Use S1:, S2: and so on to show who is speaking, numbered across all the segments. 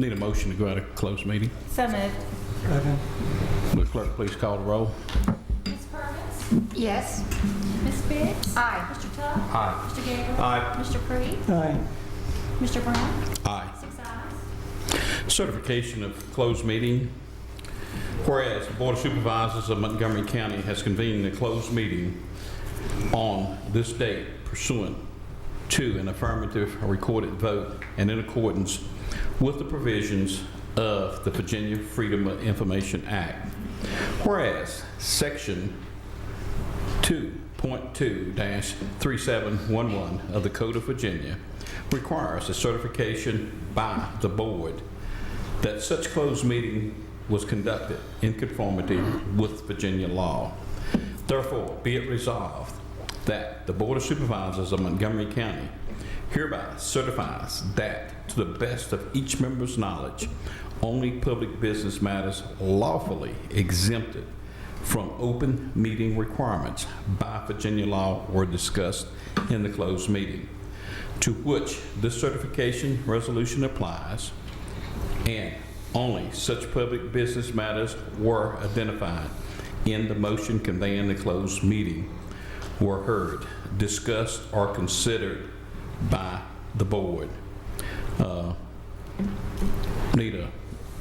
S1: Need a motion to go out of closed meeting.
S2: So moved.
S1: Will the clerk please call the roll?
S2: Ms. Perkins?
S3: Yes.
S2: Ms. Biggs?
S3: Aye.
S2: Mr. Tuck?
S4: Aye.
S2: Mr. Gabriel?
S4: Aye.
S2: Mr. Creed?
S4: Aye.
S2: Mr. Brown?
S1: Aye.
S2: 6 ayes.
S1: Certification of closed meeting. Whereas the Board of Supervisors of Montgomery County has convened a closed meeting on this date pursuant to an affirmative recorded vote and in accordance with the provisions of the Virginia Freedom of Information Act. Whereas Section 2.2-3711 of the Code of Virginia requires a certification by the board that such closed meeting was conducted in conformity with Virginia law. Therefore, be it resolved that the Board of Supervisors of Montgomery County hereby certifies that, to the best of each member's knowledge, only public business matters lawfully exempted from open meeting requirements by Virginia law were discussed in the closed meeting, to which this certification resolution applies, and only such public business matters were identified in the motion conveying the closed meeting were heard, discussed, or considered by the board. Need a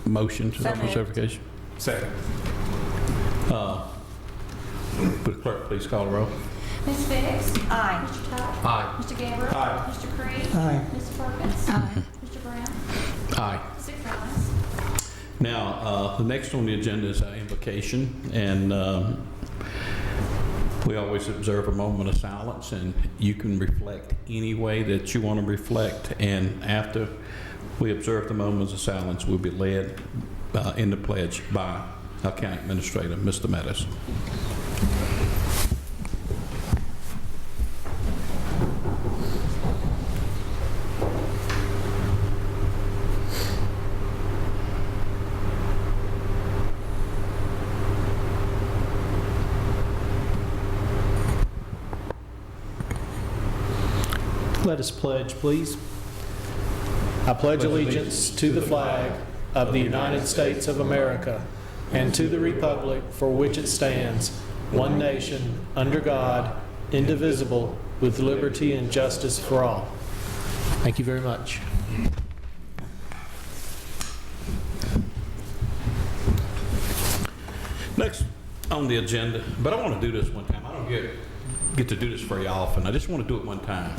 S1: motion to
S2: So
S1: offer
S2: moved.
S1: certification?
S4: Second.
S1: Would the clerk please call the roll?
S2: Ms. Biggs?
S3: Aye.
S2: Mr. Tuck?
S4: Aye.
S2: Mr. Gabriel?
S4: Aye.
S2: Mr. Creed?
S4: Aye.
S2: Ms. Perkins?
S3: Aye.
S2: Mr. Brown?
S1: Aye.
S2: 6 ayes.
S1: Now, the next on the agenda is our invocation, and we always observe a moment of silence, and you can reflect any way that you want to reflect, and after we observe the moments of silence, we'll be led in the pledge by our County Administrator, Mr. Meadows.
S5: Let us pledge, please. I pledge allegiance to the flag of the United States of America and to the republic for which it stands, one nation, under God, indivisible, with liberty and justice for all. Thank you very much.
S1: Next on the agenda, but I want to do this one time. I don't get to do this very often. I just want to do it one time.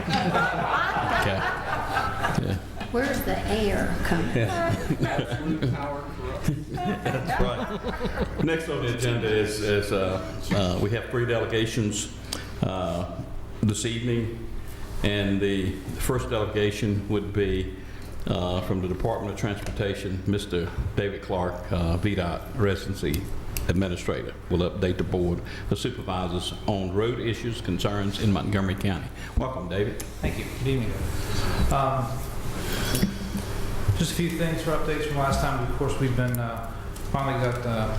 S1: Okay. Yeah.
S3: Where's the air coming?
S1: That's right. Next on the agenda is we have 3 delegations this evening, and the first delegation would be from the Department of Transportation, Mr. David Clark, VDOT Residency Administrator, will update the Board of Supervisors on road issues, concerns in Montgomery County. Welcome, David.
S6: Thank you. Good evening. Just a few things for updates from last time. Of course, we've been finally got the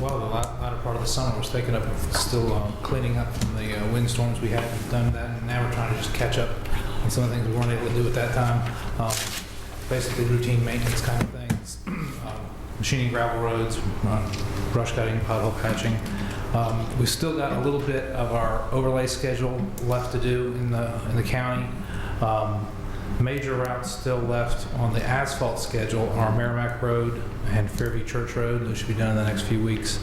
S6: latter part of the summer was taken up, still cleaning up from the windstorms we had. We've done that, and now we're trying to just catch up on some of the things we weren't able to do at that time. Basically, routine maintenance kind of things. Machining gravel roads, brush cutting, pothole patching. We've still got a little bit of our overlay schedule left to do in the county. Major routes still left on the asphalt schedule are Merrimack Road and Fairview Church Road. Those should be done in the next few weeks.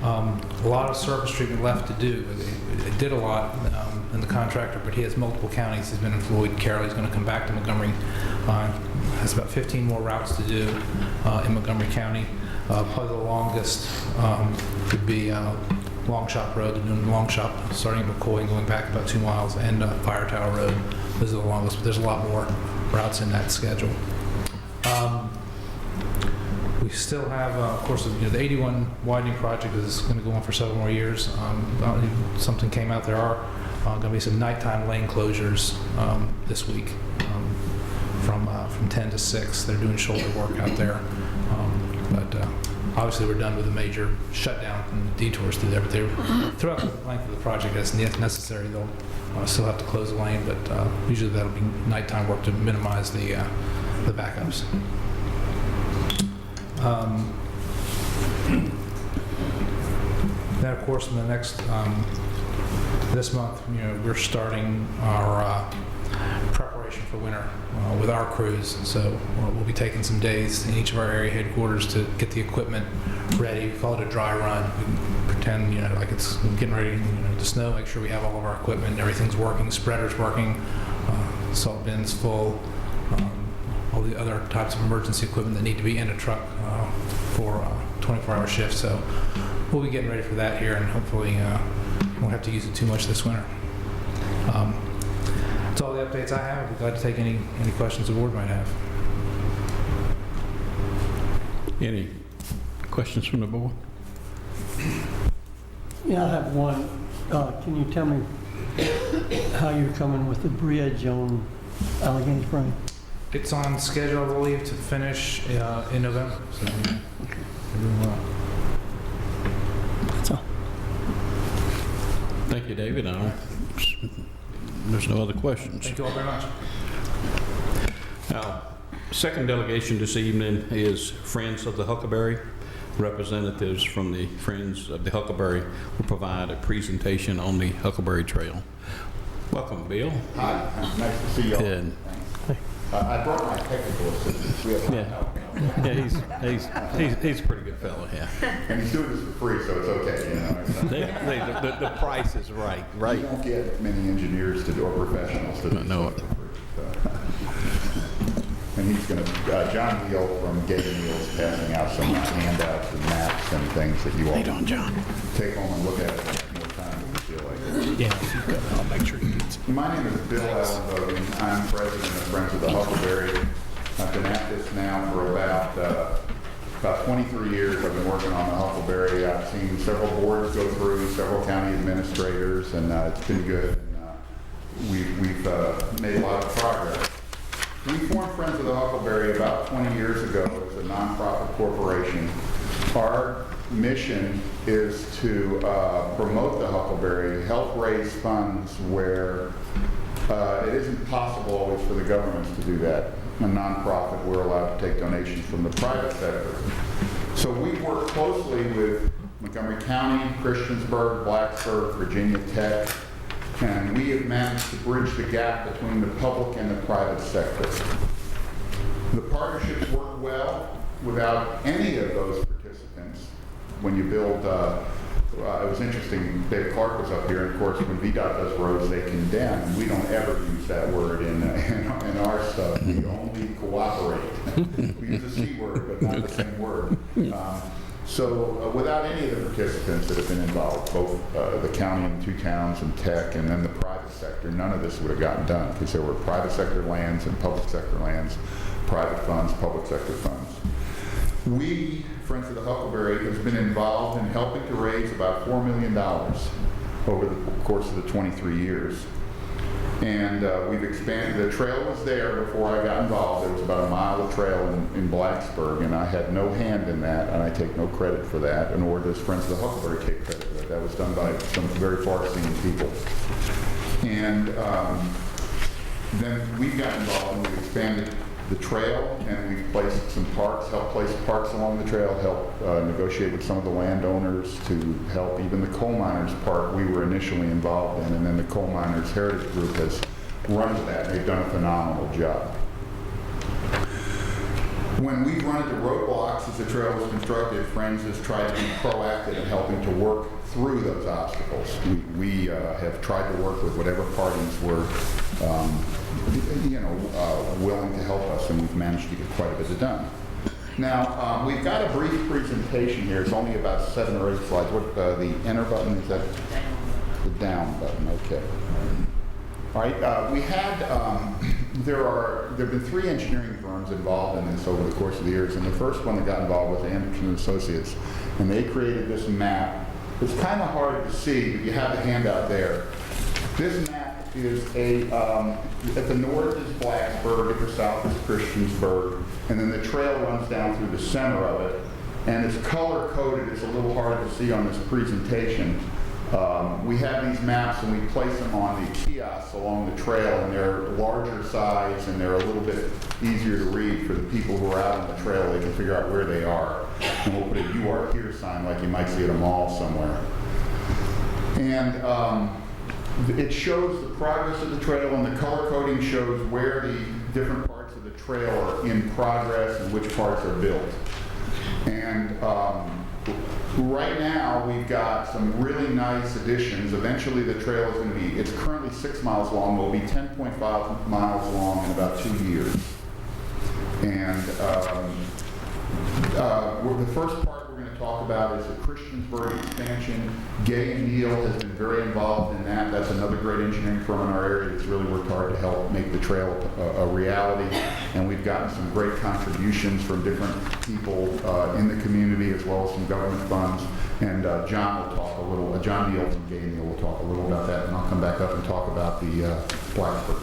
S6: A lot of surface treatment left to do. It did a lot in the contractor, but he has multiple counties. He's been in Floyd, Carroll. He's going to come back to Montgomery. Has about 15 more routes to do in Montgomery County. Probably the longest would be Long Shop Road. They're doing Long Shop starting at McCoy and going back about 2 miles, and Fire Tower Road. Those are the longest, but there's a lot more routes in that schedule. We still have, of course, the 81 widening project is going to go on for several more years. Something came out. There are going to be some nighttime lane closures this week from 10 to 6. They're doing shoulder work out there. But obviously we're done with the major shutdown and detours through there. But throughout the length of the project, as necessary, they'll still have to close the lane. But usually that'll be nighttime work to minimize the the backups. Then, of course, in the next, this month, we're starting our preparation for winter with our crews. So we'll be taking some days in each of our area headquarters to get the equipment ready. We call it a dry run. We pretend, like it's getting ready to snow, make sure we have all of our equipment, everything's working, spreader's working, salt bin's full, all the other types of emergency equipment that need to be in a truck for 24-hour shifts. So we'll be getting ready for that here, and hopefully won't have to use it too much this winter. That's all the updates I have. I'd be glad to take any questions the board might have.
S1: Any questions from the board?
S4: Yeah, I have one. Can you tell me how you're coming with the bridge on Allegheny Spring?
S6: It's on schedule, I believe, to finish in November. So, we're doing well.
S4: That's all.
S1: Thank you, David. There's no other questions.
S6: Thank you all very much.
S1: Our second delegation this evening is Friends of the Huckleberry. Representatives from the Friends of the Huckleberry will provide a presentation on the Huckleberry Trail. Welcome, Bill.
S7: Hi, nice to see you all.
S1: And,
S7: I brought my technical assistant. We have a lot of help.
S1: he's a pretty good fellow, yeah.
S7: And he's doing this for free, so it's okay,
S1: The price is right?
S7: You don't get many engineers to do, or professionals to do
S1: No.
S7: stuff for free. So. And he's going to, John Neal from Gay Meals passing out some handouts and maps and things that you all
S1: John.
S7: take home and look at it more time if you feel like it.
S1: Yeah, I'll make sure he gets it.
S7: My name is Bill Allen Bogan. I'm president of Friends of the Huckleberry. I've been at this now for about 23 years. I've been working on the Huckleberry. I've seen several boards go through, several county administrators, and it's been good. And, we've made a lot of progress. We formed Friends of the Huckleberry about 20 years ago as a nonprofit corporation. Our mission is to promote the Huckleberry, help raise funds where it isn't possible always for the governments to do that. A nonprofit, we're allowed to take donations from the private sector. So we work closely with Montgomery County, Christiansburg, Blacksburg, Virginia Tech, and we have managed to bridge the gap between the public and the private sector. The partnerships work well without any of those participants. When you build, it was interesting, Dave Clark was up here, and of course when VDOT does roads, they condemn, and we don't ever use that word in our stuff. We only cooperate. We use the C word, but not the same word. So without any of the participants that have been involved, both the county and 2 towns and tech, and then the private sector, none of this would have gotten done because there were private sector lands and public sector lands, private funds, public sector funds. We, Friends of the Huckleberry, has been involved in helping to raise about $4 million over the course of the 23 years. And we've expanded. The trail was there before I got involved. There was about a mile of trail in Blacksburg, and I had no hand in that, and I take no credit for that, nor does Friends of the Huckleberry take credit for that. That was done by some very far-seeing people. And then we got involved and we expanded the trail, and we've placed some parks, helped place parks along the trail, helped negotiate with some of the landowners to help even the coal miners park we were initially involved in, and then the Coal Miners Heritage Group has run that. They've done a phenomenal job. When we've run into roadblocks as the trail was constructed, Friends has tried to be proactive in helping to work through those obstacles. We have tried to work with whatever parties were willing to help us, and we've managed to get quite a bit done. Now, we've got a brief presentation here. It's only about 7 or 8 slides. What the enter button, is that the down button? Okay. All right, we had, there have been 3 engineering firms involved in this over the course of the years, and the first one that got involved was Anderson Associates, and they created this map. It's kind of hard to see, but you have the handout there. This map is at the north is Blacksburg, at the south is Christiansburg, and then the trail runs down through the center of it, and it's color-coded. It's a little hard to see on this presentation. We have these maps and we place them on the kiosks along the trail, and they're larger size and they're a little bit easier to read for the people who are out on the trail. They can figure out where they are. And we'll put a "You Are Here" sign like you might see at a mall somewhere. And it shows the progress of the trail, and the color coding shows where the different parts of the trail are in progress and which parts are built. And right now, we've got some really nice additions. Eventually, the trail is going to be, it's currently 6 miles long, will be 10.5 miles long in about 2 years. And the first part we're going to talk about is the Christiansburg expansion. Gay and Neal has been very involved in that. That's another great engineering firm in our area that's really worked hard to help make the trail a reality. And we've gotten some great contributions from different people in the community, as well as some government funds. And John will talk a little, John Neal from Gay and Neal will talk a little about that, and I'll come back up and talk about the Blacksburg.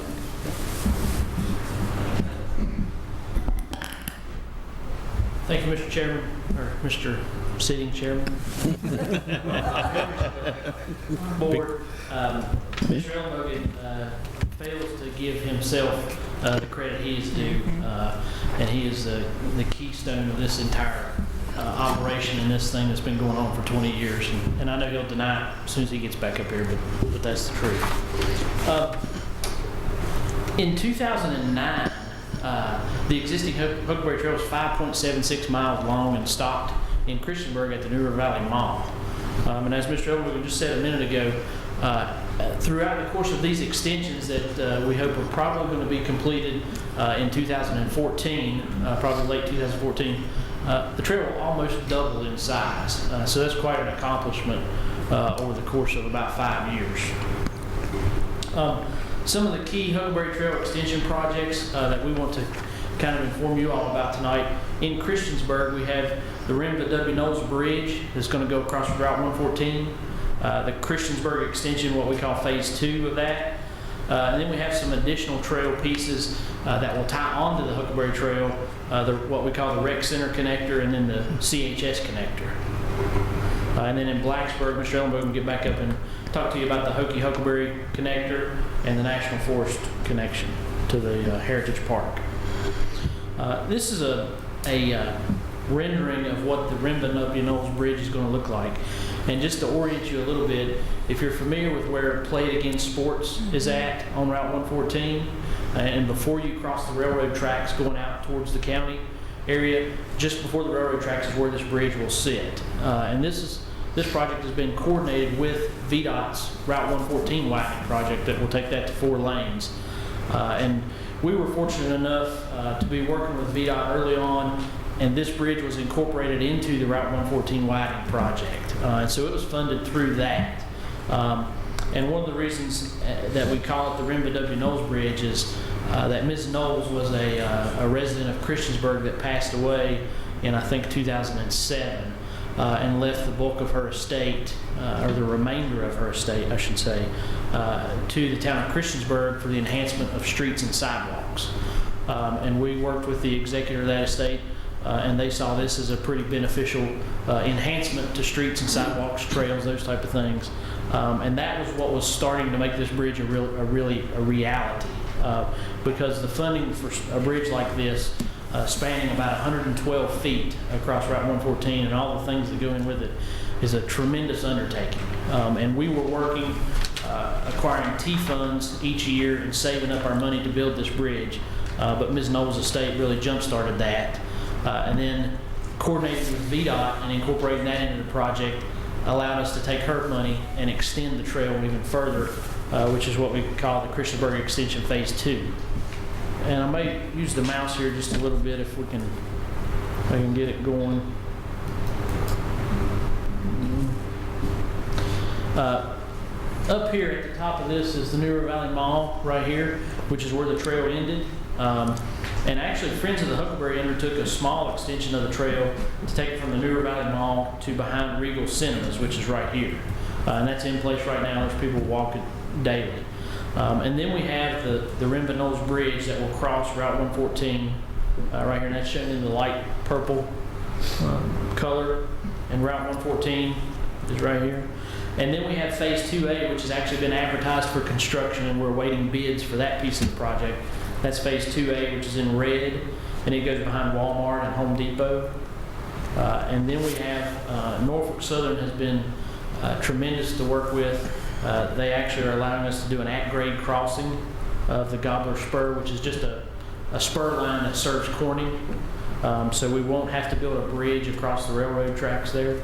S8: Thank you, Mr. Chairman, or Mr. Sitting Chairman. Board, Mr. Ellenbogen fails to give himself the credit he is due, and he is the keystone of this entire operation and this thing that's been going on for 20 years. And I know he'll deny it as soon as he gets back up here, but that's the truth. In 2009, the existing Huckleberry Trail is 5.76 miles long and stopped in Christiansburg at the New River Valley Mall. And as Mr. Ellenbogen just said a minute ago, throughout the course of these extensions that we hope are probably going to be completed in 2014, probably late 2014, the trail will almost double in size. So that's quite an accomplishment over the course of about 5 years. Some of the key Huckleberry Trail extension projects that we want to kind of inform you all about tonight. In Christiansburg, we have the Rim to W. Knowles Bridge that's going to go across Route 114. The Christiansburg extension, what we call Phase 2 of that. And then we have some additional trail pieces that will tie onto the Huckleberry Trail, what we call the Rec Center connector and then the CHS connector. And then in Blacksburg, Mr. Ellenbogen will get back up and talk to you about the Huckleberry connector and the National Forest connection to the Heritage Park. This is a rendering of what the Rim to W. Knowles Bridge is going to look like. And just to orient you a little bit, if you're familiar with where Play It Again Sports is at on Route 114, and before you cross the railroad tracks going out towards the county area, just before the railroad tracks is where this bridge will sit. And this project has been coordinated with VDOT's Route 114 widening project that will take that to 4 lanes. And we were fortunate enough to be working with VDOT early on, and this bridge was incorporated into the Route 114 widening project. And so it was funded through that. And one of the reasons that we call it the Rim to W. Knowles Bridge is that Ms. Knowles was a resident of Christiansburg that passed away in, I think, 2007. And left the bulk of her estate, or the remainder of her estate, I should say, to the town of Christiansburg for the enhancement of streets and sidewalks. And we worked with the executor of that estate, and they saw this as a pretty beneficial enhancement to streets and sidewalks, trails, those type of things. And that was what was starting to make this bridge a reality, because the funding for a bridge like this, spanning about 112 feet across Route 114 and all the things that go in with it, is a tremendous undertaking. And we were working, acquiring T funds each year and saving up our money to build this bridge. But Ms. Knowles' estate really jump-started that. And then coordinating with VDOT and incorporating that into the project allowed us to take her money and extend the trail even further, which is what we call the Christiansburg Extension Phase 2. And I may use the mouse here just a little bit if I can get it going. Up here at the top of this is the New River Valley Mall right here, which is where the trail ended. And actually, Friends of the Huckleberry undertook a small extension of the trail to take it from the New River Valley Mall to behind Regal Cinemas, which is right here. And that's in place right now. There's people walking daily. And then we have the Rim to Knowles Bridge that will cross Route 114 right here, and that's shown in the light purple color. And Route 114 is right here. And then we have Phase 2A, which has actually been advertised for construction, and we're awaiting bids for that piece of the project. That's Phase 2A, which is in red, and it goes behind Walmart and Home Depot. And then we have Norfolk Southern has been tremendous to work with. They actually are allowing us to do an at-grade crossing of the Gobbler Spur, which is just a spur line that serves Corning. So we won't have to build a bridge across the railroad tracks there.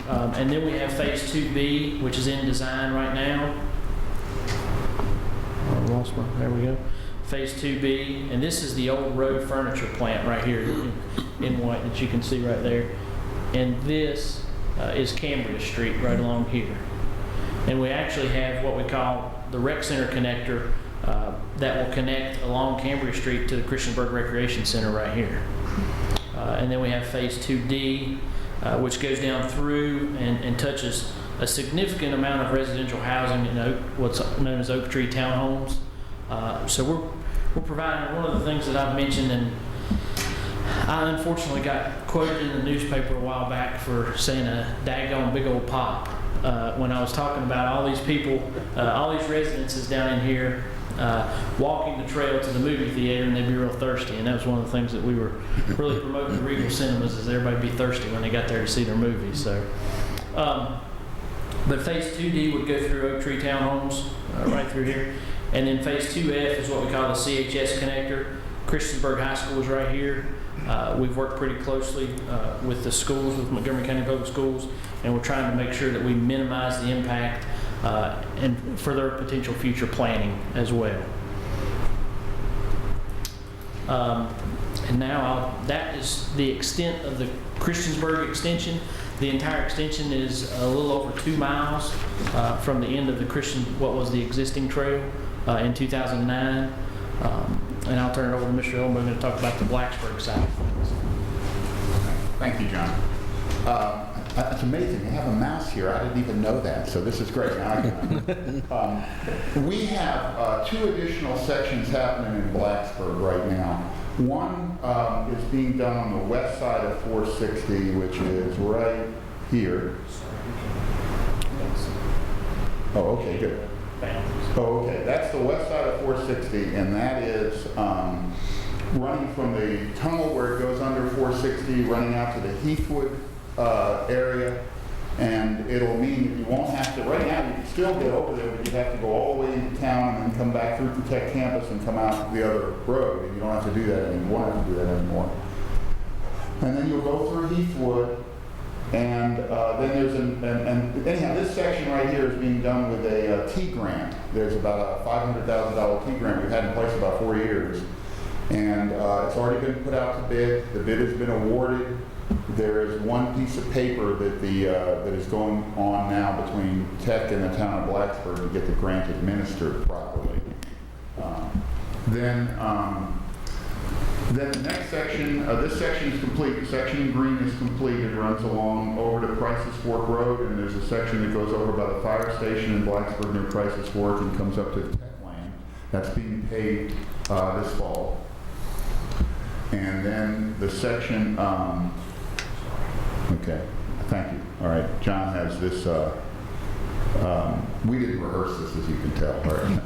S8: And then we have Phase 2B, which is in design right now. I lost one. There we go. Phase 2B, and this is the old road furniture plant right here in white that you can see right there. And this is Cambria Street right along here. And we actually have what we call the Rec Center connector that will connect along Cambria Street to the Christiansburg Recreation Center right here. And then we have Phase 2D, which goes down through and touches a significant amount of residential housing in what's known as Oak Tree Townhomes. So we're providing one of the things that I've mentioned, and I unfortunately got quoted in the newspaper a while back for saying a daggone big old pop when I was talking about all these people, all these residences down in here walking the trail to the movie theater, and they'd be real thirsty. And that was one of the things that we were really promoting the Regal Cinemas, is everybody be thirsty when they got there to see their movie. So, but Phase 2D would go through Oak Tree Townhomes right through here. And then Phase 2F is what we call the CHS connector. Christiansburg High School is right here. We've worked pretty closely with the schools, with Montgomery County Public Schools, and we're trying to make sure that we minimize the impact and for their potential future planning as well. And now that is the extent of the Christiansburg extension. The entire extension is a little over 2 miles from the end of what was the existing trail in 2009. And I'll turn it over to Mr. Ellenbogen to talk about the Blacksburg side of things.
S7: Thank you, John. It's amazing. You have a mouse here. I didn't even know that, so this is great. Now I can. We have 2 additional sections happening in Blacksburg right now. One is being done on the west side of 460, which is right here. Oh, okay, good. Oh, okay. That's the west side of 460, and that is running from the tunnel where it goes under 460, running out to the Heathwood area, and it'll mean that you won't have to, right now you can still get over there, but you have to go all the way into town and then come back through the Tech campus and come out the other road, and you don't have to do that anymore. You won't have to do that anymore. And then you'll go through Heathwood, and then there's anyhow, this section right here is being done with a T grant. There's about a $500,000 T grant we've had in place about 4 years. And it's already been put out to bid. The bid has been awarded. There is one piece of paper that that is going on now between Tech and the town of Blacksburg to get the grant administered properly. Then the next section, this section is complete. The section in green is complete. It runs along over to Prices Fork Road, and there's a section that goes over by the fire station in Blacksburg near Prices Fork and comes up to the Tech land. That's being paved this fall. And then the section, okay, thank you. All right, John has this, we didn't rehearse this, as you can tell, right?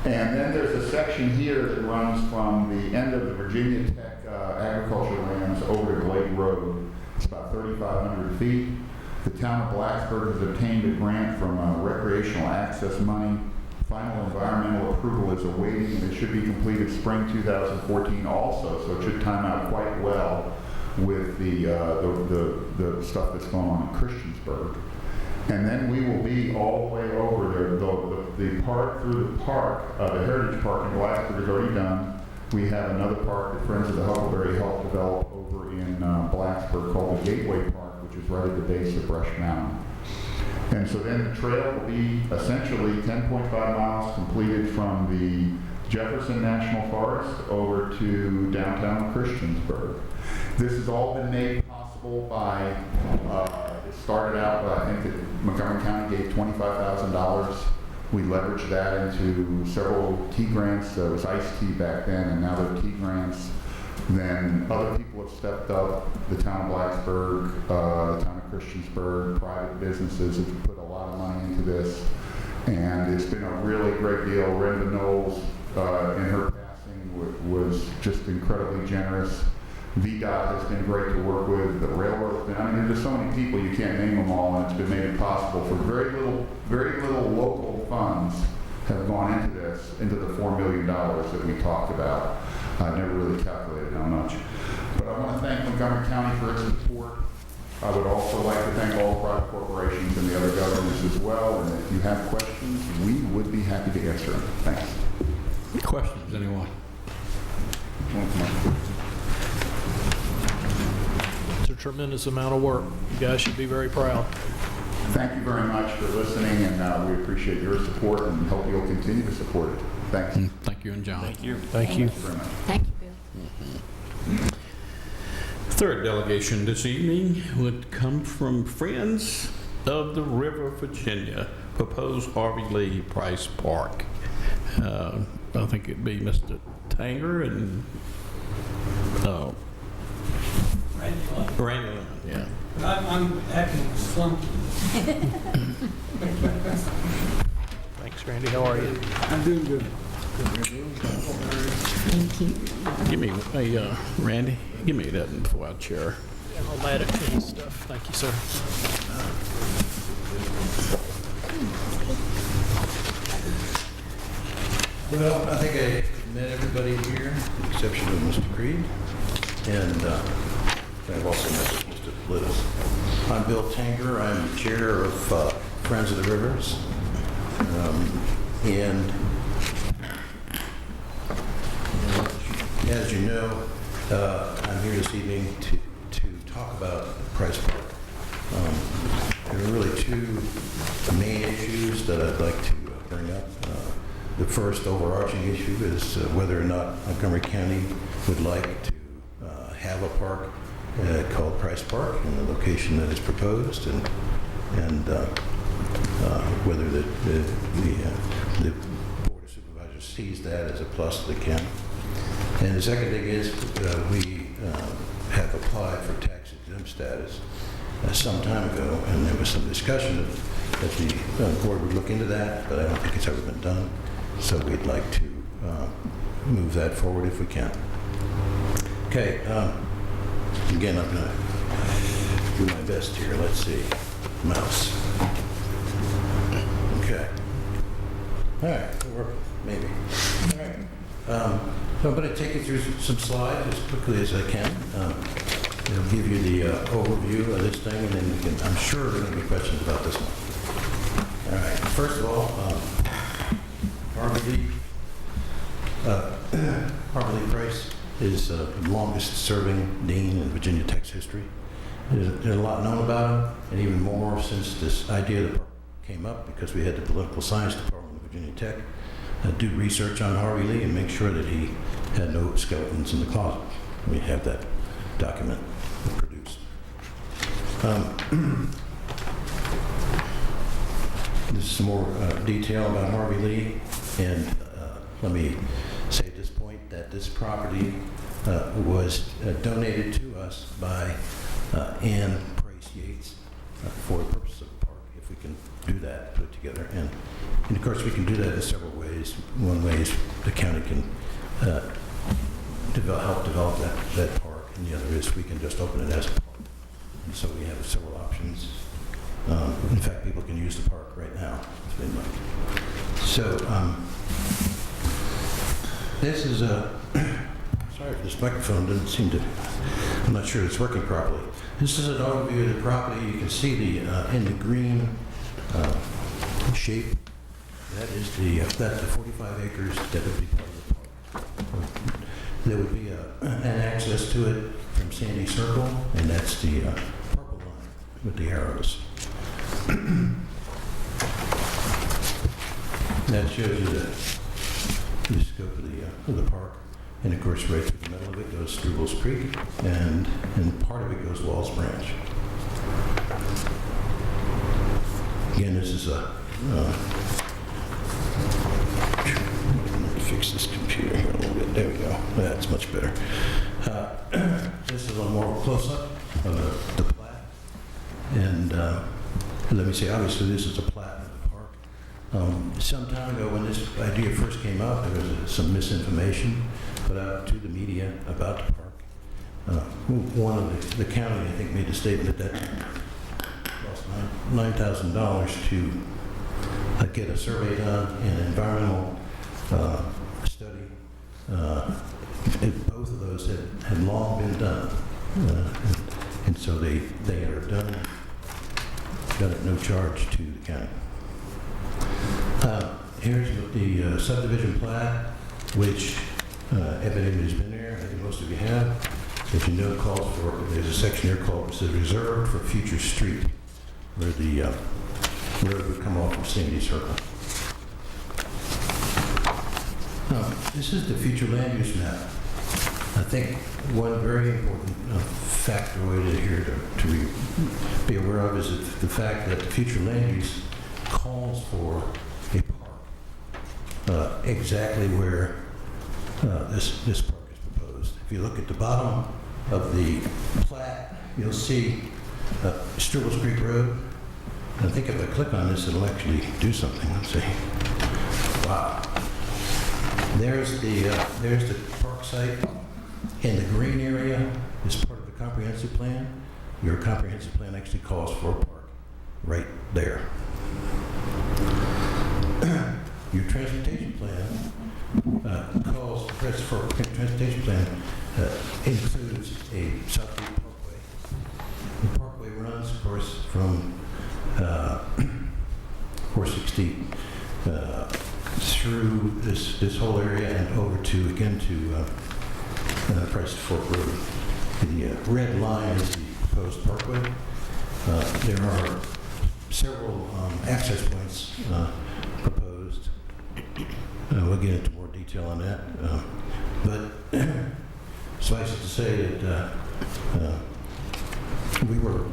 S7: And then there's a section here that runs from the end of the Virginia Tech agricultural lands over to Glade Road. It's about 3,500 feet. The town of Blacksburg has obtained a grant from recreational access money. Final environmental approval is awaiting, and it should be completed spring 2014 also, so it should time out quite well with the stuff that's going on in Christiansburg. And then we will be all the way over there. The park through the park, the Heritage Park in Blacksburg is already done. We have another park that Friends of the Huckleberry helped develop over in Blacksburg called the Gateway Park, which is right at the base of Brush Mountain. And so then the trail will be essentially 10.5 miles completed from the Jefferson National Forest over to downtown Christiansburg. This has all been made possible by, it started out, I think that Montgomery County gave $25,000. We leveraged that into several T grants. There was Ice Tea back then, and now there are T grants Then other people have stepped up. The town of Blacksburg, the town of Christiansburg, private businesses have put a lot of money into this. And it's been a really great deal. Renda Knowles, in her passing, was just incredibly generous. VDOT has been great to work with. The railroad's been, I mean, there's just so many people, you can't name them all, and it's been made possible for very little local funds have gone into this, into the $4 million that we talked about. I never really calculated how much. But I want to thank Montgomery County for its support. I would also like to thank all private corporations and the other governments as well. And if you have questions, we would be happy to answer them. Thanks.
S1: Questions, anyone?
S5: It's a tremendous amount of work. You guys should be very proud.
S7: Thank you very much for listening, and we appreciate your support and hope you'll continue to support it. Thanks.
S1: Thank you, and John.
S5: Thank you.
S7: Thank you very much.
S3: Thank you, Bill.
S1: Third delegation this evening would come from Friends of the River, Virginia, proposed Harvey Lee Price Park. I think it'd be Mr. Tanger and Randy Lund, yeah.
S9: I'm acting flunky.
S5: Thanks, Randy. How are you?
S9: I'm doing good.
S3: Thank you.
S1: Give me, hey, Randy, give me that before I chair.
S5: And I'll add it to his stuff. Thank you, sir.
S10: Well, I think I met everybody here, with the exception of Mr. Creed, and I've also met Mr. Littis. I'm Bill Tanger. I'm the chair of Friends of the Rivers, and as you know, I'm here this evening to talk about Price Park. There are really two main issues that I'd like to bring up. The first overarching issue is whether or not Montgomery County would like to have a park called Price Park in the location that is proposed, and whether the Board of Supervisors sees that as a plus to the county. And the second thing is we have applied for tax exempt status some time ago, and there was some discussion that the board would look into that, but I don't think it's ever been done. So we'd like to move that forward if we can. Okay, again, I'm going to do my best here. Let's see. Mouse. Okay. All right, or maybe. All right. So I'm going to take you through some slides as quickly as I can. It'll give you the overview of this thing, and then I'm sure there are going to be questions about this one. All right. First of all, Harvey Lee Price is the longest serving dean in Virginia Tech's history. There's a lot known about him, and even more since this idea of the park came up, because we had the political science department of Virginia Tech do research on Harvey Lee and make sure that he had no skeletons in the closet. We have that document produced. This is some more detail about Harvey Lee, and let me say at this point that this property was donated to us by Ann Price Yates for the purpose of the park, if we can do that, put it together. And of course, we can do that in several ways. One way is the county can help develop that park, and the other is we can just open it as a park. And so we have several options. In fact, people can use the park right now. So this is a, sorry if this microphone doesn't seem to, I'm not sure it's working properly. This is an overview of the property. You can see the in the green shape. That is that's the 45 acres that would be part of the park. There would be an access to it from Sandy Circle, and that's the purple line with the arrows. That shows you the scope of the park. And of course, right through the middle of it goes Struvel's Creek, and part of it goes Walls Branch. Again, this is a fix this computer here a little bit. There we go. That's much better. This is a more close-up of the plat. And let me say, obviously, this is a plat of the park. Some time ago, when this idea first came up, there was some misinformation put out to the media about the park. One of the county, I think, made a statement that cost $9,000 to get a survey done and an environmental study. Both of those had long been done. And so they are done, done at no charge to the county. Here's the subdivision plat, which evidently has been there. I think most of you have. As you know, calls for, there's a section here called, it says reserved for future street, where the road would come off of Sandy Circle. This is the future land use map. I think one very important factoid here to be aware of is the fact that the future land use calls for a park exactly where this park is proposed. If you look at the bottom of the plat, you'll see Strubles Creek Road. And I think if I click on this, it'll actually do something. Let's see. Wow. There's the park site, and the green area is part of the comprehensive plan. Your comprehensive plan actually calls for a park right there. Your transportation plan calls for transportation plan includes a South Beach Parkway. The parkway runs, of course, from 460 through this whole area and over to, again, to Price Fork Road. The red line is the proposed parkway. There are several access points proposed. We'll get into more detail on that. But suffice it to say that we were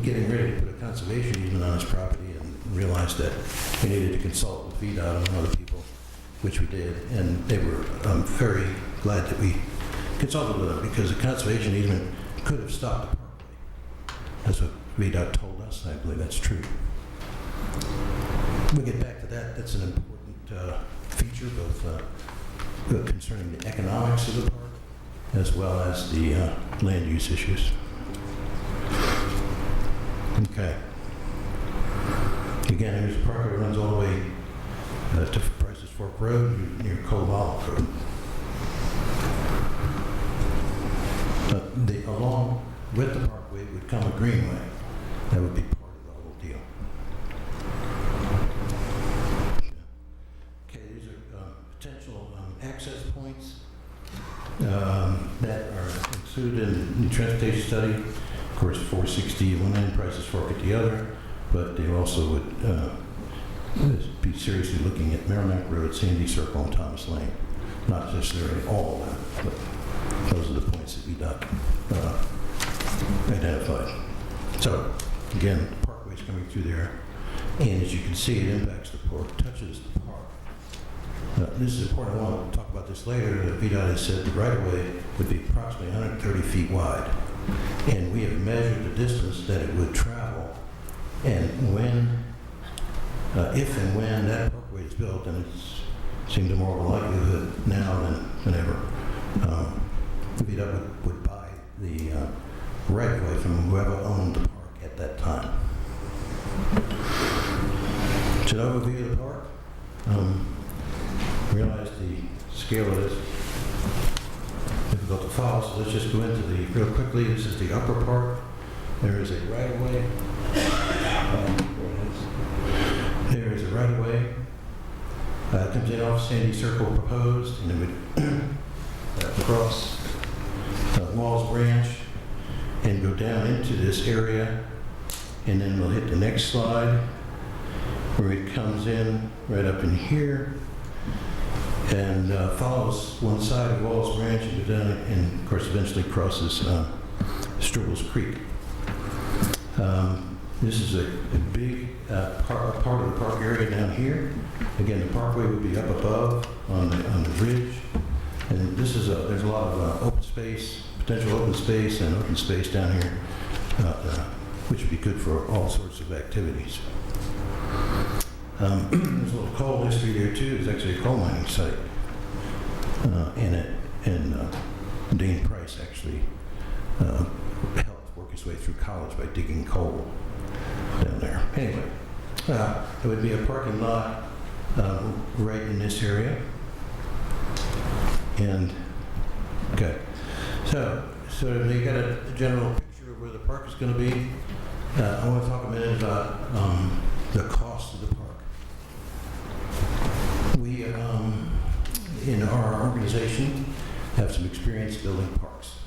S10: getting ready to put a conservation easement on this property and realized that we needed to consult with VDOT and other people, which we did, and they were very glad that we consulted with them because the conservation easement could have stopped the parkway. That's what VDOT told us. I believe that's true. We'll get back to that. That's an important feature, both concerning the economics of the park as well as the land use issues. Okay. Again, here's a park that runs all the way to Price's Fork Road near Cobalt Road. Along with the parkway would come a greenway. That would be part of the whole deal. Okay, these are potential access points that are included in the transportation study. Of course, 460 at one end, Price's Fork at the other, but they also would be seriously looking at Roanoke Road, Sandy Circle, and Thomas Lane. Not necessarily all of them, but those are the points that VDOT identified. So, again, the parkway's coming through there, and as you can see, it impacts the park, touches the park. This is important. I want to talk about this later. VDOT has said the right-of-way would be approximately 130 feet wide, and we have measured the distance that it would travel, and when, if and when that parkway is built, and it seems more of a likelihood now than ever, VDOT would buy the right-of-way from whoever owned the park at that time. It's an overview of the park. Realize the scale of this. Difficult to follow, so let's just go into the, real quickly, this is the upper part. There is a right-of-way. There is a right-of-way. It comes in off Sandy Circle proposed, and it would cross Walls Branch and go down into this area, and then we'll hit the next slide where it comes in right up in here and follows one side of Walls Branch and go down and of course eventually crosses Strubles Creek. This is a big part of the park area down here. Again, the parkway would be up above on the ridge. And this is, there's a lot of open space, potential open space and open space down here, which would be good for all sorts of activities. There's a little coal history there too. It's actually a coal mining site. And Dean Price actually helped work his way through college by digging coal down there. Anyway, there would be a parking lot right in this area. And, okay, so you got a general picture of where the park is going to be. I want to talk a minute about the cost of the park. We, in our organization, have some experience building parks.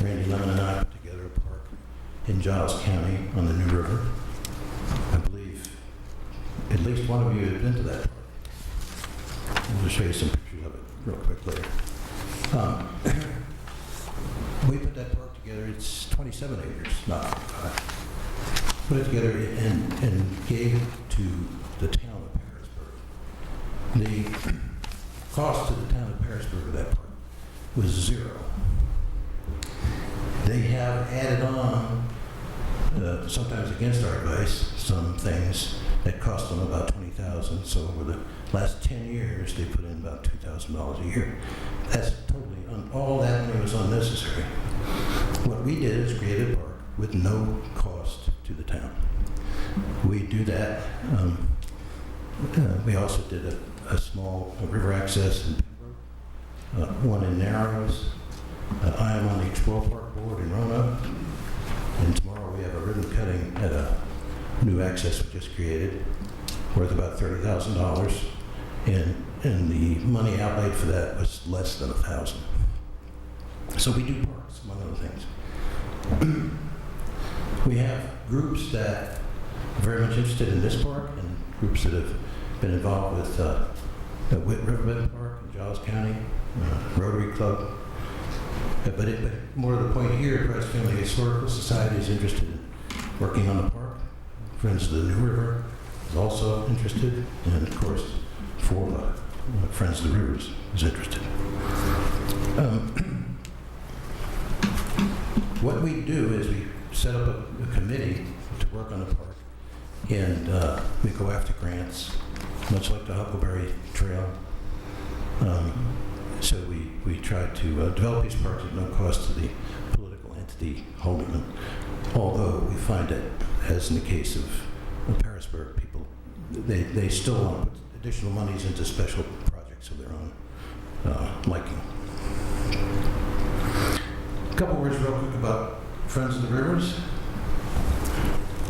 S10: Randy Lemon and I put together a park in Giles County on the New River. I believe at least one of you has been to that park. I'm going to show you some pictures of it real quick later. We put that park together. It's 27 acres, not 5. Put it together and gave it to the town of Parisburg. The cost to the town of Parisburg of that park was $0. They have added on, sometimes against our advice, some things that cost them about $20,000. So over the last 10 years, they put in about $2,000 a year. That's totally, all that money was unnecessary. What we did is create a park with no cost to the town. We do that. We also did a small river access in Pembroke, one in Narrows. I am on the Explore Park Board in Roanoke. And tomorrow we have a ribbon cutting at a new access we just created, worth about $30,000. And the money outlaid for that was less than $1,000. So we do parks, among other things. We have groups that are very much interested in this park and groups that have been involved with Riverbend Park in Giles County, Rotary Club. But more to the point here, Price Family Historical Society is interested in working on the park. Friends of the New River is also interested, and of course, Friends of the Rivers is interested. What we do is we set up a committee to work on the park, and we go after grants, much like the Huckleberry Trail. So we try to develop these parks at no cost to the political entity holding them. Although we find that, as in the case of Parisburg, people, they still want to put additional monies into special projects of their own liking. A couple words real quick about Friends of the Rivers.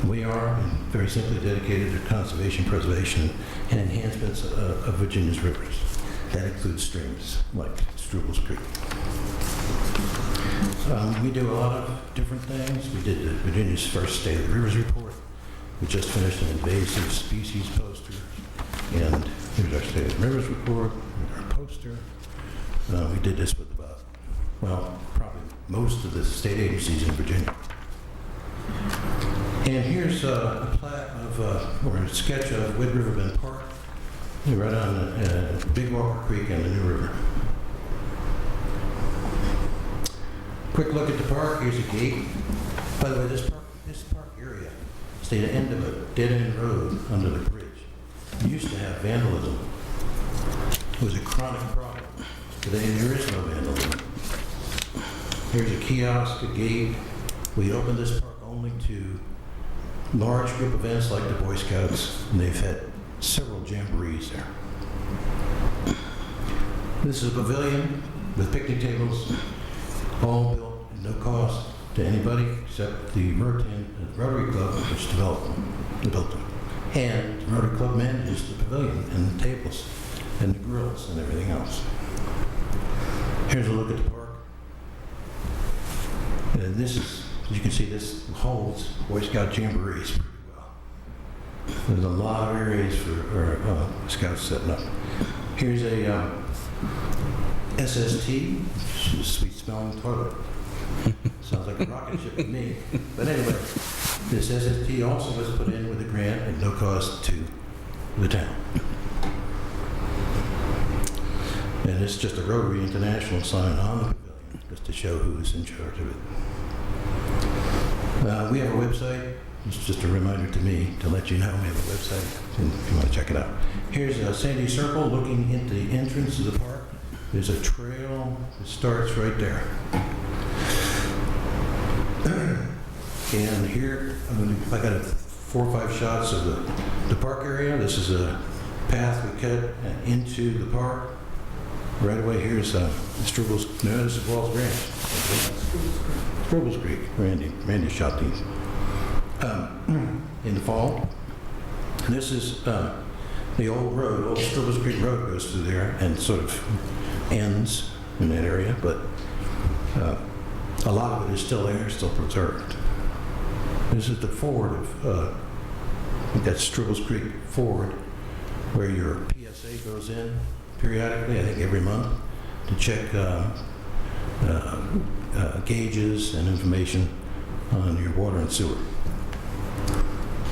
S10: We are very simply dedicated to conservation, preservation, and enhancements of Virginia's rivers. That includes streams like Strubles Creek. We do a lot of different things. We did Virginia's first State of the Rivers report. We just finished an invasive species poster. And here's our State of the Rivers report, our poster. We did this with probably most of the state agencies in Virginia. And here's a plat of, or a sketch of Wood Riverbend Park. We're right on Big Walker Creek and the New River. Quick look at the park. Here's a gate. By the way, this park area stayed at the end of a dead-end road under the bridge. It used to have vandalism. It was a chronic problem. Today there is no vandalism. Here's a kiosk, a gate. We opened this park only to large group events like the Boy Scouts, and they've had several jamborees there. This is a pavilion with picnic tables, all built at no cost to anybody except the Rotary Club, which built them. And the Rotary Club manages the pavilion and the tables and the grills and everything else. Here's a look at the park. And this is, as you can see, this holds Boy Scout jamborees pretty well. There's a lot of areas for Scouts setting up. Here's a SST, sweet smelling toilet. Sounds like a rocket ship to me. But anyway, this SST also was put in with a grant at no cost to the town. And it's just a Rotary International sign on the pavilion, just to show who's in charge of it. We have a website. It's just a reminder to me to let you know we have a website if you want to check it out. Here's a sandy circle looking into the entrance of the park. There's a trail that starts right there. And here, I got 4 or 5 shots of the park area. This is a path we cut into the park. Right away, here's Struvel's, no, this is Walls Branch. Struvel's Creek. Randy shot these in the fall. This is the old road, old Struvel's Creek Road goes through there and sort of ends in that area, but a lot of it is still there, still preserved. This is the ford of, that's Struvel's Creek Ford, where your PSA goes in periodically, I think every month, to check gauges and information on your water and sewer.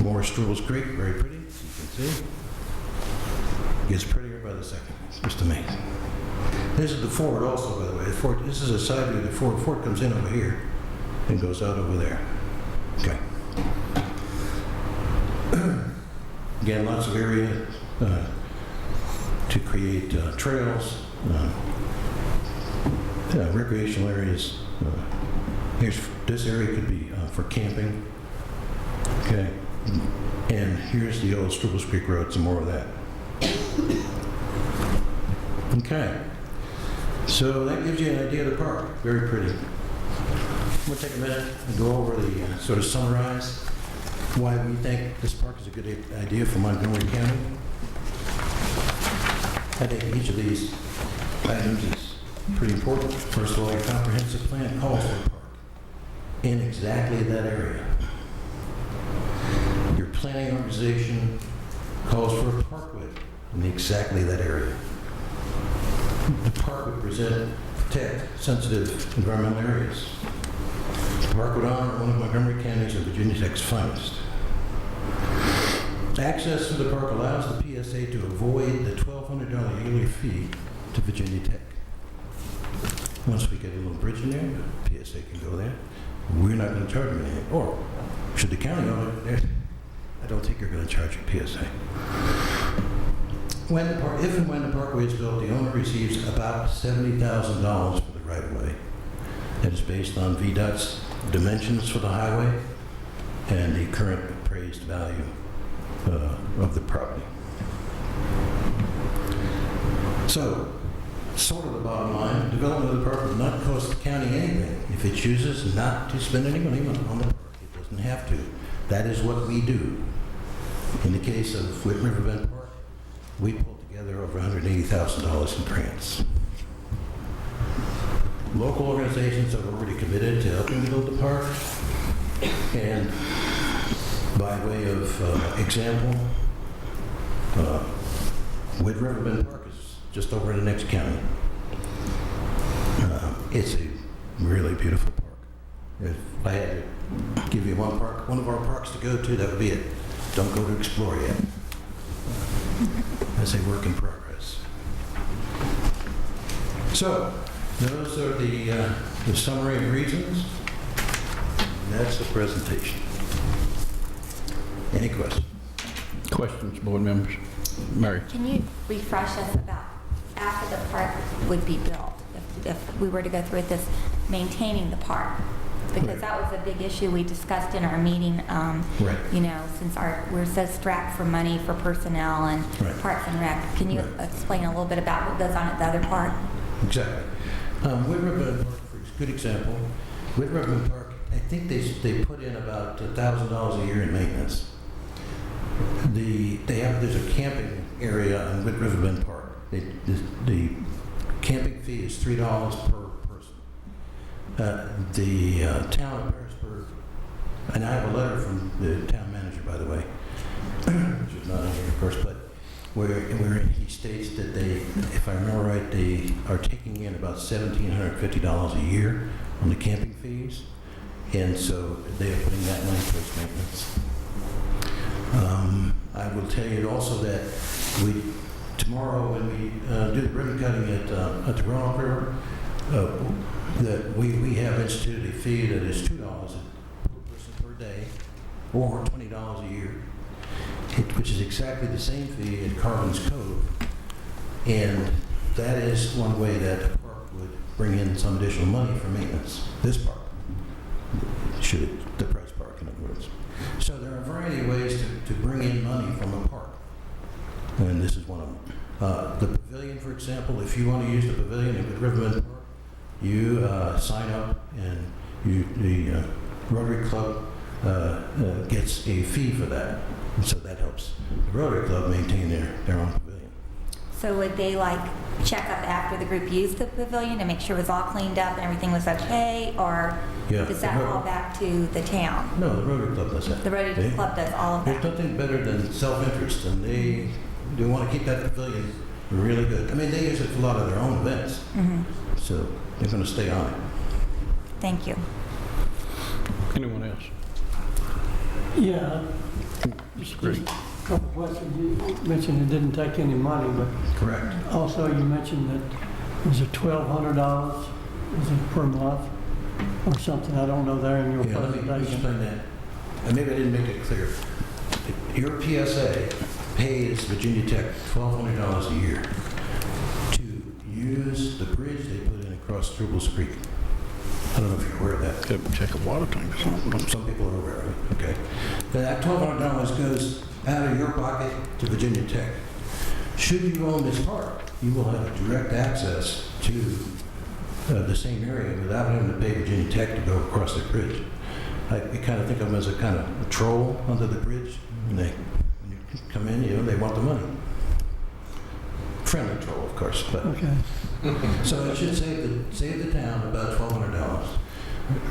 S10: More Struvel's Creek, very pretty, as you can see. Gets prettier by the second. It's just amazing. This is the ford also, by the way. The ford, this is a side view of the ford. The ford comes in over here and goes out over there. Okay. Again, lots of area to create trails, recreational areas. This area could be for camping. Okay. And here's the old Struvel's Creek Road, some more of that. Okay. So that gives you an idea of the park. Very pretty. I'm going to take a minute and go over the sort of summarize why we think this park is a good idea for Montgomery County. I think each of these items is pretty important. First of all, your comprehensive plan calls for a park in exactly that area. Your planning organization calls for a parkway in exactly that area. The park would protect sensitive environmental areas. The park would honor one of Montgomery County's and Virginia Tech's finest. Access to the park allows the PSA to avoid the $1,200 yearly fee to Virginia Tech. Once we get a little bridge in there, the PSA can go there. We're not going to charge them anything. Or, should the county own it, I don't think you're going to charge a PSA. If and when the parkway is built, the owner receives about $70,000 for the right-of-way. That is based on VDOT's dimensions for the highway and the current appraised value of the property. So, sort of the bottom line, development of the park will not cost the county anything if it chooses not to spend any money on the park. It doesn't have to. That is what we do. In the case of Riverbend Park, we pulled together over $180,000 in grants. Local organizations have already committed to helping build the park, and by way of example, Wood Riverbend Park is just over in the next county. It's a really beautiful park. If I had to give you one of our parks to go to, that would be it. Don't go to explore yet. That's a work in progress. So, those are the summary of reasons. That's the presentation. Any questions?
S1: Questions, board members? Mary?
S2: Can you refresh us about after the park would be built, if we were to go through with this, maintaining the park? Because that was a big issue we discussed in our meeting.
S10: Right.
S2: You know, since we're so strapped for money for personnel and
S10: Right.
S2: Parks and Rec. Can you explain a little bit about what goes on at the other park?
S10: Exactly. Riverbend Park, for a good example, Riverbend Park, I think they put in about $1,000 a year in maintenance. There's a camping area in Riverbend Park. The camping fee is $3 per person. The town of Harrisburg, and I have a letter from the town manager, by the way, which is not in here, of course, but where he states that they, if I remember right, they are taking in about $1,750 a year on the camping fees, and so they are putting that money towards maintenance. I will tell you also that tomorrow when we do the ribbon cutting at the Roanoke River, that we have instituted a fee that is $2 per person per day, or $20 a year, which is exactly the same fee at Carbon's Cove. And that is one way that the park would bring in some additional money for maintenance. This park, the Price Park, in other words. So there are a variety of ways to bring in money from a park, and this is one of them. The pavilion, for example, if you want to use the pavilion at Riverbend Park, you sign up, and the Rotary Club gets a fee for that, and so that helps the Rotary Club maintain their own pavilion.
S2: So would they like check up after the group used the pavilion to make sure it was all cleaned up and everything was okay, or
S10: Yeah,
S2: does that fall back to the town?
S10: No, the Rotary Club does that.
S2: The Rotary Club does all of
S10: There's
S2: that.
S10: nothing better than self-interest, and they want to keep that pavilion really good. I mean, they use it for a lot of their own events, so they're going to stay on it.
S2: Thank you.
S1: Anyone else?
S4: Yeah. Just a couple questions. You mentioned it didn't take any money, but
S10: Correct.
S4: also you mentioned that was it $1,200 was it per month or something? I don't know there in your
S10: Yeah, let me
S4: presentation.
S10: explain that. And maybe I didn't make it clear. Your PSA pays Virginia Tech $1,200 a year to use the bridge they put in across Strubles Creek. I don't know if you're aware of that.
S1: Check a water tank or something.
S10: Some people are aware of it, okay. That $1,200 goes out of your pocket to Virginia Tech. Should you own this park, you will have direct access to the same area without having to pay Virginia Tech to go across the bridge. I kind of think of them as a kind of a troll under the bridge. And when you come in, they want the money. Friendly troll, of course, but.
S4: Okay.
S10: So it should save the town about $1,200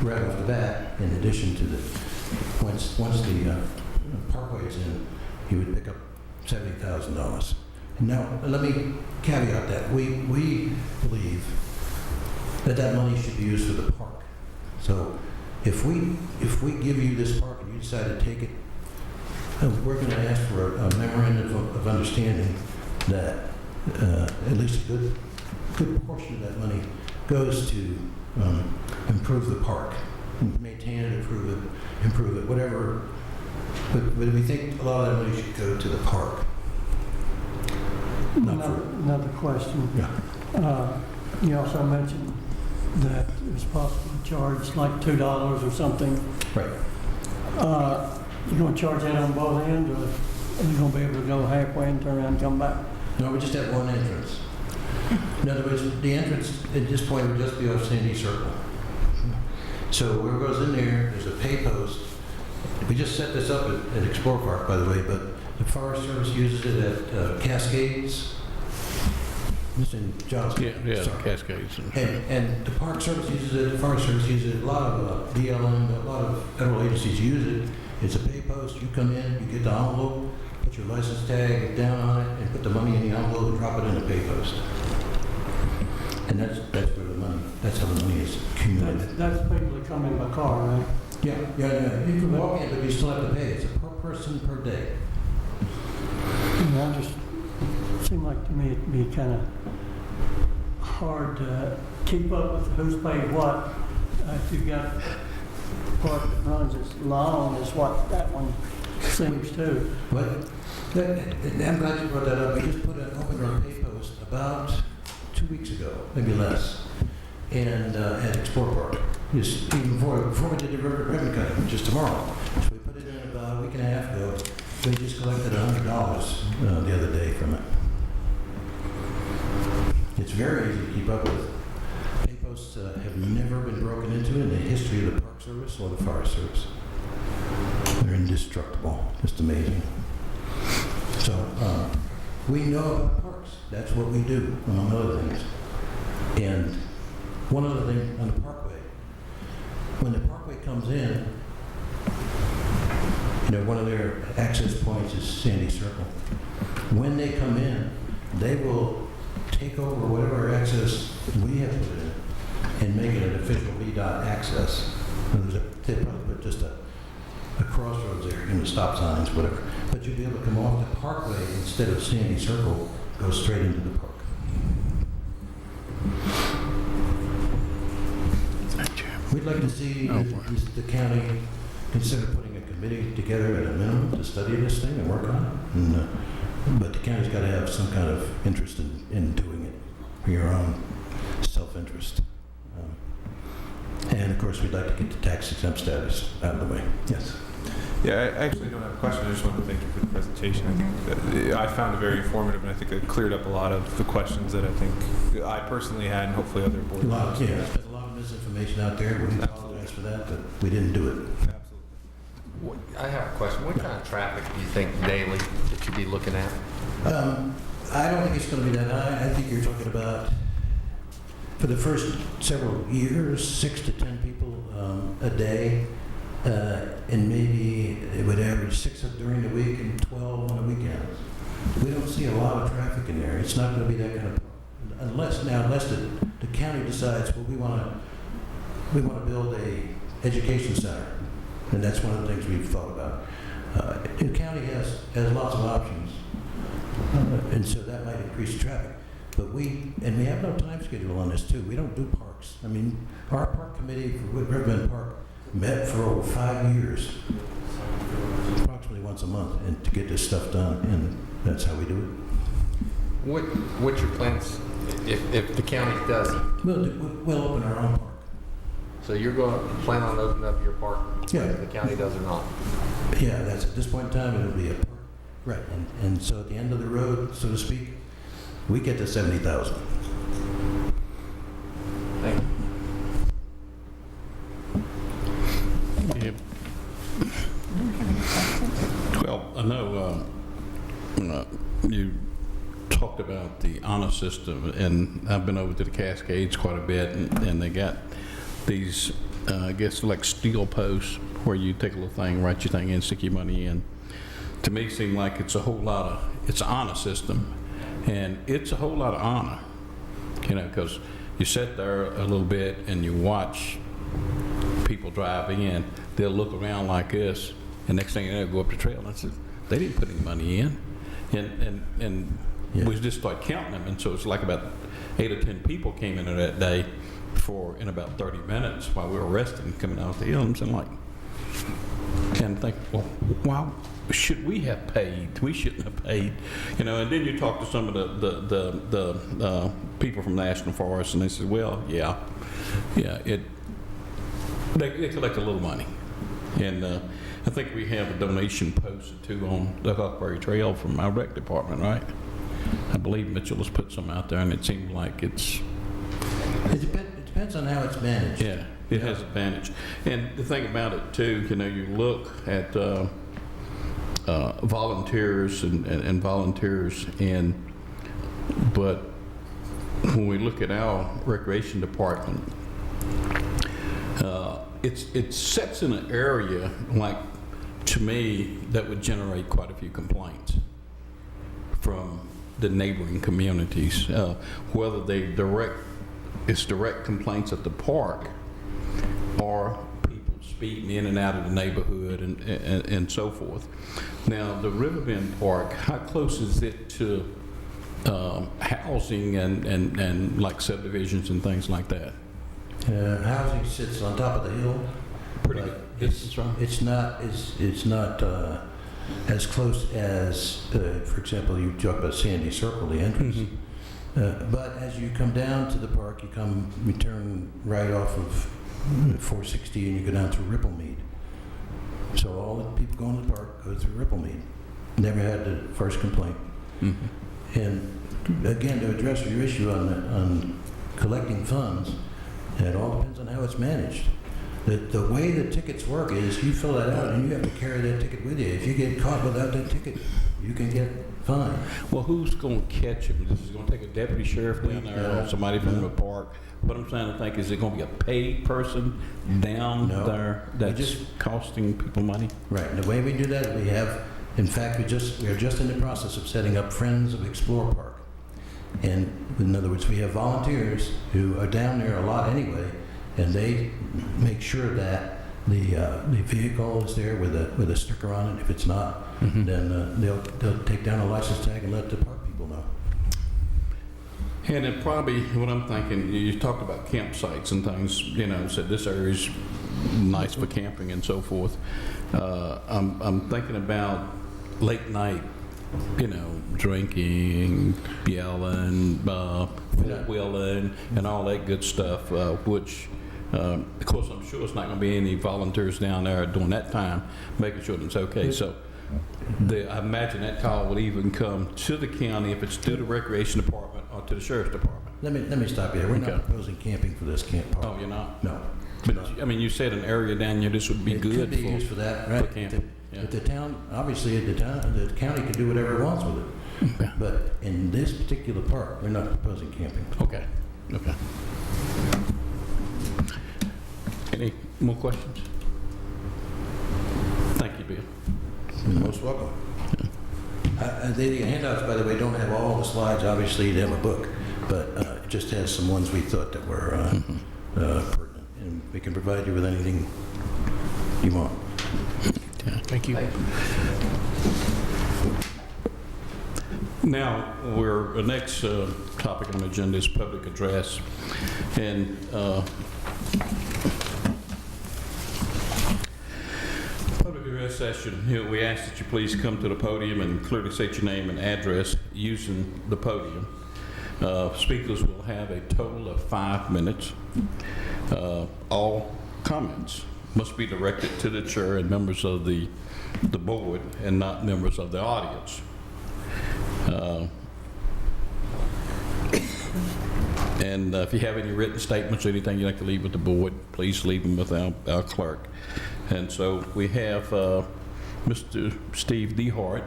S10: right off the bat, in addition to once the parkway is in, you would pick up $70,000. Now, let me caveat that. We believe that money should be used for the park. So if we give you this park and you decide to take it, we're going to ask for a memorandum of understanding that at least a good portion of that money goes to improve the park, maintain it, improve it, whatever. But we think a lot of that money should go to the park.
S4: Another question.
S10: Yeah.
S4: You also mentioned that it was possible to charge like $2 or something.
S10: Right.
S4: You going to charge that on both ends, or are you going to be able to go halfway and turn around and come back?
S10: No, we just have one entrance. In other words, the entrance at this point would just be off Sandy Circle. So whoever goes in there's a pay post. We just set this up at Explore Park, by the way, but the Forest Service uses it at Cascades. It's in Johnson.
S1: Yeah,
S10: Sorry.
S1: Cascades.
S10: And the Park Service uses it, the Forest Service uses it, a lot of BLM, a lot of federal agencies use it. It's a pay post. You come in, you get the envelope, put your license tag down on it, and put the money in the envelope and drop it in the pay post. And that's how the money is accumulated.
S4: That's people that come in by car, right?
S10: Yeah. You can walk in, but you still have to pay. It's a per person per day.
S4: I just, it seemed like to me it'd be kind of hard to keep up with who's paid what. If you've got a park that runs as long as what that one seems to.
S10: But I'm glad you brought that up. We just put an open door pay post about 2 weeks ago, maybe less, and at Explore Park. Just even before we did the ribbon cutting, which is tomorrow. So we put it in about a week and a half ago. We just collected $100 the other day from it. It's very easy to keep up with. Pay posts have never been broken into in the history of the Park Service or the Forest Service. They're indestructible. Just amazing. So we know about parks. That's what we do, among other things. And one other thing on the parkway. When the parkway comes in, one of their access points is Sandy Circle. When they come in, they will take over whatever access we have put in and make it an official VDOT access. They probably put just a crossroads there, stop signs, whatever. But you'll be able to come off the parkway instead of Sandy Circle, goes straight into the park. We'd like to see the county consider putting a committee together at a minimum to study this thing and work on it. And, but the county's got to have some kind of interest in doing it for your own self-interest. And of course, we'd like to get the tax exempt status out of the way. Yes.
S3: Yeah, I actually don't have a question. I just wanted to thank you for the presentation. I think that I found it very informative, and I think it cleared up a lot of the questions that I think I personally had, and hopefully other board members.
S10: Yeah, there's been a lot of misinformation out there. We apologize for that, but we didn't do it.
S3: Absolutely.
S11: I have a question. What kind of traffic do you think daily that you'd be looking at?
S10: I don't think it's going to be that high. I think you're talking about, for the first several years, 6 to 10 people a day, and maybe it would average 6 during the week and 12 on the weekends. We don't see a lot of traffic in there. It's not going to be that kind of, unless the county decides, well, we want to build a education center, and that's one of the things we've thought about. The county has lots of options, and so that might increase traffic. But we have no time schedule on this too. We don't do parks. I mean, our park committee for Riverbend Park met for over 5 years, approximately once a month, and to get this stuff done, and that's how we do it.
S11: What's your plans if the county does it?
S10: We'll open our own park.
S11: So you're going to plan on opening up your park,
S10: Yeah.
S11: whether the county does or not?
S10: Yeah, that's at this point in time, it'll be a park. Right, and so at the end of the road, so to speak, we get to 70,000.
S11: Thank you.
S1: Well, I know you talked about the honor system, and I've been over to the Cascades quite a bit, and they got these, I guess, like steel posts where you take a little thing, write your thing in, stick your money in. To me, it seems like it's a whole lot of, it's an honor system, and it's a whole lot of honor, you know, because you sit there a little bit and you watch people drive in, they'll look around like this, and next thing you know, go up the trail, and I said, they didn't put any money in. And
S10: Yeah.
S1: we just started counting them, and so it's like about 8 or 10 people came in there that day in about 30 minutes while we were resting, coming out of the hills, and like, and think, well, why should we have paid? We shouldn't have paid, you know. And then you talk to some of the people from National Forest, and they said, well, yeah, they collect a little money, and I think we have a donation posted too on the Huckleberry Trail from our rec department, right? I believe Mitchell has put some out there, and it seems like it
S10: depends on how it's managed.
S1: Yeah, it has advantage. And the thing about it too, you know, you look at volunteers and volunteers, but when we look at our recreation department, it sets in an area, like, to me, that would generate quite a few complaints from the neighboring communities, whether they direct complaints at the park or people speeding in and out of the neighborhood and so forth. Now, the Riverbend Park, how close is it to housing and like subdivisions and things like that?
S10: Housing sits on top of the hill.
S1: Pretty
S10: but
S1: good distance from it.
S10: It's not as close as, for example, you talk about Sandy Circle, the entrance.
S1: Mm-hmm.
S10: But as you come down to the park, you turn right off of 460 and you go down through Ripplemead. So all the people going to the park go through Ripplemead. Never had the first complaint.
S1: Mm-hmm.
S10: And again, to address your issue on collecting funds, it all depends on how it's managed. The way the tickets work is you fill that out and you have to carry that ticket with you. If you get caught without that ticket, you can get fined.
S1: Well, who's going to catch him? Is it going to take a deputy sheriff down there or somebody from the park? What I'm trying to think, is it going to be a paid person down there that's costing people money?
S10: Right. And the way we do that, we have, in fact, we are just in the process of setting up Friends of Explore Park. And in other words, we have volunteers who are down there a lot anyway, and they make sure that the vehicle is there with a sticker on it. If it's not, then they'll take down a license tag and let the park people know.
S1: And it probably, what I'm thinking, you talked about campsites and things, you know, said this area is nice for camping and so forth. I'm thinking about late night, you know, drinking, yelling, four-wheeling, and all that good stuff, which, of course, I'm sure it's not going to be any volunteers down there during that time, making sure that it's okay. So I imagine that call would even come to the county if it's to the recreation department or to the sheriff's department.
S10: Let me stop you there. We're
S1: Okay.
S10: not proposing camping for this camp park.
S1: Oh, you're not?
S10: No.
S1: But, I mean, you said an area down here, this would be
S10: It
S1: good
S10: could be used for that, right?
S1: camping. Yeah.
S10: But the town, obviously, the county can do whatever it wants with it.
S1: Yeah.
S10: But in this particular park, we're not proposing camping.
S1: Okay, okay. Any more questions? Thank you, Bill.
S10: You're most welcome. The handouts, by the way, don't have all the slides. Obviously, they have a book, but it just has some ones we thought that were pertinent. And we can provide you with anything you want.
S1: Yeah.
S5: Thank you.
S1: Now, the next topic on the agenda is public address. And public address session, here we ask that you please come to the podium and clearly state your name and address using the podium. Speakers will have a total of 5 minutes. All comments must be directed to the chair and members of the board and not members of the audience. And if you have any written statements or anything you'd like to leave with the board, please leave them with our clerk. And so we have Mr. Steve DeHart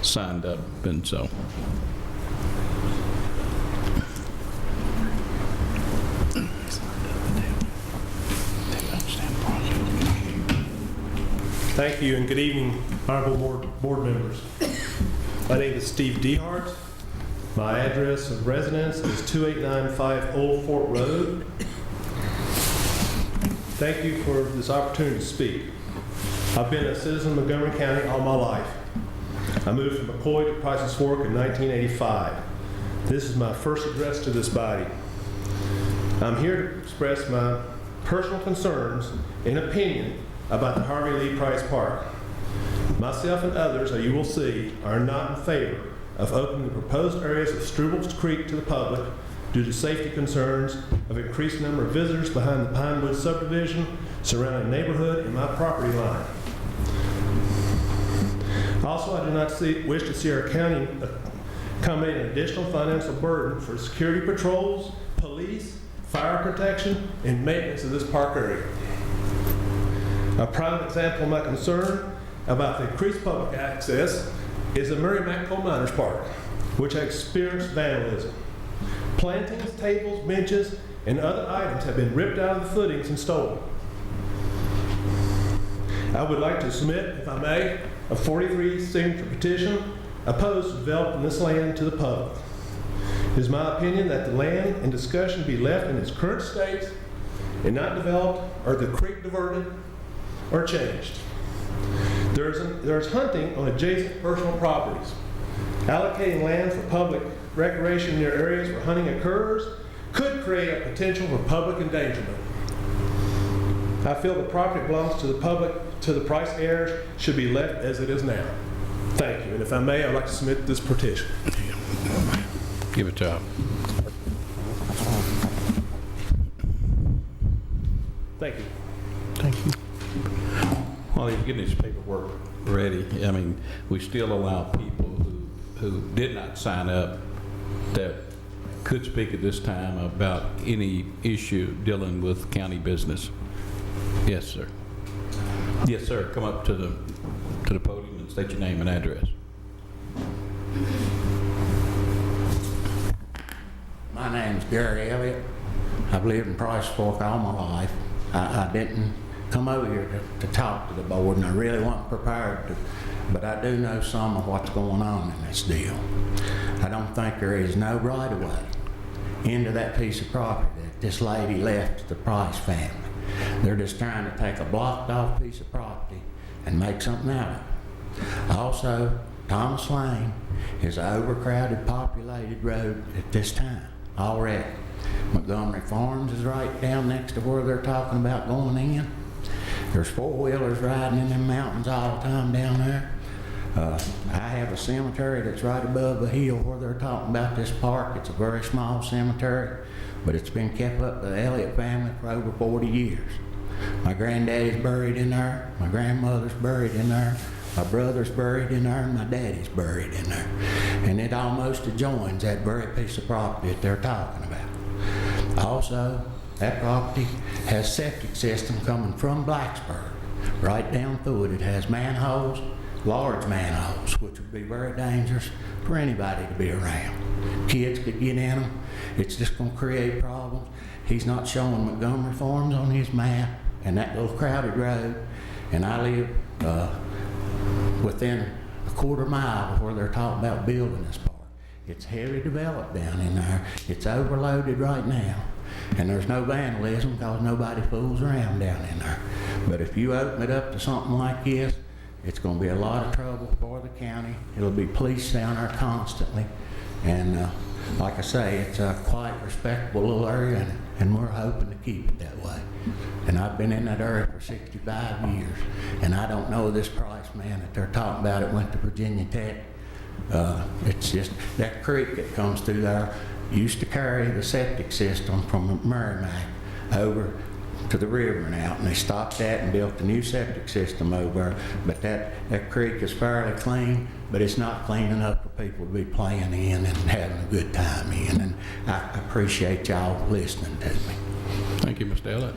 S1: signed up, and so.
S12: Thank you and good evening, honorable board members. My name is Steve DeHart. My address of residence is 2895 Old Fort Road. Thank you for this opportunity to speak. I've been a citizen of Montgomery County all my life. I moved from McCoy to Price's Fork in 1985. This is my first address to this body. I'm here to express my personal concerns and opinion about the Harvey Lee Price Park. Myself and others, as you will see, are not in favor of opening the proposed areas of Strubles Creek to the public due to safety concerns of increased number of visitors behind the Pinewood subdivision, surrounding neighborhood, and my property line. Also, I do not wish to see our county accommodate an additional financial burden for security patrols, police, fire protection, and maintenance of this park area. A prime example of my concern about the increased public access is the Merrimack Coal Miners Park, which has experienced vandalism. Plantings, tables, benches, and other items have been ripped out of the footings and stolen. I would like to submit, if I may, a 43 signature petition opposed to developing this land to the public. It is my opinion that the land and discussion be left in its current state and not developed or the creek diverted or changed. There's hunting on adjacent personal properties. Allocating land for public recreation near areas where hunting occurs could create a potential for public endangerment. I feel the property belongs to the public, to the Price heirs, should be left as it is now. Thank you. And if I may, I'd like to submit this petition.
S1: Give it to him.
S12: Thank you.
S1: Thank you. While he's getting his paperwork ready, I mean, we still allow people who did not sign up that could speak at this time about any issue dealing with county business. Yes, sir. Yes, sir. Come up to the podium and state your name and address.
S13: My name's Gary Elliott. I've lived in Price Fork all my life. I didn't come over here to talk to the board, and I really wasn't prepared to, but I do know some of what's going on in this deal. I don't think there is no right-of-way into that piece of property that this lady left to the Price family. They're just trying to take a blocked-off piece of property and make something out of it. I also Thomas Lane is an overcrowded, populated road at this time already. Montgomery Farms is right down next to where they're talking about going in. There's four-wheelers riding in them mountains all the time down there. I have a cemetery that's right above the hill where they're talking about this park. It's a very small cemetery, but it's been kept up by the Elliott family for over 40 years. My granddaddy's buried in there, my grandmother's buried in there, my brother's buried in there, and my daddy's buried in there. And it almost adjoins that very piece of property that they're talking about. Also, that property has septic system coming from Blacksburg. Right down through it, it has manholes, large manholes, which would be very dangerous for anybody to be around. Kids could get in them. It's just going to create problems. He's not showing Montgomery Farms on his map and that little crowded road. And I live within a quarter mile of where they're talking about building this park. It's heavy developed down in there. It's overloaded right now. And there's no vandalism because nobody fools around down in there. But if you open it up to something like this, it's going to be a lot of trouble for the county. It'll be police down there constantly. And like I say, it's a quite respectable little area, and we're hoping to keep it that way. And I've been in that area for 65 years, and I don't know this price, man, that they're talking about. It went to Virginia Tech. It's just that creek that comes through there used to carry the septic system from Merrimack over to the river and out, and they stopped that and built a new septic system over. But that creek is fairly clean, but it's not clean enough for people to be playing in and having a good time in. And I appreciate y'all listening to me.
S1: Thank you, Mr. Elliott.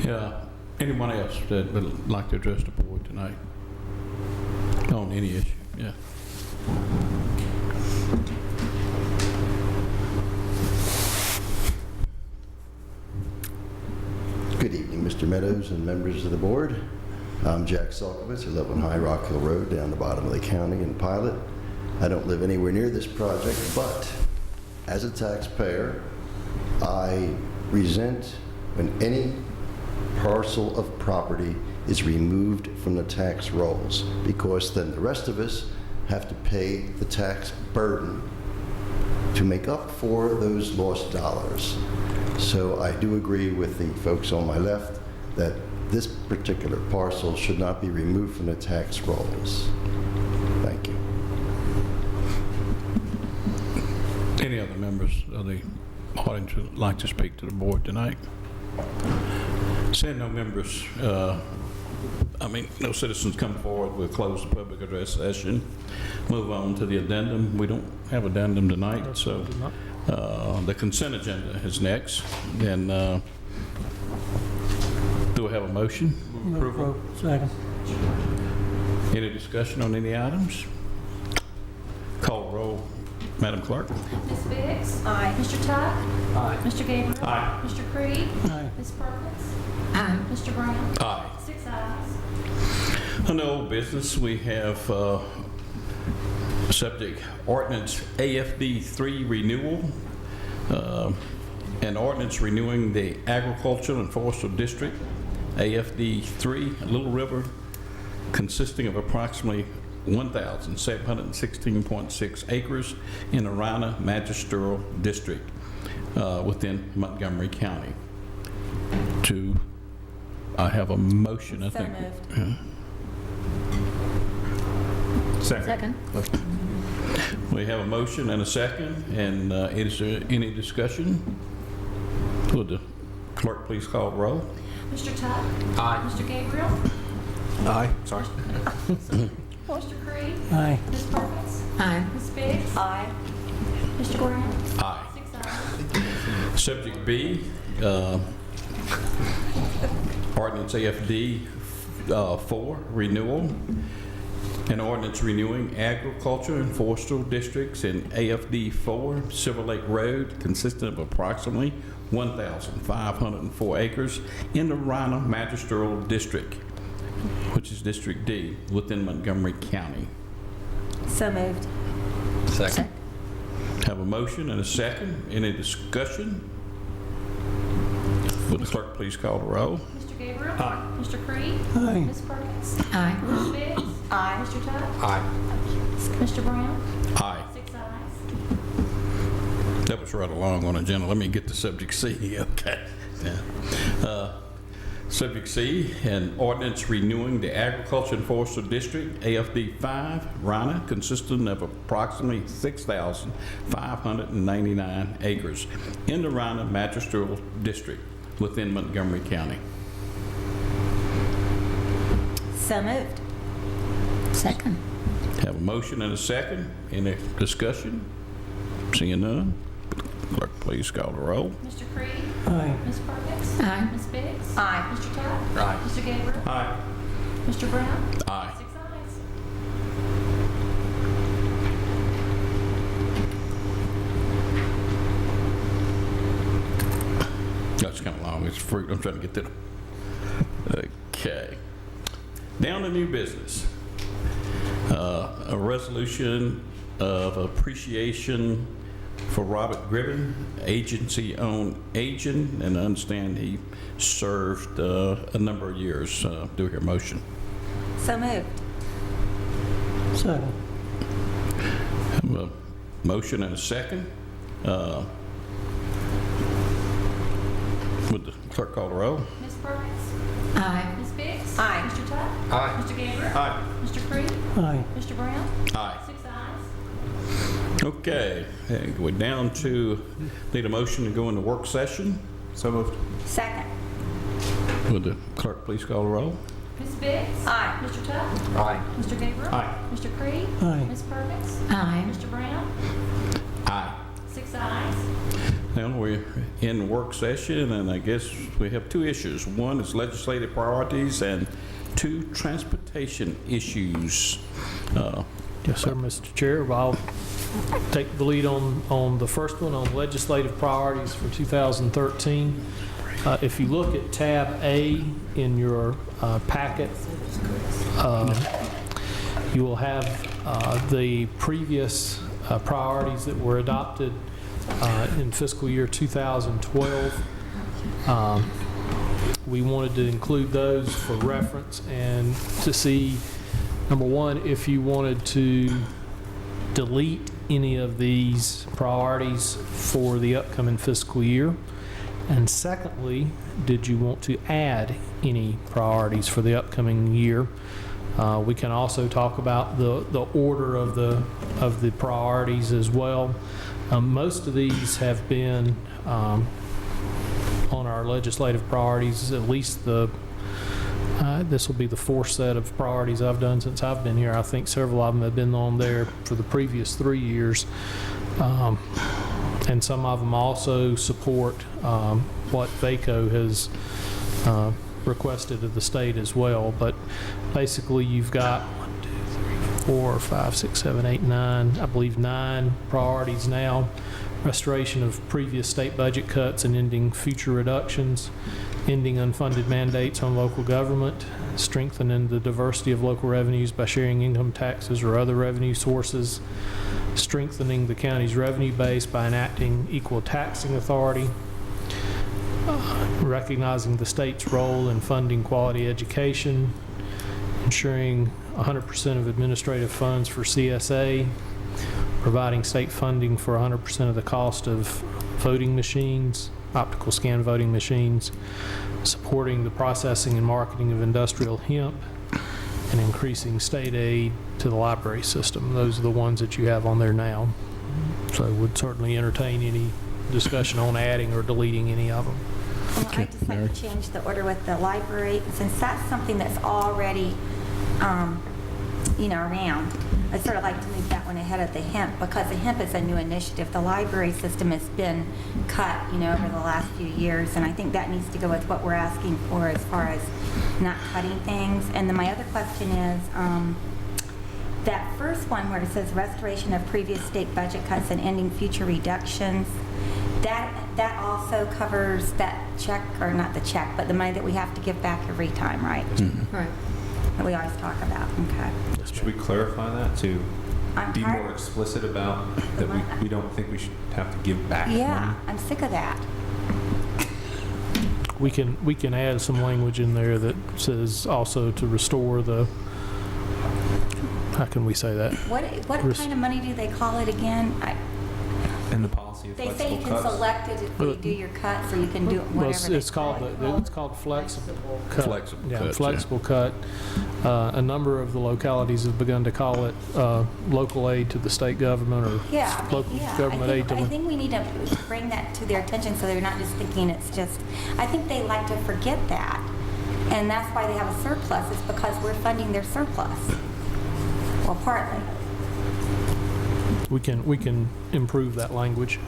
S1: Yeah. Anyone else that would like to address the board tonight on any issue? Yeah.
S14: Good evening, Mr. Meadows and members of the board. I'm Jack Salkovitz. I live on High Rock Hill Road down the bottom of the county in Pilot. I don't live anywhere near this project, but as a taxpayer, I resent when any parcel of property is removed from the tax rolls, because then the rest of us have to pay the tax burden to make up for those lost dollars. So I do agree with the folks on my left that this particular parcel should not be removed from the tax rolls. Thank you.
S1: Any other members of the audience who would like to speak to the board tonight? Seeing no members, no citizens come forward, we'll close the public address session. Move on to the addendum. We don't have addendum tonight, so the consent agenda is next. And do we have a motion?
S4: Approval. Second.
S1: Any discussion on any items? Call roll, Madam Clerk.
S2: Ms. Biggs? Aye. Mr. Tuck?
S6: Aye.
S2: Mr. Gabriel?
S1: Aye.
S2: Mr. Creed?
S4: Aye.
S2: Ms. Perkins? Aye. Mr. Brown?
S1: Aye.
S2: 6 ayes.
S1: On the old business, we have subject ordinance AFD 3 renewal, an ordinance renewing the agricultural and forestry district, AFD 3 Little River, consisting of approximately 1,716.6 acres in the Roanoke Magisterial District within Montgomery County. I have a motion, I think.
S3: Second.
S1: We have a motion and a second, and is there any discussion? Would the clerk please call the roll?
S2: Mr. Tuck?
S11: Aye.
S2: Mr. Gabriel?
S3: Aye. Sorry.
S2: Mr. Creed?
S4: Aye.
S2: Ms. Perkins? Aye. Ms. Biggs? Aye. Mr. Brown?
S1: Aye.
S2: 6 ayes.
S1: Subject B, ordinance AFD 4 renewal. An ordinance renewing agriculture and forestry districts in AFD 4 Silver Lake Road, consisting of approximately 1,504 acres in the Roanoke Magisterial District, which is District D, within Montgomery County.
S2: So moved.
S11: Second.
S1: Have a motion and a second. Any discussion? Will the clerk please call the roll?
S15: Mr. Gabriel? Aye. Mr. Creed?
S4: Aye.
S15: Ms. Perkins?
S2: Aye.
S15: Ms. Biggs?
S2: Aye.
S15: Mr. Tuck?
S11: Aye.
S15: Mr. Brown?
S1: Aye.
S15: 6 ayes.
S1: That was right along on agenda. Let me get to subject C. Okay. Yeah. Subject C, an ordinance renewing the Agriculture and Forestry District, AFD 5, Roanoke, consisting of approximately 6,599 acres in the Roanoke Magisterial District within Montgomery County.
S2: So moved. Second.
S1: Have a motion and a second. Any discussion? Seeing none, clerk please call the roll.
S15: Mr. Creed?
S4: Aye.
S15: Ms. Perkins?
S2: Aye.
S15: Ms. Biggs?
S2: Aye.
S15: Mr. Tuck?
S11: Aye.
S15: Mr. Gabriel?
S3: Aye.
S15: Mr. Brown?
S1: Aye.
S15: 6 ayes.
S1: That's kind of long. It's fruit. I'm trying to get to the. Okay. Down to new business. A resolution of appreciation for Robert Gribben, agency-owned agent, and I understand he served a number of years. Do I hear a motion?
S2: So moved.
S4: Second.
S1: Have a motion and a second. Would the clerk call the roll?
S15: Ms. Perkins?
S2: Aye.
S15: Ms. Biggs?
S2: Aye.
S15: Mr. Tuck?
S11: Aye.
S15: Mr. Gabriel?
S3: Aye.
S15: Mr. Creed?
S4: Aye.
S15: Mr. Brown?
S1: Aye.
S15: 6 ayes.
S1: Okay, and we're down to, need a motion to go into work session.
S3: So moved.
S2: Second.
S1: Would the clerk please call the roll?
S15: Ms. Biggs?
S2: Aye.
S15: Mr. Tuck?
S11: Aye.
S15: Mr. Gabriel?
S3: Aye.
S15: Mr. Creed?
S4: Aye.
S15: Ms. Perkins?
S2: Aye.
S15: Mr. Brown?
S1: Aye.
S15: 6 ayes.
S1: Now we're in work session, and I guess we have two issues. One is legislative priorities, and two, transportation issues.
S5: Yes, sir, Mr. Chair. I'll take the lead on the first one, on legislative priorities for 2013. If you look at tab A in your packet, you will have the previous priorities that were adopted in fiscal year 2012. We wanted to include those for reference and to see, number one, if you wanted to delete any of these priorities for the upcoming fiscal year. And secondly, did you want to add any priorities for the upcoming year? We can also talk about the order of the priorities as well. Most of these have been on our legislative priorities, at least this will be the fourth set of priorities I've done since I've been here. I think several of them have been on there for the previous 3 years. And some of them also support what VACO has requested of the state as well. But basically you've got 1, 2, 3, 4, 5, 6, 7, 8, 9, I believe 9 priorities now. Restoration of previous state budget cuts and ending future reductions, ending unfunded mandates on local government, strengthening the diversity of local revenues by sharing income taxes or other revenue sources, strengthening the county's revenue base by enacting equal taxing authority, recognizing the state's role in funding quality education, ensuring 100% of administrative funds for CSA, providing state funding for 100% of the cost of voting machines, optical scan voting machines, supporting the processing and marketing of industrial hemp, and increasing state aid to the library system. Those are the ones that you have on there now. So would certainly entertain any discussion on adding or deleting any of them.
S2: Well, I'd just like to change the order with the library, since that's something that's already, around. I'd sort of like to move that one ahead of the hemp, because the hemp is a new initiative. The library system has been cut, over the last few years, and I think that needs to go with what we're asking for as far as not cutting things. And then my other question is, that first one where it says restoration of previous state budget cuts and ending future reductions, that also covers that check, or not the check, but the money that we have to give back every time, right?
S1: Mm-hmm.
S2: Right. That we always talk about. Okay.
S3: Should we clarify that to be
S2: tired-
S3: more explicit about that we don't think we should have to give back
S2: Yeah,
S3: money?
S2: I'm sick of that.
S5: We can add some language in there that says also to restore the, how can we say that?
S2: What kind of money do they call it again?
S3: And the policy of
S2: They say
S3: flexible
S2: you can
S3: cuts.
S2: select it if you do your cuts, or you can do it
S5: Well,
S2: whatever they
S5: it's called,
S2: call it.
S5: it's called flexible cut.
S1: Flexible
S5: Yeah,
S1: cuts, yeah.
S5: flexible cut. A number of the localities have begun to call it local aid to the state government or
S2: Yeah,
S5: local
S2: yeah.
S5: government aid to
S2: I think we need to bring that to their attention so they're not just thinking it's just, I think they like to forget that. And that's why they have a surplus, is because we're funding their surplus. Well, partly.
S5: we can improve that language.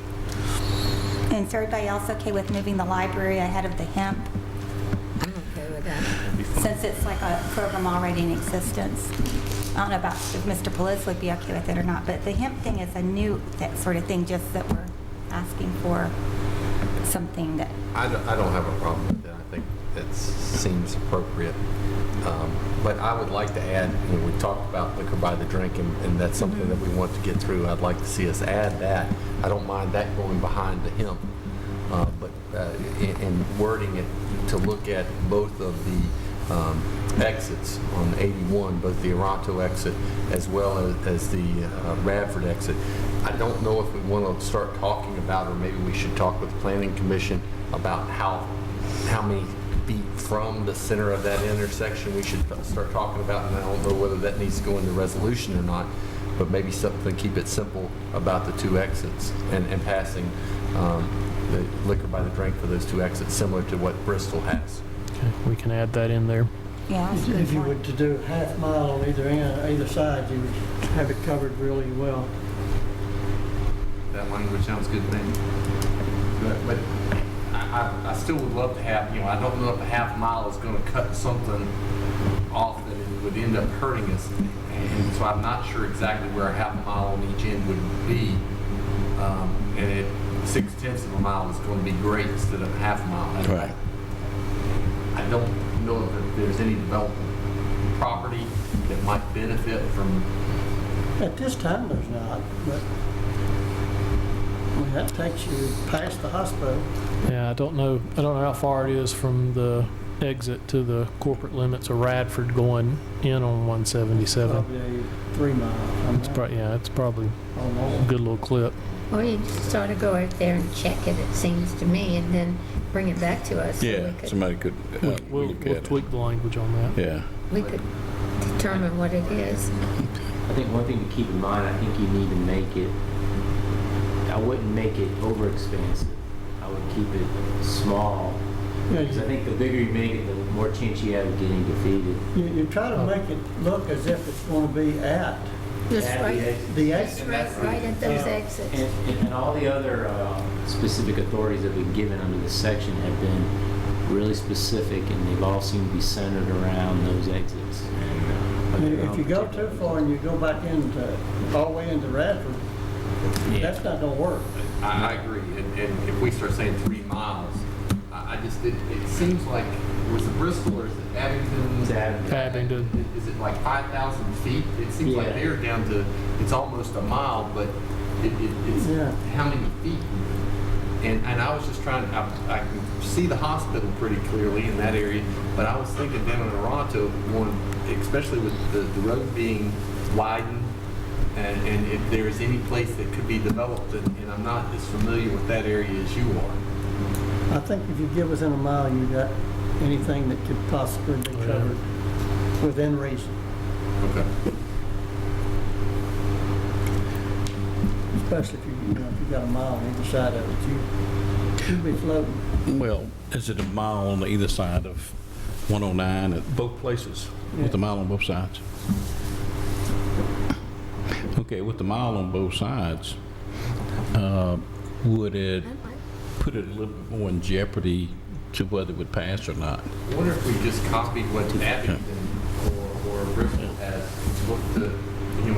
S2: And is everybody else okay with moving the library ahead of the hemp?
S15: I'm okay with that.
S2: Since it's like a program already in existence. I don't know about if Mr. Pelez would be okay with it or not, but the hemp thing is a new that sort of thing, just that we're asking for something that,
S11: I don't have a problem with that. I think that seems appropriate. But I would like to add, we talked about liquor by the drink, and that's something that we want to get through. I'd like to see us add that. I don't mind that going behind the hemp, but in wording it to look at both of the exits on 81, both the Toronto exit as well as the Radford exit. I don't know if we want to start talking about, or maybe we should talk with the Planning Commission about how many feet from the center of that intersection we should start talking about, and I don't know whether that needs to go into resolution or not, but maybe something, keep it simple about the two exits and passing the liquor by the drink for those two exits, similar to what Bristol has.
S5: Okay, we can add that in there.
S2: yeah. that's a good
S4: If you
S2: point.
S4: were to do half mile on either end, either side, you would have it covered really well.
S11: That language sounds good to me. But I still would love to have, I don't know if a half mile is going to cut something off that it would end up hurting us. And so I'm not sure exactly where a half a mile on each end would be. And 0.6 of a mile is going to be great instead of a half a mile.
S1: Right.
S11: I don't know if there's any development property that might benefit from.
S4: At this time, there's not, but that takes you past the hospital.
S5: Yeah, I don't know how far it is from the exit to the corporate limits of Radford going in on 177.
S4: Probably 3 miles.
S5: It's probably
S4: Or more.
S5: a good little clip.
S15: Or you just ought to go out there and check it seems to me, and then bring it back to us. So
S1: Yeah,
S15: we could,
S1: somebody could
S5: We'll
S1: look at it.
S5: tweak the language on that.
S1: Yeah.
S15: we could determine what it is.
S16: I think one thing to keep in mind, I think you need to make it, I wouldn't make it over expansive. I would keep it small.
S4: Yeah,
S16: Because I think the bigger you make it, the more chance you have of getting defeated.
S4: you try to make it look as if it's going to be at
S15: Just
S16: At the
S15: right,
S16: exit.
S4: the
S15: just
S4: exit.
S15: right at those exits.
S16: And all the other specific authorities that we've given under this section have been really specific, and they've all seemed to be centered around those exits.
S4: I mean, if you go too far and you go back into, all the way into Radford, that's not going to work.
S11: I agree, and if we start saying 3 miles, it seems like, was it Bristol or is it Abington?
S16: It's Abington.
S5: Abington.
S11: Is it like 5,000 feet? It seems like
S16: Yeah.
S11: they're down to, it's almost a mile, but it's
S4: Yeah.
S11: how many feet? And I was just trying, I can see the hospital pretty clearly in that area, but I was thinking down in Toronto, especially with the road being widened, and if there's any place that could be developed, and I'm not as familiar with that area as you are.
S4: I think if you get within a mile, you got anything that could possibly be covered within reason.
S11: Okay.
S4: Especially if you got a mile on either side of it, you'd be floating.
S1: Well, is it a mile on either side of 109 at both places? With a mile on both sides? Okay, with the mile on both sides, would it put it a little bit more in jeopardy to whether it would pass or not?
S11: I wonder if we just copied what Abington or Bristol has, looked to,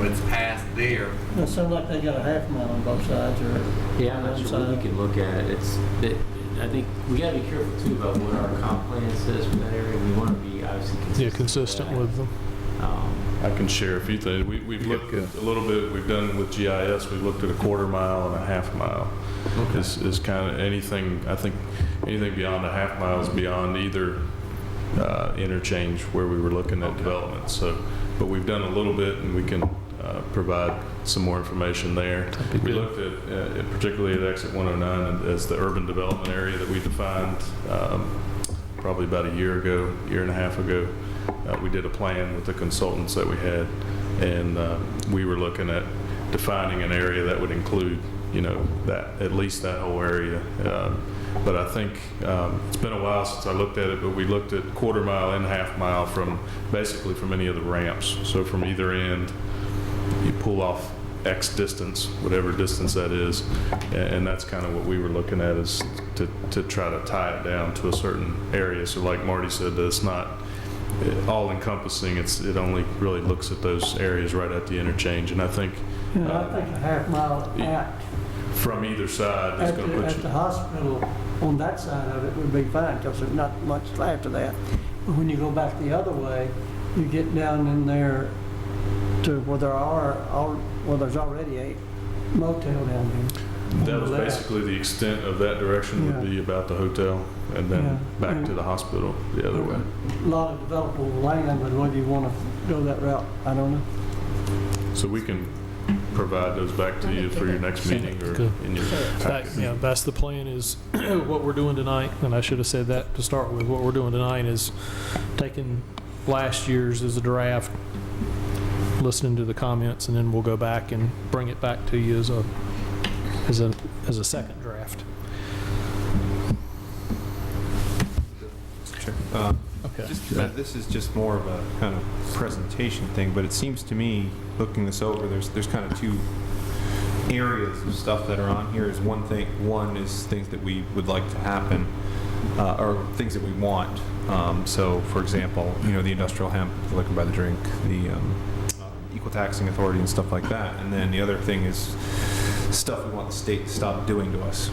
S11: it's passed there.
S4: It sounds like they got a half mile on both sides, or
S16: Yeah, I'm not
S4: one
S16: sure what we
S4: side.
S16: can look at. I think we gotta be careful too about what our comp plan says for that area. We wanna be obviously consistent.
S5: Yeah, consistent with them.
S3: I can share a few things. We've looked at a little bit, we've done with GIS, we've looked at a 1/4 mile and a half mile. Is kind of anything, I think, anything beyond a half mile is beyond either interchange where we were looking at development. So, but we've done a little bit, and we can provide some more information there. We looked at particularly at exit 109 as the urban development area that we defined probably about a year and a half ago. We did a plan with the consultants that we had, and we were looking at defining an area that would include, that at least that whole area. But I think it's been a while since I looked at it, but we looked at quarter mile and half mile basically from any of the ramps. So from either end, you pull off X distance, whatever distance that is, and that's kind of what we were looking at, is to try to tie it down to a certain area. So like Marty said, it's not all encompassing. It only really looks at those areas right at the interchange, and I think
S4: I think a half mile out
S3: from either side is going to put
S4: at
S3: you.
S4: the hospital on that side of it would be fine, because there's not much after that. But when you go back the other way, you get down in there to where there's already a motel down there.
S3: That was basically the extent of that direction, would be about the hotel, and then back to the hospital the other way.
S4: A lot of developable land, but whether you want to go that route, I don't know.
S3: So we can provide those back to you for your next meeting or in your packet.
S5: That's the plan, is what we're doing tonight, and I should have said that to start with. What we're doing tonight is taking last year's as a draft, listening to the comments, and then we'll go back and bring it back to you as a second draft.
S3: Okay.
S17: This is just more of a kind of presentation thing, but it seems to me, looking this over, there's kind of two areas of stuff that are on here. One is things that we would like to happen, or things that we want. So, for example, the industrial hemp, the liquor by the drink, the equal taxing authority, and stuff like that. And then the other thing is stuff we want the state to stop doing to us,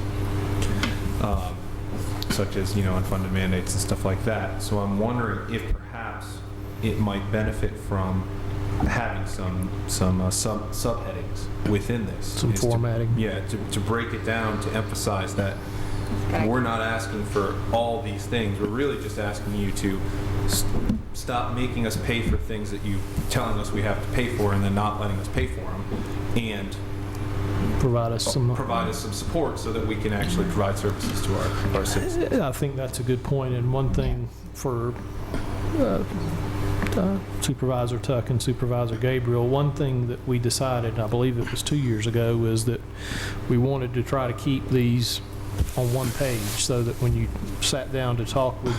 S17: such as unfunded mandates and stuff like that. So I'm wondering if perhaps it might benefit from having some subheadings within this.
S5: Some formatting.
S17: To break it down, to emphasize that we're not asking for all these things. We're really just asking you to stop making us pay for things that you telling us we have to pay for, and then not letting us pay for them, and
S5: provide us
S17: some support so that we can actually provide services to our citizens.
S5: I think that's a good point. And one thing for Supervisor Tuck and Supervisor Gabriel, one thing that we decided, and I believe it was 2 years ago, is that we wanted to try to keep these on one page, so that when you sat down to talk with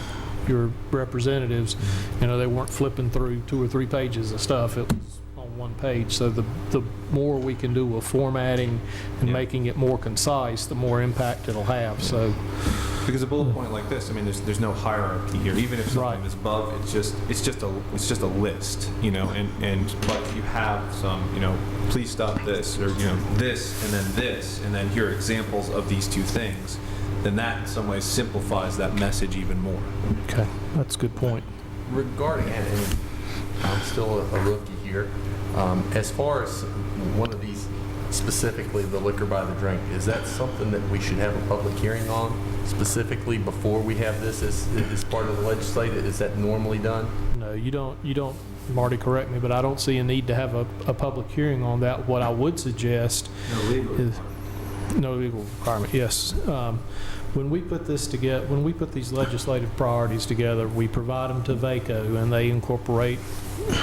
S5: your representatives, they weren't flipping through 2 or 3 pages of stuff. It was on one page. So the more we can do with formatting and making it more concise, the more impact it'll have. So,
S17: because a bullet point like this, there's no hierarchy here. Even if something is above, it's just a list, And but if you have some, please stop this, or this, and then here are examples of these two things, then that in some ways simplifies that message even more.
S5: Okay, that's a good point.
S11: Regarding, and I'm still a rookie here, as far as one of these, specifically the liquor by the drink, is that something that we should have a public hearing on specifically before we have this as part of the legislature? Is that normally done?
S5: No, you don't, Marty, correct me, but I don't see a need to have a public hearing on that. What I would suggest is no legal requirement, yes. When we put this together, when we put these legislative priorities together, we provide them to VACO, and they incorporate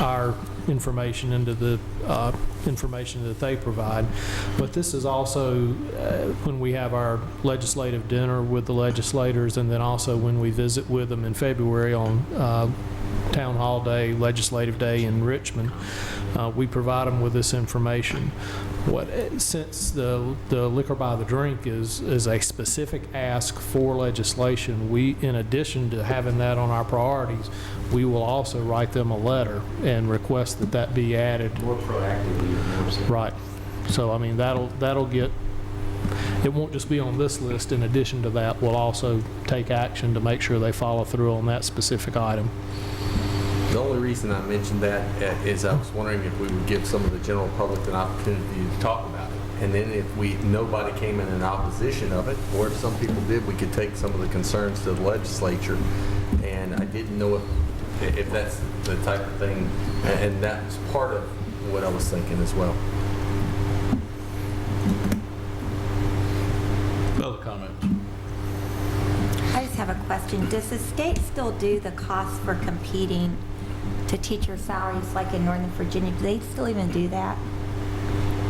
S5: our information into the information that they provide. But this is also when we have our legislative dinner with the legislators, and then also when we visit with them in February on Town Hall Day, Legislative Day in Richmond, we provide them with this information. Since the liquor by the drink is a specific ask for legislation, we, in addition to having that on our priorities, we will also write them a letter and request that be added.
S16: More proactively.
S5: Right. So that'll get. It won't just be on this list. In addition to that, we'll also take action to make sure they follow through on that specific item.
S11: The only reason I mentioned that is I was wondering if we would give some of the general public an opportunity to talk about it. and then if nobody came in opposition of it, or if some people did, we could take some of the concerns to the legislature. And I didn't know if that's the type of thing, and that was part of what I was thinking as well.
S1: Other comments?
S2: I just have a question. Does the state still do the cost for competing to teacher salaries like in Northern Virginia? Do they still even do that?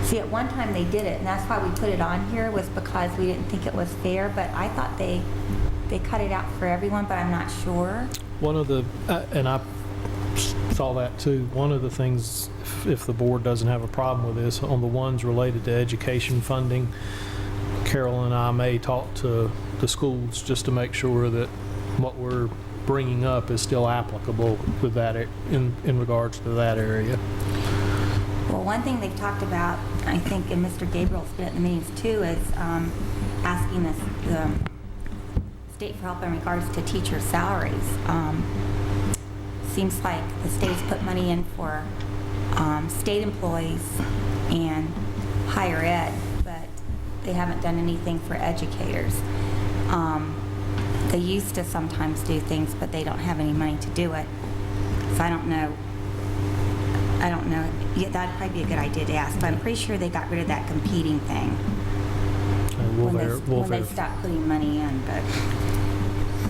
S2: See, at one time they did it, and that's why we put it on here, was because we didn't think it was fair, but I thought they cut it out for everyone, but I'm not sure.
S5: One of the, and I saw that too, one of the things, if the board doesn't have a problem with this, on the ones related to education funding, Carol and I may talk to the schools just to make sure that what we're bringing up is still applicable with that in regards to that area.
S2: Well, one thing they've talked about, I think, and Mr. Gabriel's been at the meetings too, is asking the state for help in regards to teacher salaries. Seems like the state's put money in for state employees and higher ed, but they haven't done anything for educators. They used to sometimes do things, but they don't have any money to do it. So I don't know. Yeah, that'd probably be a good idea to ask, but I'm pretty sure they got rid of that competing thing when they stopped putting money in.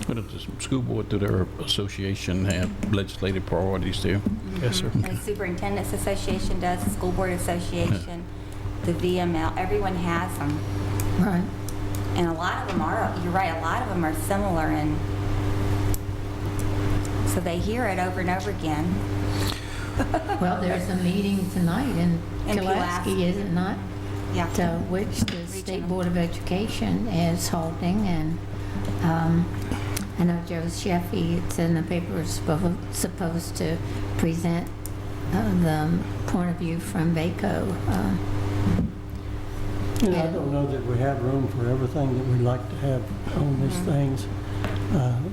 S1: But does the school board, through their association, have legislative priorities too?
S5: Yes, sir.
S2: And the Superintendent's Association does, the School Board Association, the VML, everyone has them.
S15: Right.
S2: And a lot of them are, you're right, a lot of them are similar, and so they hear it over and over again.
S15: Well, there's a meeting tonight in Pulaski,
S2: Pulaski.
S15: is it not?
S2: Yeah.
S15: Which the State Board of Education is holding, and I know Joe Sheffy, it's in the paper, is supposed to present the point of view from VACO.
S4: I don't know that we have room for everything that we'd like to have on these things,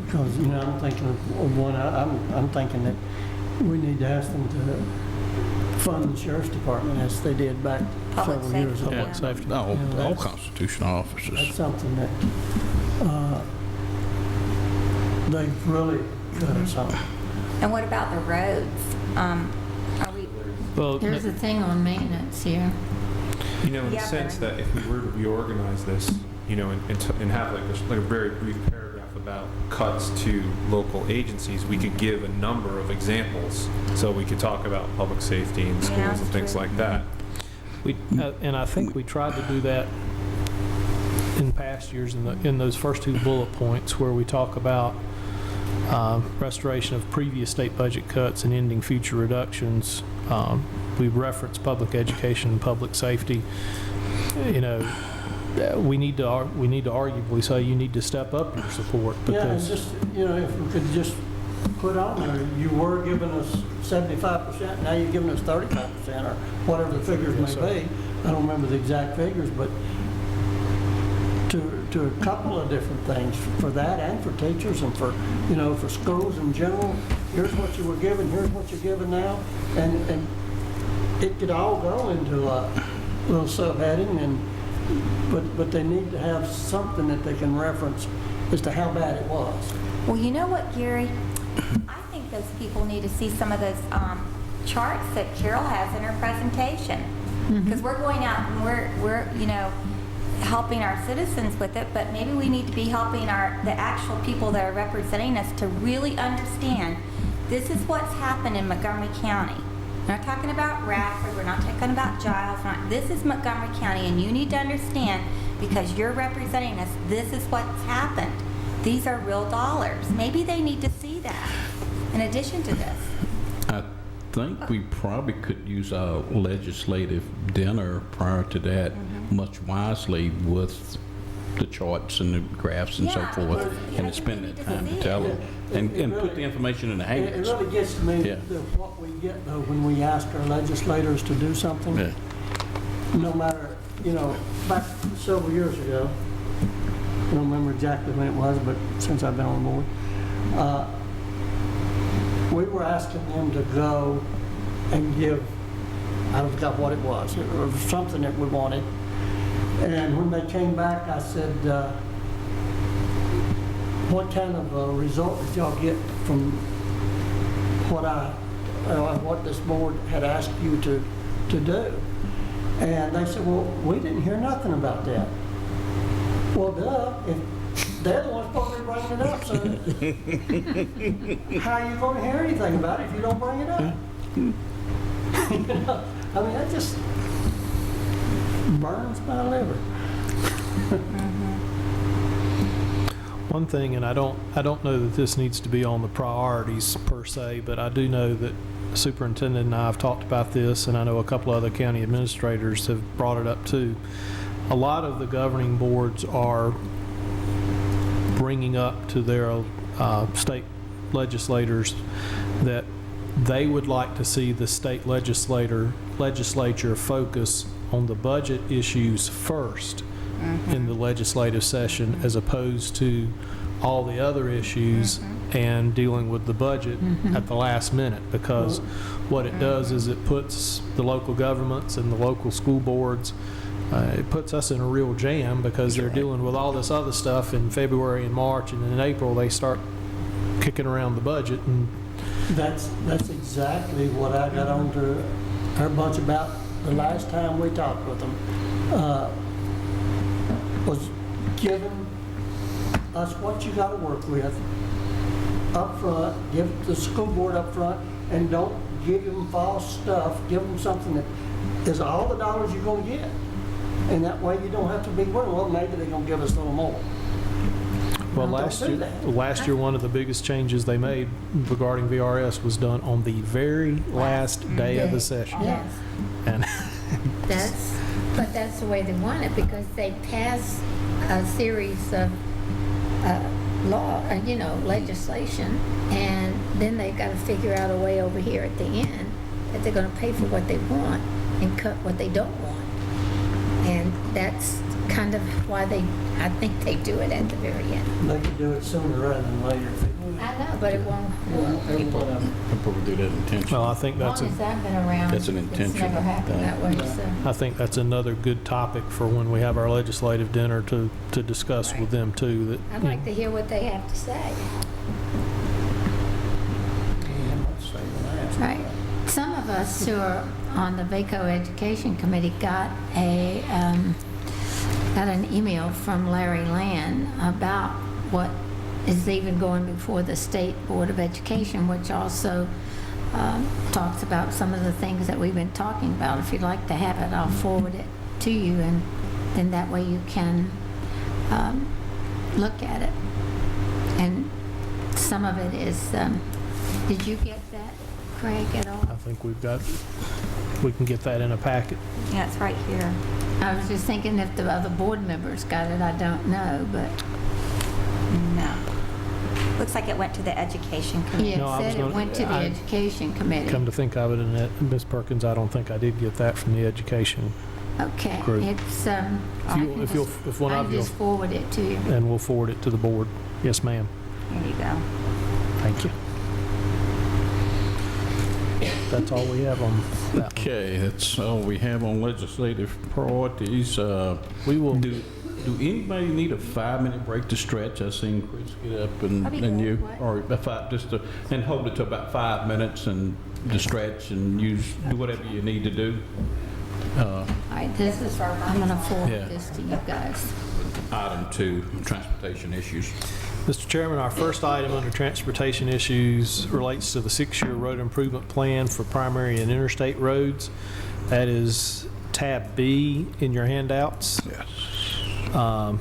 S4: because, I'm thinking of one, I'm thinking that we need to ask them to fund the sheriff's department as they did back several years ago.
S1: Public safety. All constitutional officers.
S4: That's something that they've really cut us on.
S2: And what about the roads? Are we?
S5: Well,
S15: There's a thing on maintenance here.
S17: In the sense that if we were to reorganize this, and have like a very brief paragraph about cuts to local agencies, we could give a number of examples. So we could talk about public safety and schools and things like that.
S5: And I think we tried to do that in past years in those first two bullet points where we talk about restoration of previous state budget cuts and ending future reductions. We reference public education and public safety. We need to arguably say you need to step up your support, because
S4: and just, if we could just put on there, you were giving us 75%, now you're giving us 35%, or whatever the figures may be. I don't remember the exact figures, but to a couple of different things for that, and for teachers, and for for schools in general. Here's what you were given, here's what you're giving now, and it could all go into a little subheading, but they need to have something that they can reference as to how bad it was.
S2: Well, you know what, Gary? I think those people need to see some of those charts that Carol has in her presentation, because we're going out and we're helping our citizens with it, but maybe we need to be helping the actual people that are representing us to really understand this is what's happened in Montgomery County. We're not talking about Radford, we're not talking about Giles, this is Montgomery County, and you need to understand, because you're representing us, this is what's happened. These are real dollars. Maybe they need to see that in addition to this.
S1: I think we probably could use our legislative dinner prior to that much wisely with the charts and the graphs and so forth, and spend that time to tell them and put the information in the hands.
S4: It really gets to me what we get, though, when we ask our legislators to do something. No matter, back several years ago, I don't remember exactly when it was, but since I've been on the board, we were asking them to go and give, I forgot what it was, or something that we wanted, And when they came back, I said, what kind of result did y'all get from what this board had asked you to do? And they said, well, we didn't hear nothing about that. Well, duh, if they're the ones supposed to be bringing it up, so how are you going to hear anything about it if you don't bring it up? You know, I mean, that just burns my liver.
S5: One thing, and I don't know that this needs to be on the priorities per se, but I do know that the superintendent and I have talked about this, and I know a couple other county administrators have brought it up too. A lot of the governing boards are bringing up to their state legislators that they would like to see the state legislature focus on the budget issues first in the legislative session, as opposed to all the other issues and dealing with the budget at the last minute, because what it does is it puts the local governments and the local school boards, it puts us in a real jam, because they're dealing with all this other stuff in February and March, and in April they start kicking around the budget. And
S4: That's exactly what I got on to our bunch about the last time we talked with them. Was giving us what you got to work with up front, give the school board up front, and don't give them false stuff. Give them something that is all the dollars you're going to get. And that way you don't have to be worried, well, maybe they're going to give us a little more.
S5: well,
S4: Now,
S5: last year, one of the biggest changes they made regarding VRS was done on the very last day of the session.
S15: Yes.
S5: And
S15: But that's the way they want it, because they pass a series of legislation, and then they've got to figure out a way over here at the end that they're going to pay for what they want and cut what they don't want. And that's kind of why I think they do it at the very end.
S4: They could do it sooner rather than later.
S15: I know, but it won't.
S1: People do that intentionally.
S5: well, I think
S15: As long as I've been around,
S1: That's an
S15: it's
S1: intentional
S15: never happened that way, so.
S5: I think that's another good topic for when we have our legislative dinner to discuss with them too. That
S15: I'd like to hear what they have to say. Right. Some of us who are on the VACO Education Committee got an email from Larry Land about what is even going before the State Board of Education, which also talks about some of the things that we've been talking about. If you'd like to have it, I'll forward it to you, and then that way you can look at it. And some of it is, did you get that, Craig, at all?
S5: I think we can get that in a packet.
S2: Yeah, it's right here.
S15: I was just thinking if the other board members got it, I don't know, but.
S2: No. Looks like it went to the Education Committee.
S15: Yeah,
S5: No, I
S15: it
S5: was
S15: said it
S5: gonna-
S15: went to the Education Committee.
S5: Come to think of it, and Ms. Perkins, I don't think I did get that from the education,
S15: Okay,
S5: group.
S15: it's,
S5: If one
S15: I
S5: of
S15: can
S5: you,
S15: just forward it to you.
S5: and we'll forward it to the board. Yes, ma'am.
S2: Here you go.
S5: Thank you. That's all we have on that one.
S1: Okay, that's all we have on legislative priorities.
S5: We will.
S1: Do anybody need a 5-minute break to stretch? I've seen Chris get up and
S2: That'd be
S1: you,
S2: good.
S1: or and hold it to about 5 minutes and to stretch and do whatever you need to do.
S15: All right, I'm going to forward
S1: Yeah.
S15: this to you guys.
S1: Item 2, transportation issues.
S5: Mr. Chairman, our first item under transportation issues relates to the 6-year road improvement plan for primary and interstate roads. That is tab B in your handouts.
S1: Yes.
S5: I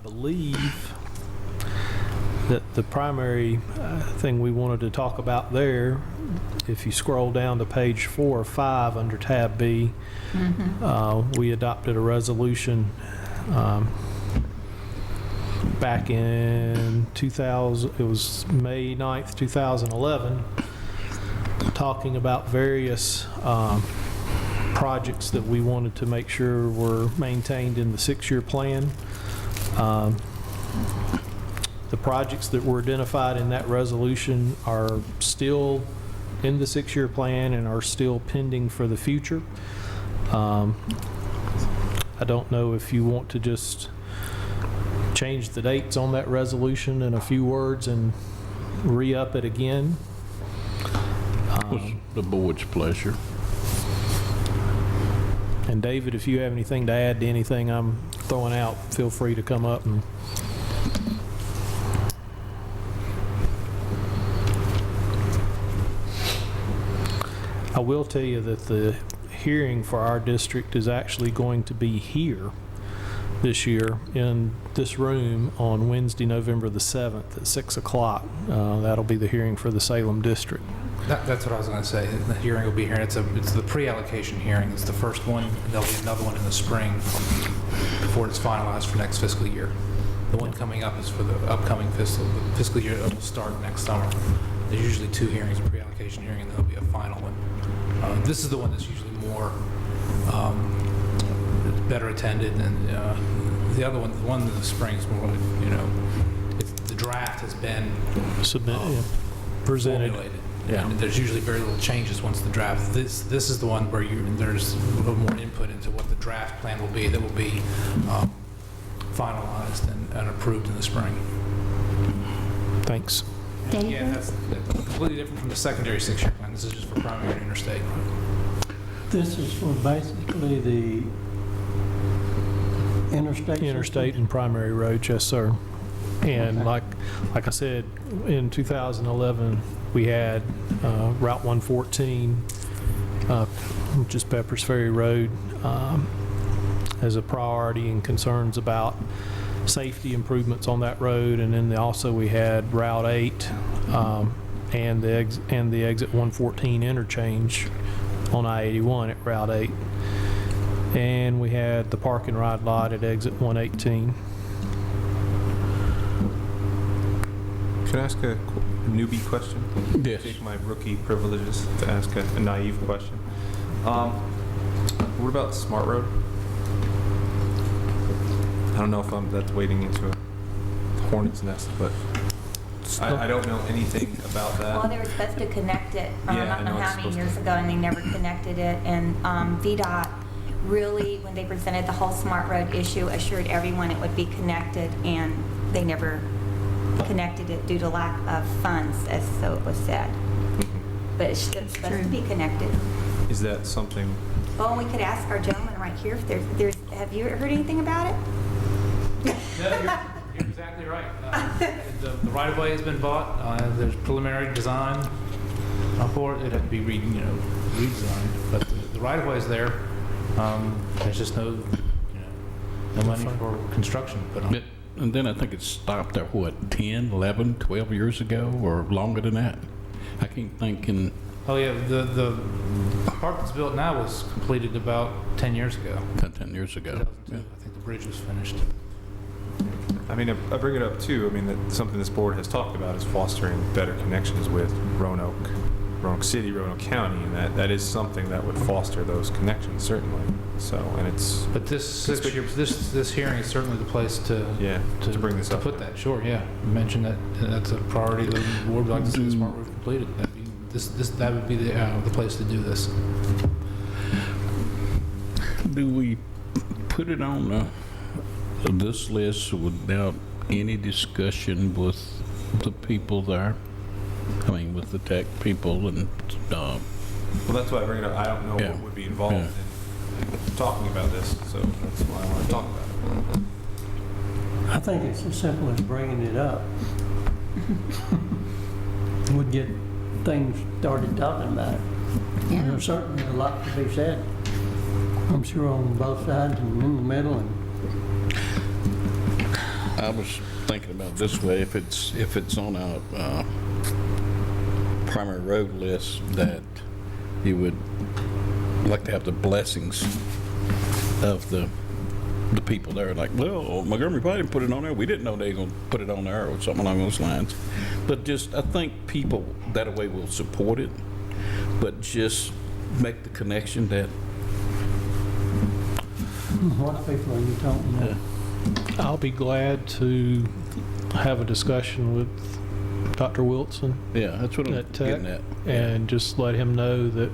S5: believe that the primary thing we wanted to talk about there, if you scroll down to page 4 or 5 under tab B, we adopted a resolution back in 2000, it was May 9th, 2011, talking about various projects that we wanted to make sure were maintained in the 6-year plan. The projects that were identified in that resolution are still in the 6-year plan and are still pending for the future. I don't know if you want to just change the dates on that resolution in a few words and re-up it again.
S1: What's the board's pleasure?
S5: And David, if you have anything to add to anything I'm throwing out, feel free to come up and... I will tell you that the hearing for our district is actually going to be here this year in this room on Wednesday, November the 7th at 6 o'clock. That'll be the hearing for the Salem district.
S6: That's what I was going to say. The hearing will be here. It's the pre-allocation hearing. It's the first one. And there'll be another one in the spring before it's finalized for next fiscal year. The one coming up is for the upcoming fiscal year that will start next summer. There's usually 2 hearings, a pre-allocation hearing, and there'll be a final one. This is the one that's usually more better attended, and the other one, the one in the spring, is more, the draft has been
S5: presented.
S6: Formulated. Yeah. And there's usually very little changes once the draft. This is the one where there's a little more input into what the draft plan will be. That will be finalized and approved in the spring.
S5: Thanks.
S6: Yeah, that's completely different from the secondary 6-year plan. This is just for primary and interstate.
S4: This is for basically the interstate
S5: And primary roads, yes, sir. And like I said, in 2011, we had Route 114, which is Pepper's Ferry Road, as a priority and concerns about safety improvements on that road. And then also we had Route 8 and the exit 114 interchange on I-81 at Route 8. And we had the park and ride lot at exit 118.
S17: Can I ask a newbie question?
S1: Yes.
S17: Take my rookie privileges to ask a naive question. What about Smart Road? I don't know if that's wading into a hornet's nest, but I don't know anything about that.
S2: Well, they were supposed to connect it, I
S17: Yeah,
S2: don't know how many years ago, and they never connected it. And VDOT really, when they presented the whole Smart Road issue, assured everyone it would be connected, and they never connected it due to lack of funds, as so it was said. But it's supposed to be connected.
S17: Is that something?
S2: Well, we could ask our gentleman right here if there's have you heard anything about it?
S6: No, you're exactly right. The right-of-way has been bought. There's preliminary design for it. It'd have to be redesigned, but the right-of-way is there. There's just no money for construction put on it.
S1: And then I think it stopped there, 10, 11, 12 years ago, or longer than that? I can't think in...
S6: Oh, yeah, the part that's built now was completed about 10 years ago.
S1: 10 years ago.
S6: 2002, I think the bridge was finished.
S17: I mean, I bring it up too. I mean, that something this board has talked about is fostering better connections with Roanoke City, Roanoke County, and that is something that would foster those connections, certainly. So, and it's...
S6: But this hearing is certainly the place to
S17: bring this up.
S6: To put that, sure, yeah. Mention that that's a priority. The board would like to see the Smart Road completed. That would be the place to do this.
S1: Do we put it on this list without any discussion with the people there? I mean, with the tech people and...
S17: Well, that's why I bring it up. I don't know what would be involved in talking about this, so that's why I want to talk about it.
S4: I think it's as simple as bringing it up. Would get things started talking about it.
S15: Yeah.
S4: There's certainly a lot to be said. I'm sure on both sides and in the middle. And
S1: I was thinking about it this way: if it's on our primary road list, that you would like to have the blessings of the people there. Like, well, Montgomery probably didn't put it on there. We didn't know they were going to put it on there, or something along those lines. But just, I think people that way will support it, but just make the connection that...
S4: What people are you talking about?
S5: I'll be glad to have a discussion with Dr. Wilson.
S1: Yeah, that's what I'm
S5: at Tech,
S1: getting at.
S5: and just let him know that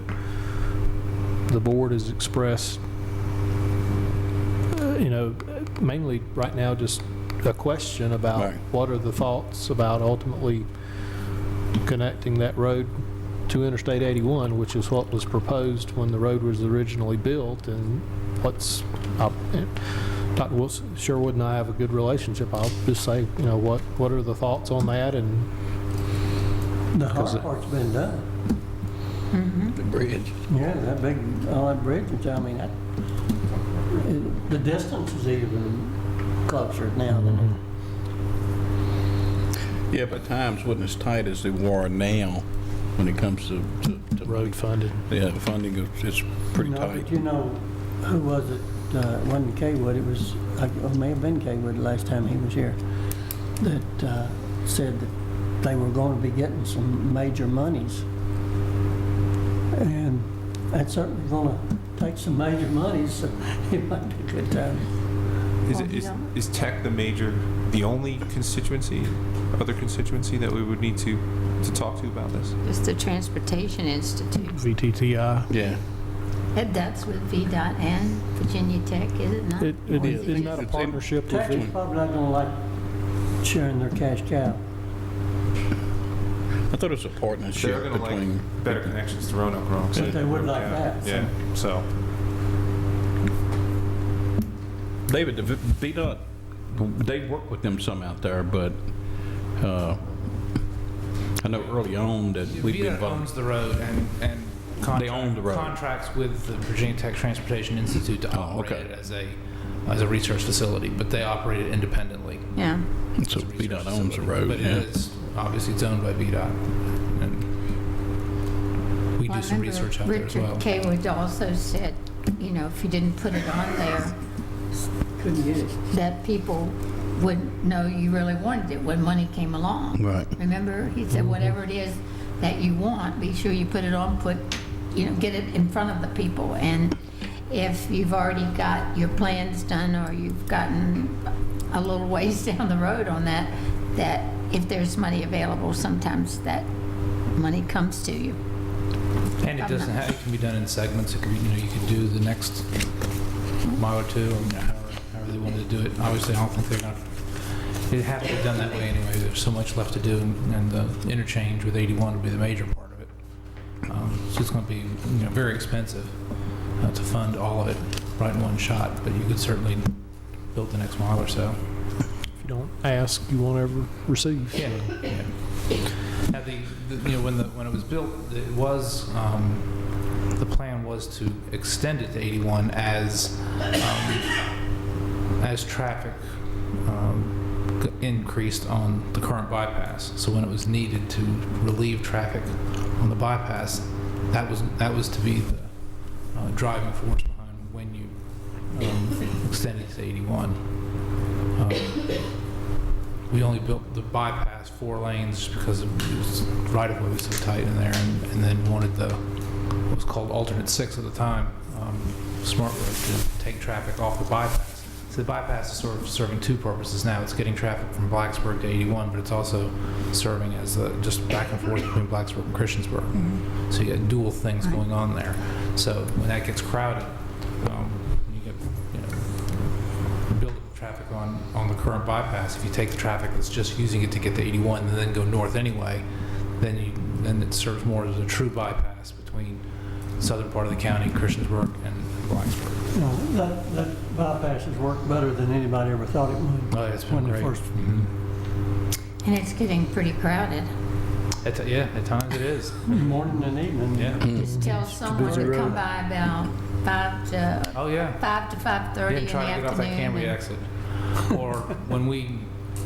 S5: the board has expressed mainly right now just a question about
S1: Right.
S5: what are the thoughts about ultimately connecting that road to Interstate 81, which is what was proposed when the road was originally built, and what's up. Dr. Wilson, Sherwood and I have a good relationship. I'll just say, what are the thoughts on that? And
S4: The hard part's been done.
S14: The bridge.
S4: Yeah, that big, all that bridge, I mean, the distance is even closer now than
S1: Yeah, but times wasn't as tight as they were now when it comes to
S5: road funding.
S1: Yeah, the funding is pretty tight.
S4: But who was it? It wasn't Kaywood, it was, it may have been Kaywood the last time he was here, that said that they were going to be getting some major monies. And that's certainly going to take some major monies, so it might be a good time.
S17: Is tech the only other constituency that we would need to talk to about this?
S15: Just the Transportation Institute.
S5: VTTI.
S1: Yeah.
S15: And that's with VDOT and Virginia Tech, is it not?
S5: It
S15: Or
S5: is. Isn't that a partnership with
S4: Tech is probably not going to like sharing their cash cow.
S1: I thought it was a partnership
S17: They're going to
S1: between.
S17: like better connections to Roanoke, wrong?
S4: But they would like that.
S17: Yeah, so.
S1: David, the VDOT, they work with them some out there, but I know early on that we've been
S6: VDOT
S1: involved.
S6: owns the road and
S1: They own the road.
S6: contracts with the Virginia Tech Transportation Institute to operate
S1: okay.
S6: it as a research facility, but they operate it independently.
S15: Yeah.
S1: So
S6: It's a research
S1: VDOT owns the
S6: facility,
S1: road,
S6: but
S1: yeah.
S6: obviously it's owned by VDOT. And we
S15: Well,
S6: do
S15: I
S6: some
S15: remember
S6: research out there as well.
S15: Richard Kaywood also said, if you didn't put it on there,
S4: Couldn't get it.
S15: that people wouldn't know you really wanted it when money came along.
S1: Right.
S15: Remember, he said, whatever it is that you want, be sure you put it on, get it in front of the people. And if you've already got your plans done or you've gotten a little ways down the road on that if there's money available, sometimes that money comes to you.
S6: And it doesn't have, it can be done in segments. It can be, you can do the next mile or two, or however they wanted to do it. Obviously, I don't think they're going to, it has to be done that way anyway. There's so much left to do, and the interchange with 81 would be the major part of it. So it's going to be, very expensive to fund all of it right in one shot, but you could certainly build the next mile or so.
S5: If you don't ask, you won't ever receive.
S6: Yeah. Now, when it was built, it was the plan was to extend it to 81 as traffic increased on the current bypass. So when it was needed to relieve traffic on the bypass, that was to be the driving force behind when you extended it to 81. We only built the bypass 4 lanes just because it was right-of-way was so tight in there, and then wanted what was called alternate 6 at the time, Smart Road, to take traffic off the bypass. So the bypass is sort of serving 2 purposes now. It's getting traffic from Blacksburg to 81, but it's also serving as just back and forth between Blacksburg and Christiansburg. Mm-hmm. So you got dual things going on there. So when that gets crowded, you get buildable traffic on the current bypass. If you take the traffic that's just using it to get to 81 and then go north anyway, then it serves more as a true bypass between the southern part of the county, Christiansburg, and Blacksburg.
S4: That bypass has worked better than anybody ever thought it would.
S6: Oh, it's been great.
S15: And it's getting pretty crowded.
S6: At times it is.
S4: Morning and evening.
S6: Yeah.
S15: Just tell someone to come by about 5 to 5:30 in the
S6: try to get off that Cambria
S15: afternoon.
S6: exit. Or when we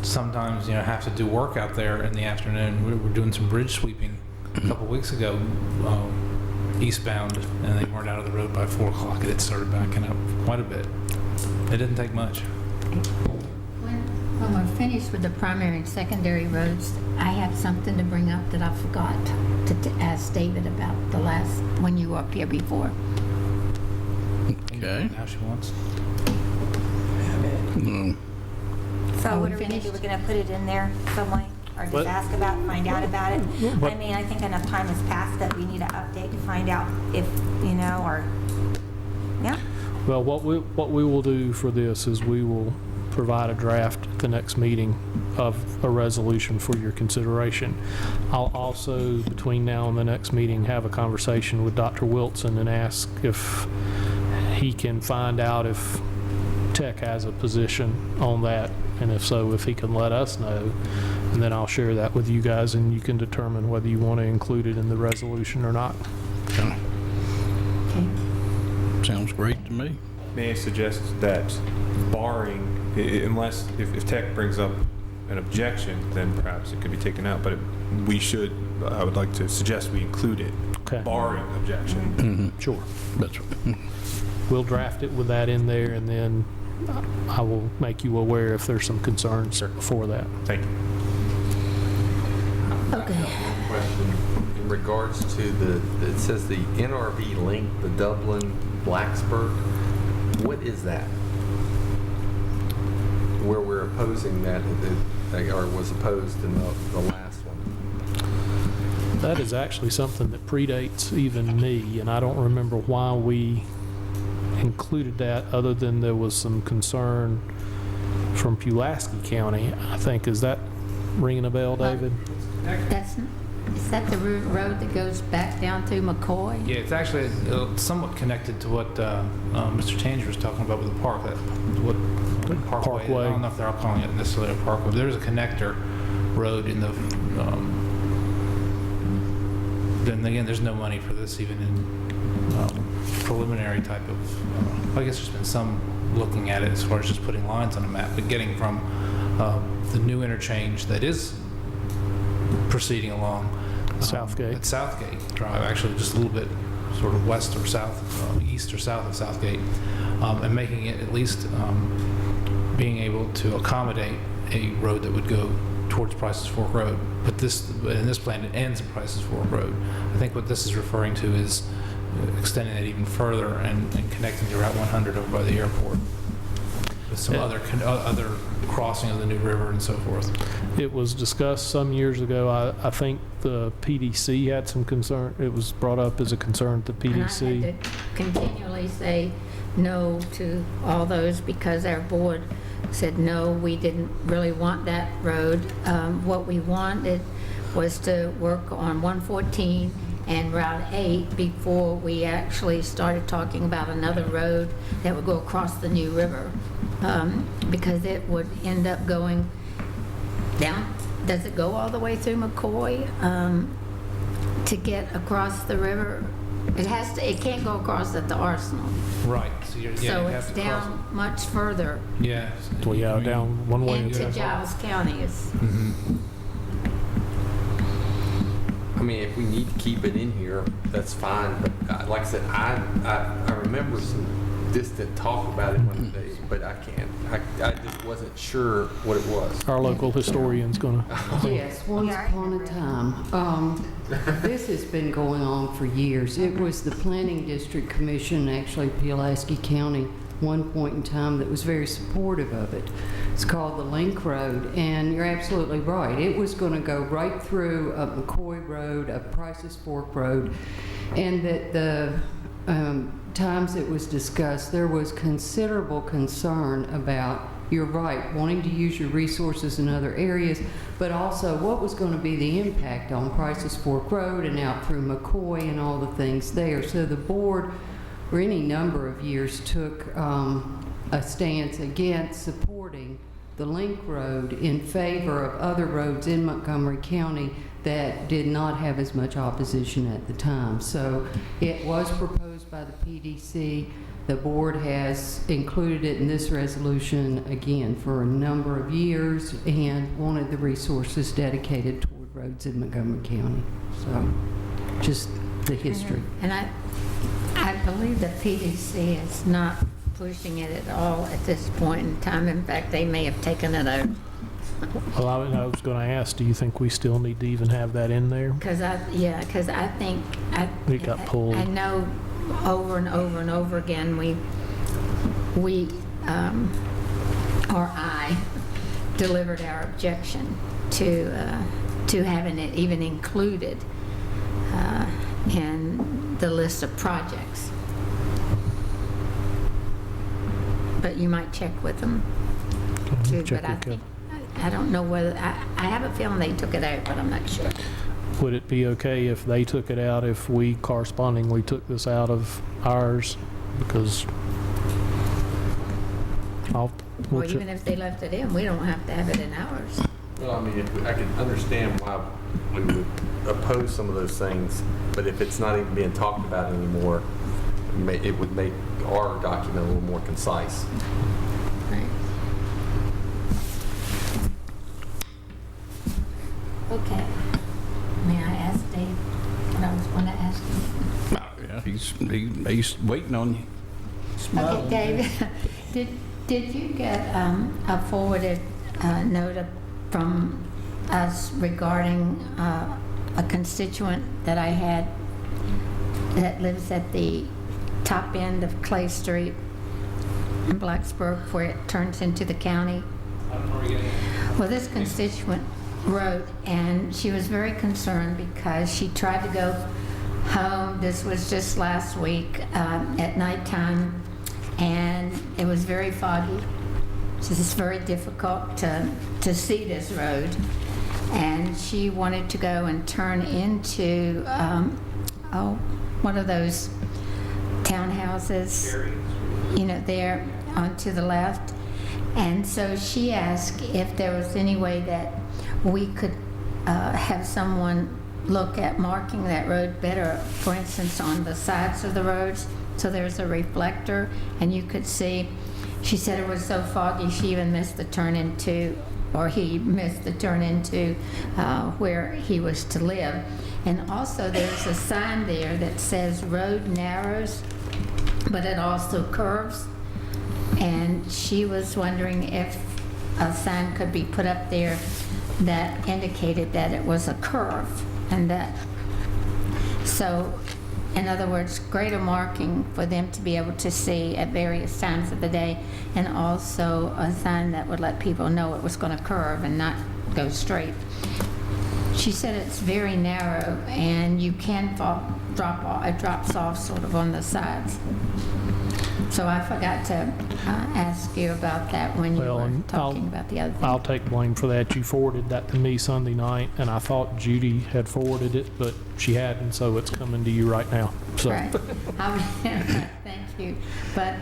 S6: sometimes have to do work out there in the afternoon, we were doing some bridge sweeping a couple weeks ago, eastbound, and they weren't out of the road by 4 o'clock, and it started backing up quite a bit. It didn't take much.
S15: When we're finished with the primary and secondary roads, I have something to bring up that I forgot to ask David about when you were up here before.
S1: Okay.
S6: Now she wants.
S2: So
S15: Are we
S2: what are we going to do? We're going to put it in there some way? Or just find out about it? I mean, I think enough time has passed that we need an update to find out if, or, yeah.
S5: Well, what we will do for this is we will provide a draft at the next meeting of a resolution for your consideration. I'll also, between now and the next meeting, have a conversation with Dr. Wilson and ask if he can find out if Tech has a position on that, and if so, if he can let us know, and then I'll share that with you guys, and you can determine whether you want to include it in the resolution or not.
S13: Okay. Sounds great to me.
S17: May I suggest that barring, unless, if Tech brings up an objection, then perhaps it could be taken out, but we should, I would like to suggest we include it,
S5: Okay.
S17: barring objection.
S5: Sure.
S13: That's right.
S5: We'll draft it with that in there, and then I will make you aware if there's some concerns before that.
S17: Thank you.
S15: Okay.
S11: One question in regards to it says the NRV link, the Dublin-Blacksburg. What is that? Where we're opposing that, or was opposed in the last one?
S5: That is actually something that predates even me, and I don't remember why we included that other than there was some concern from Pulaski County, I think. Is that ringing a bell, David?
S15: Is that the road that goes back down through McCoy?
S6: Yeah, it's actually somewhat connected to what Mr. Tanger was talking about with the park. What Parkway. I don't know if they're all calling it necessarily a parkway. But there's a connector road in the. Then again, there's no money for this even in preliminary type of. I guess there's been some looking at it as far as just putting lines on a map, but getting from the new interchange that is proceeding along
S5: Southgate.
S6: At Southgate Drive, actually just a little bit sort of west or south, east or south of Southgate, and making it at least being able to accommodate a road that would go towards Price's Fork Road. But in this plan, it ends at Price's Fork Road. I think what this is referring to is extending it even further and connecting to Route 100 over by the airport with some other crossing of the new river and so forth.
S5: It was discussed some years ago. I think the PDC had some concern. It was brought up as a concern at the PDC.
S15: And I had to continually say no to all those because our board said no, we didn't really want that road. What we wanted was to work on 114 and Route 8 before we actually started talking about another road that would go across the new river, because it would end up going down. Does it go all the way through McCoy to get across the river? It has to. It can't go across at the Arsenal.
S6: Right. So, you
S15: It's down much further.
S6: Yeah.
S5: Well, yeah, down one way.
S15: Into Giles County is.
S11: I mean, if we need to keep it in here, that's fine. But like I said, I remember some distant talk about it one day, but I can't. I just wasn't sure what it was.
S5: Our local historian's going to.
S18: Yes, once upon a time. This has been going on for years. It was the Planning District Commission, actually Pulaski County, one point in time that was very supportive of it. It's called the Link Road, and you're absolutely right. It was going to go right through up McCoy Road, up Price's Fork Road, and that the times it was discussed, there was considerable concern about, you're right, wanting to use your resources in other areas, but also what was going to be the impact on Price's Fork Road and out through McCoy and all the things there. So the board, for any number of years, took a stance against supporting the Link Road in favor of other roads in Montgomery County that did not have as much opposition at the time. So it was proposed by the PDC. The board has included it in this resolution again for a number of years and wanted the resources dedicated toward roads in Montgomery County. So just the history.
S15: And I believe the PDC is not pushing it at all at this point in time. In fact, they may have taken it out.
S5: Well, I was going to ask, do you think we still need to even have that in there?
S15: Because I think
S5: It got pulled.
S15: I know over and over and over again I delivered our objection to having it even included in the list of projects. but you might check with them too.
S5: Check
S15: But I
S5: with Kevin.
S15: think, I don't know whether, I have a feeling they took it out, but I'm not sure.
S5: Would it be okay if they took it out if we correspondingly took this out of ours? Because we'll
S15: Or
S5: check.
S15: even if they left it in, we don't have to have it in ours.
S11: Well, I mean, I can understand why we would oppose some of those things, but if it's not even being talked about anymore, it would make our document a little more concise.
S15: Right. Okay. May I ask Dave what I was going to ask him?
S1: Yeah, he's waiting on you.
S15: Okay, Dave, did you get a forwarded note from us regarding a constituent that I had that lives at the top end of Clay Street in Blacksburg where it turns into the county? Well, this constituent wrote, and she was very concerned because she tried to go home. This was just last week at nighttime, and it was very foggy. So it's very difficult to see this road. And she wanted to go and turn into, one of those townhouses, you know, there onto the left. And so she asked if there was any way that we could have someone look at marking that road better, for instance, on the sides of the roads, so there's a reflector and you could see. She said it was so foggy she even missed the turn into, or he missed the turn into where he was to live. And also there's a sign there that says road narrows, but it also curves. And she was wondering if a sign could be put up there that indicated that it was a curve, and that, so in other words, greater marking for them to be able to see at various times of the day, and also a sign that would let people know it was going to curve and not go straight. She said it's very narrow and you can drop off, it drops off sort of on the sides. So I forgot to ask you about that when you were talking about the other thing.
S5: I'll take blame for that. You forwarded that to me Sunday night, and I thought Judy had forwarded it, but she hadn't, so it's coming to you right now. So.
S15: Right. Thank you. But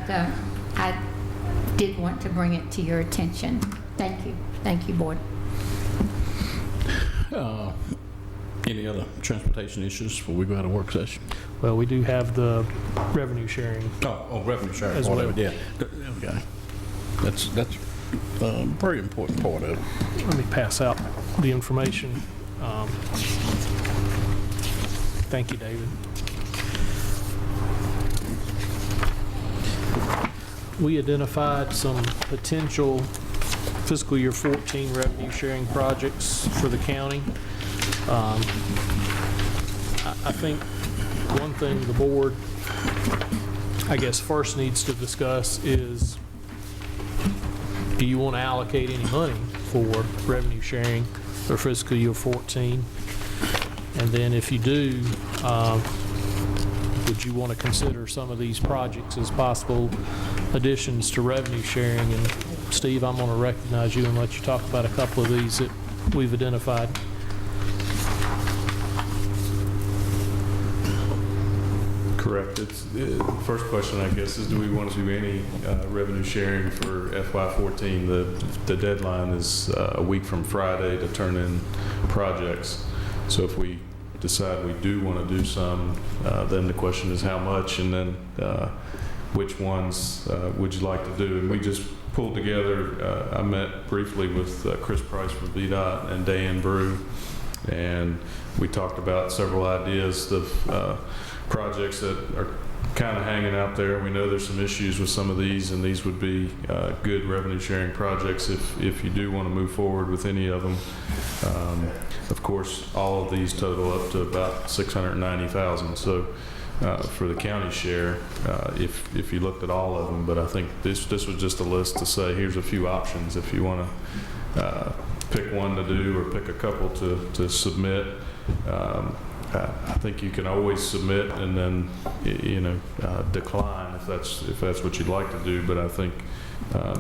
S15: I did want to bring it to your attention. Thank you. Thank you, Board.
S1: Any other transportation issues before we go out of work session?
S5: Well, we do have the revenue sharing.
S1: Oh, revenue sharing.
S5: As well.
S1: Yeah. Okay. That's a very important part of it.
S5: Let me pass out the information. Thank you, David. We identified some potential fiscal year 14 revenue sharing projects for the county. I think one thing the board, I guess, first needs to discuss is, do you want to allocate any money for revenue sharing for fiscal year 14? And then if you do, would you want to consider some of these projects as possible additions to revenue sharing? And Steve, I'm going to recognize you and let you talk about a couple of these that we've identified.
S3: Correct. First question, I guess, is do we want to do any revenue sharing for FY14? The deadline is a week from Friday to turn in projects. So if we decide we do want to do some, then the question is how much, and then which ones would you like to do? And we just pulled together, I met briefly with Chris Price from VDOT and Dan Brew, and we talked about several ideas of projects that are kind of hanging out there. We know there's some issues with some of these, and these would be good revenue sharing projects if you do want to move forward with any of them. Of course, all of these total up to about $690,000. So for the county share, if you looked at all of them, but I think this was just a list to say here's a few options if you want to pick one to do or pick a couple to submit. I think you can always submit and then, decline if that's what you'd like to do. But I think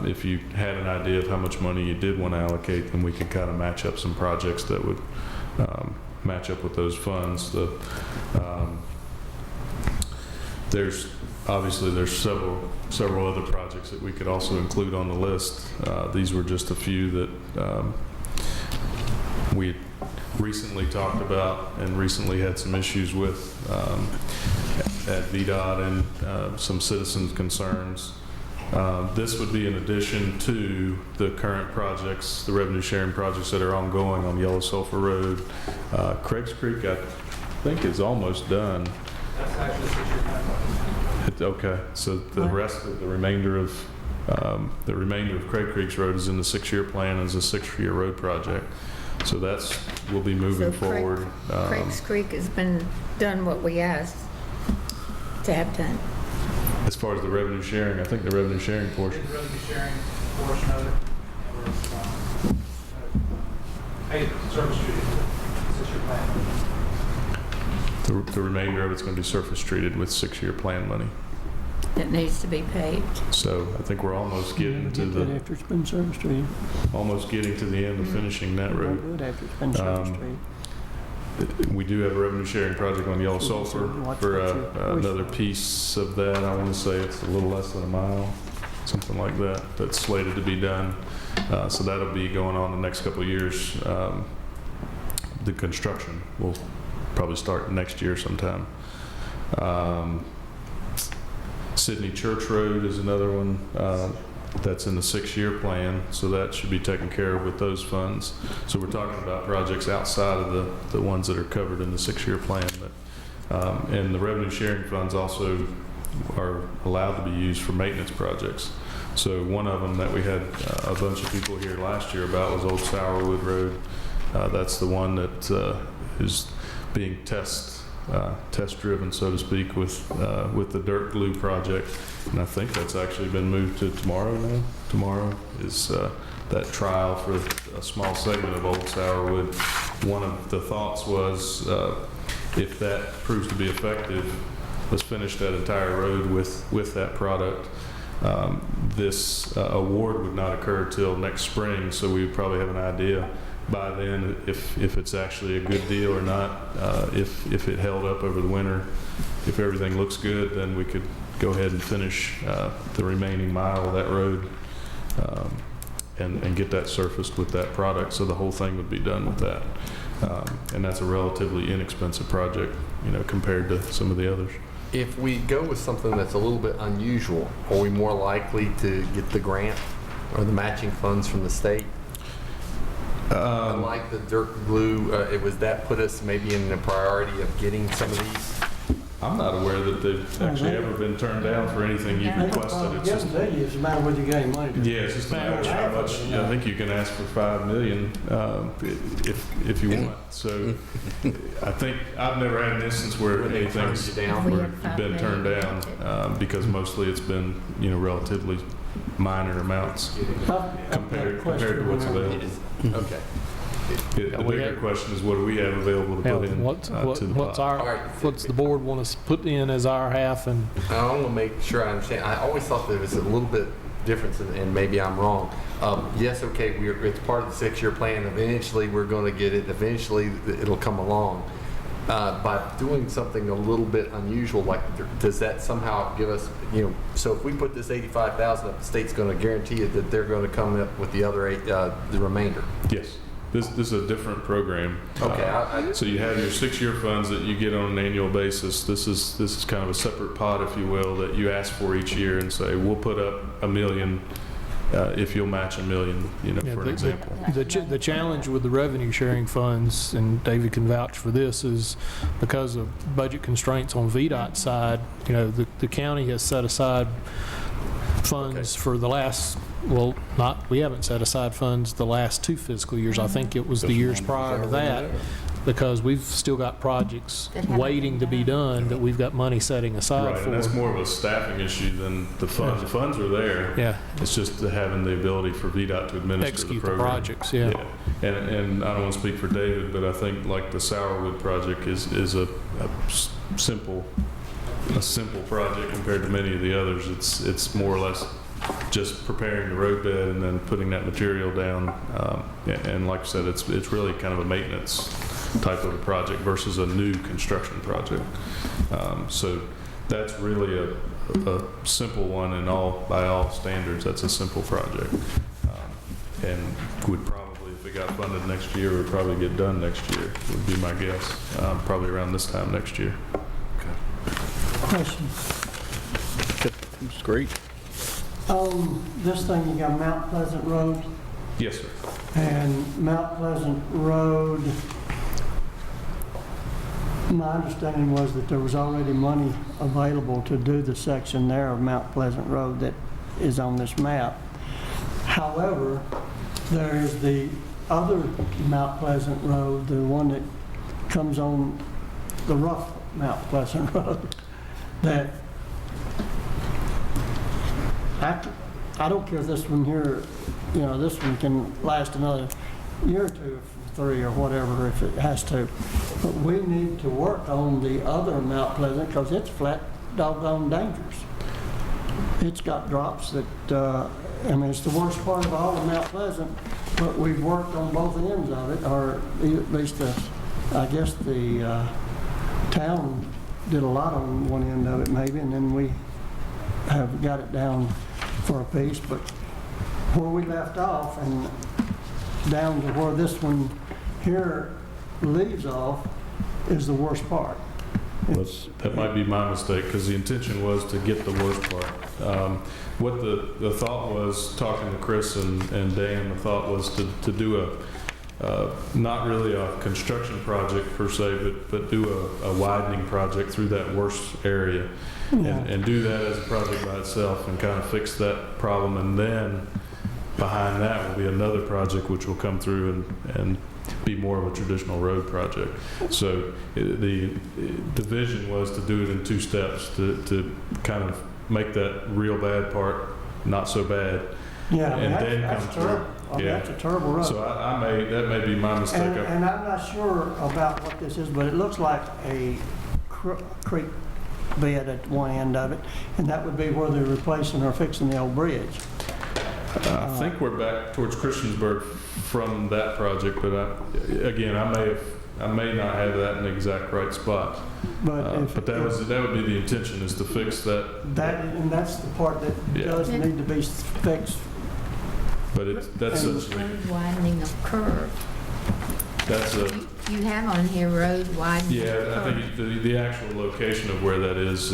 S3: if you had an idea of how much money you did want to allocate, then we could kind of match up some projects that would match up with those funds. There's several other projects that we could also include on the list. These were just a few that we recently talked about and recently had some issues with at VDOT and some citizens' concerns. This would be in addition to the current projects, the revenue sharing projects that are ongoing on Yellow Sulphur Road. Craig's Creek, I think, is almost done.
S6: That's actually 6-year plan.
S3: Okay, so the rest of the remainder of Craig Creek's road is in the 6-year plan as a 6-year road project. So we'll be moving forward.
S15: Craig's Creek has been done what we asked to have done.
S3: As far as the revenue sharing, I think the revenue sharing portion.
S6: The revenue sharing portion of it was service treated. 6-year plan.
S3: The remainder of it's going to be surface treated with 6-year plan money.
S15: That needs to be paved.
S3: So I think we're almost getting to
S4: That after it's been service treated.
S3: almost getting to the end of finishing that road.
S4: Good after it's been service treated.
S3: We do have a revenue sharing project on Yellow Sulphur for another piece of that. I want to say it's a little less than a mile, something like that. That's slated to be done. So that'll be going on the next couple of years. The construction will probably start next year sometime. Sydney Church Road is another one that's in the 6-year plan, so that should be taken care of with those funds. So we're talking about projects outside of the ones that are covered in the 6-year plan. And the revenue sharing funds also are allowed to be used for maintenance projects. So one of them that we had a bunch of people here last year about was Old Sourwood Road. That's the one that is being test driven, so to speak, with the dirt glue project, and I think that's actually been moved to tomorrow now. Tomorrow is that trial for a small segment of Old Sourwood. One of the thoughts was if that proves to be effective, let's finish that entire road with that product. This award would not occur till next spring, so we would probably have an idea by then if it's actually a good deal or not. If it held up over the winter, if everything looks good, then we could go ahead and finish the remaining mile of that road and get that surfaced with that product. So the whole thing would be done with that. And that's a relatively inexpensive project, compared to some of the others.
S11: If we go with something that's a little bit unusual, are we more likely to get the grant or the matching funds from the state? Like the dirt glue, was that put us maybe in the priority of getting some of these?
S3: I'm not aware that they've actually ever been turned down for anything you've requested. It's just,
S4: It's a matter whether you got any money.
S3: yeah, it's just a matter of how much. I think you can ask for $5 million if you want. So I think I've never had an instance where anything's been turned down because mostly it's been relatively minor amounts compared to what's available.
S11: Okay.
S3: The bigger question is what do we have available to put in
S5: What's
S3: pot?
S5: what's the board want us to put in as our half? And
S11: I want to make sure I understand. I always thought there was a little bit difference, and maybe I'm wrong. Yes, okay, it's part of the 6-year plan. Eventually, we're going to get it. Eventually, it'll come along. By doing something a little bit unusual, like does that somehow give us, so if we put this $85,000 up, the state's going to guarantee it that they're going to come up with the other the remainder?
S3: Yes. This is a different program.
S11: Okay.
S3: So you have your 6-year funds that you get on an annual basis. This is kind of a separate pot, if you will, that you ask for each year and say, we'll put up $1 million if you'll match $1 million, for an example.
S5: The challenge with the revenue sharing funds, and David can vouch for this, is because of budget constraints on VDOT's side, the county has set aside funds for the last, we haven't set aside funds the last 2 fiscal years. I think it was the years prior to that, because we've still got projects waiting to be done that we've got money setting aside for.
S3: And that's more of a staffing issue than the funds. The funds are there.
S5: Yeah.
S3: It's just having the ability for VDOT to administer
S5: Execute
S3: the program.
S5: the projects, yeah.
S3: and I don't want to speak for David, but I think like the Sourwood project is a simple project compared to many of the others. It's more or less just preparing the roadbed and then putting that material down. And like I said, it's really kind of a maintenance type of a project versus a new construction project. So that's really a simple one, and by all standards, that's a simple project. And would probably, if it got funded next year, would probably get done next year, would be my guess. Probably around this time next year.
S4: Question.
S3: It's great.
S4: This thing, you got Mount Pleasant Road,
S3: Yes, sir.
S4: and Mount Pleasant Road, my understanding was that there was already money available to do the section there of Mount Pleasant Road that is on this map. However, there is the other Mount Pleasant Road, the one that comes on the rough Mount Pleasant Road, that I don't care if this one here, this one can last another year or two, 3 or whatever, if it has to. But we need to work on the other Mount Pleasant because it's flat doggone dangerous. It's got drops that, it's the worst part of all of Mount Pleasant, but we've worked on both ends of it, or at least I guess the town did a lot on one end of it maybe, and then we have got it down for a piece. But where we left off and down to where this one here leaves off is the worst part.
S3: That might be my mistake, because the intention was to get the worst part. What the thought was, talking to Chris and Dan, the thought was to do not really a construction project per se, but do a widening project through that worst area, and do that as a project by itself and kind of fix that problem. And then behind that will be another project which will come through and be more of a traditional road project. So the vision was to do it in 2 steps, to kind of make that real bad part not so bad.
S4: Yeah,
S3: and then
S4: that's
S3: come
S4: terrible.
S3: through.
S4: That's a terrible road.
S3: So that may be my mistake.
S4: And I'm not sure about what this is, but it looks like a creek bed at one end of it, and that would be where they're replacing or fixing the old bridge.
S3: I think we're back towards Christiansburg from that project, but I may not have that in the exact right spot. But that would be the intention, is to fix that.
S4: And that's the part that does need to be fixed.
S3: But that's such
S15: road widening of curve.
S3: That's
S15: You have on here road widening.
S3: Yeah, I think the actual location of where that is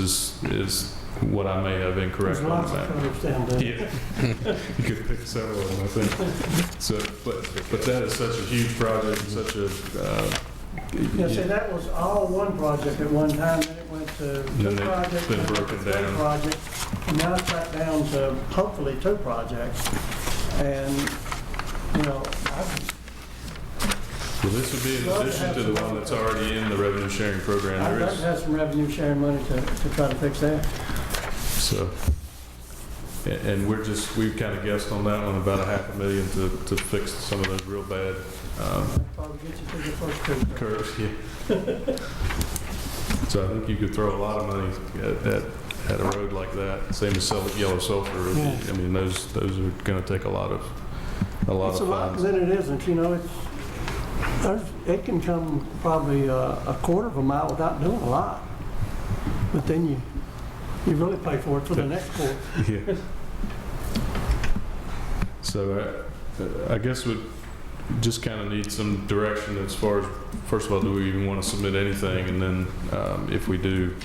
S3: what I may have incorrect on the map. Yeah, you could pick several of them, I think. So, but that is such a huge project, such a.
S4: See, that was all one project at one time, then it went to 2 projects,
S3: been broken down.
S4: 3 projects, and now it's back down to hopefully 2 projects. And,
S3: Well, this would be in addition to the one that's already in the revenue sharing program.
S4: I'd like to have some revenue sharing money to try to fix that.
S3: So, and we've kind of guessed on that one about $500,000 to fix some of those real bad
S4: Probably get you to the first 2
S3: curves. Yeah. So I think you could throw a lot of money at a road like that. Same as yellow sulfur.
S4: Yeah.
S3: I mean, those are going to take a lot of
S4: It's a lot,
S3: funds.
S4: then it isn't, it can come probably a quarter of a mile without doing a lot. But then you really pay for it for the next quarter.
S3: Yeah. So I guess we just kind of need some direction as far as, first of all, do we even want to submit anything? And then if we do,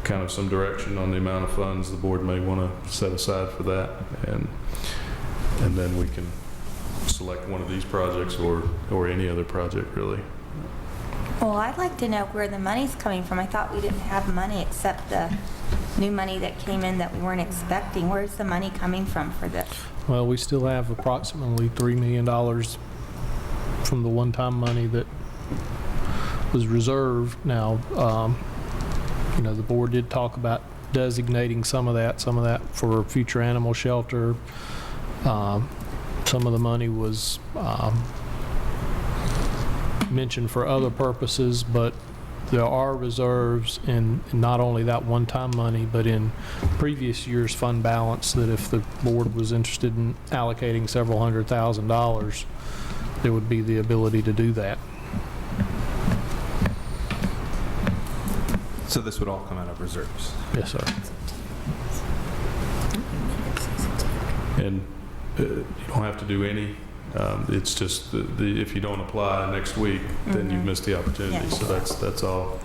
S3: kind of some direction on the amount of funds the board may want to set aside for that. And then we can select one of these projects or any other project, really.
S2: Well, I'd like to know where the money's coming from. I thought we didn't have money except the new money that came in that we weren't expecting. Where's the money coming from for this?
S5: Well, we still have approximately $3 million from the one-time money that was reserved. Now, the board did talk about designating some of that for future animal shelter. Some of the money was mentioned for other purposes, but there are reserves in not only that one-time money, but in previous year's fund balance, that if the board was interested in allocating several $100,000, there would be the ability to do that.
S17: So this would all come out of reserves?
S5: Yes, sir.
S3: And you don't have to do any. It's just if you don't apply next week, then you've missed the opportunity.
S2: Yeah.
S3: So that's all.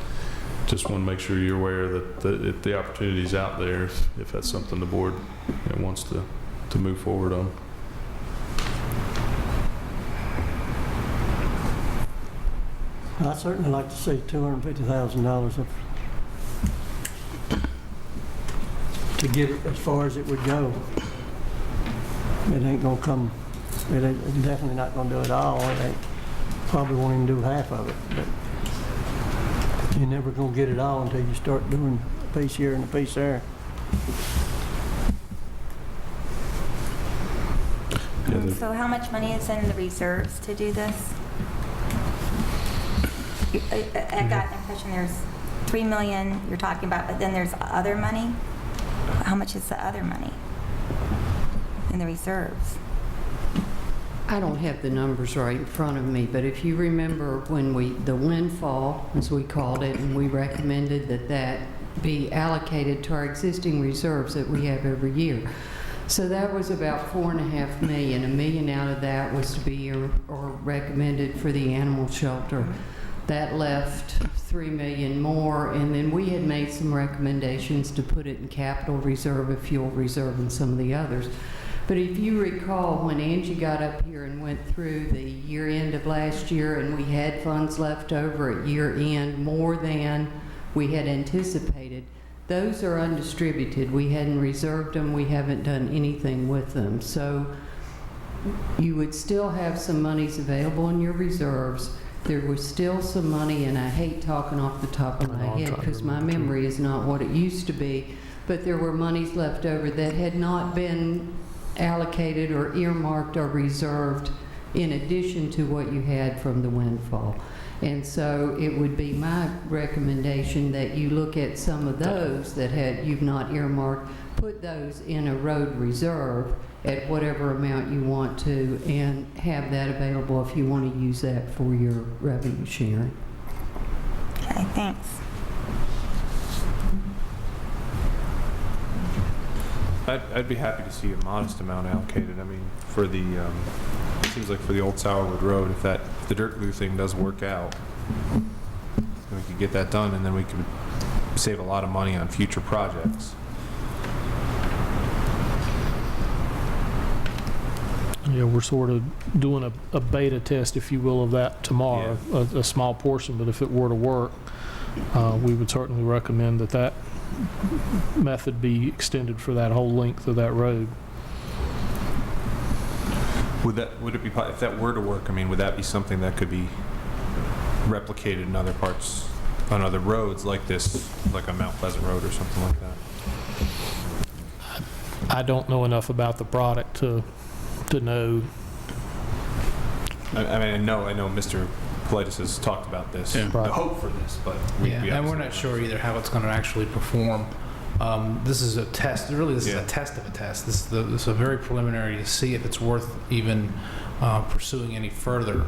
S3: Just want to make sure you're aware that the opportunity's out there if that's something the board wants to move forward on.
S4: I'd certainly like to see $250,000 to get it as far as it would go. It ain't gonna come, it's definitely not gonna do it all. Probably won't even do half of it, but you're never gonna get it all until you start doing a piece here and a piece there.
S2: So how much money is in the reserves to do this? I got the impression there's $3 million you're talking about, but then there's other money. How much is the other money in the reserves?
S18: I don't have the numbers right in front of me, but if you remember when the windfall, as we called it, and we recommended that be allocated to our existing reserves that we have every year. So that was about $4.5 million. $1 million out of that was to be or recommended for the animal shelter. That left $3 million more, and then we had made some recommendations to put it in capital reserve, a fuel reserve, and some of the others. But if you recall, when Angie got up here and went through the year end of last year, and we had funds left over at year end, more than we had anticipated, those are undistributed. We hadn't reserved them. We haven't done anything with them. So you would still have some monies available in your reserves. There was still some money, and I hate talking off the top of my head because my memory is not what it used to be, but there were monies left over that had not been allocated or earmarked or reserved in addition to what you had from the windfall. And so it would be my recommendation that you look at some of those that you've not earmarked, put those in a road reserve at whatever amount you want to, and have that available if you want to use that for your revenue sharing.
S2: Okay, thanks.
S17: I'd be happy to see a modest amount allocated. I mean, for the, it seems like for the old Sourwood Road, if the dirt glue thing does work out, we could get that done, and then we could save a lot of money on future projects.
S5: Yeah, we're sort of doing a beta test, if you will, of that tomorrow, a small portion, but if it were to work, we would certainly recommend that method be extended for that whole length of that road.
S17: Would it be, if that were to work, I mean, would that be something that could be replicated in other parts, on other roads like this, like a Mount Pleasant Road or something like that?
S5: I don't know enough about the product to know.
S17: I mean, I know Mr. Politis has talked about this, the hope for this, but
S6: and we're not sure either how it's going to actually perform. This is a test. Really, this is a test of a test. This is a very preliminary to see if it's worth even pursuing any further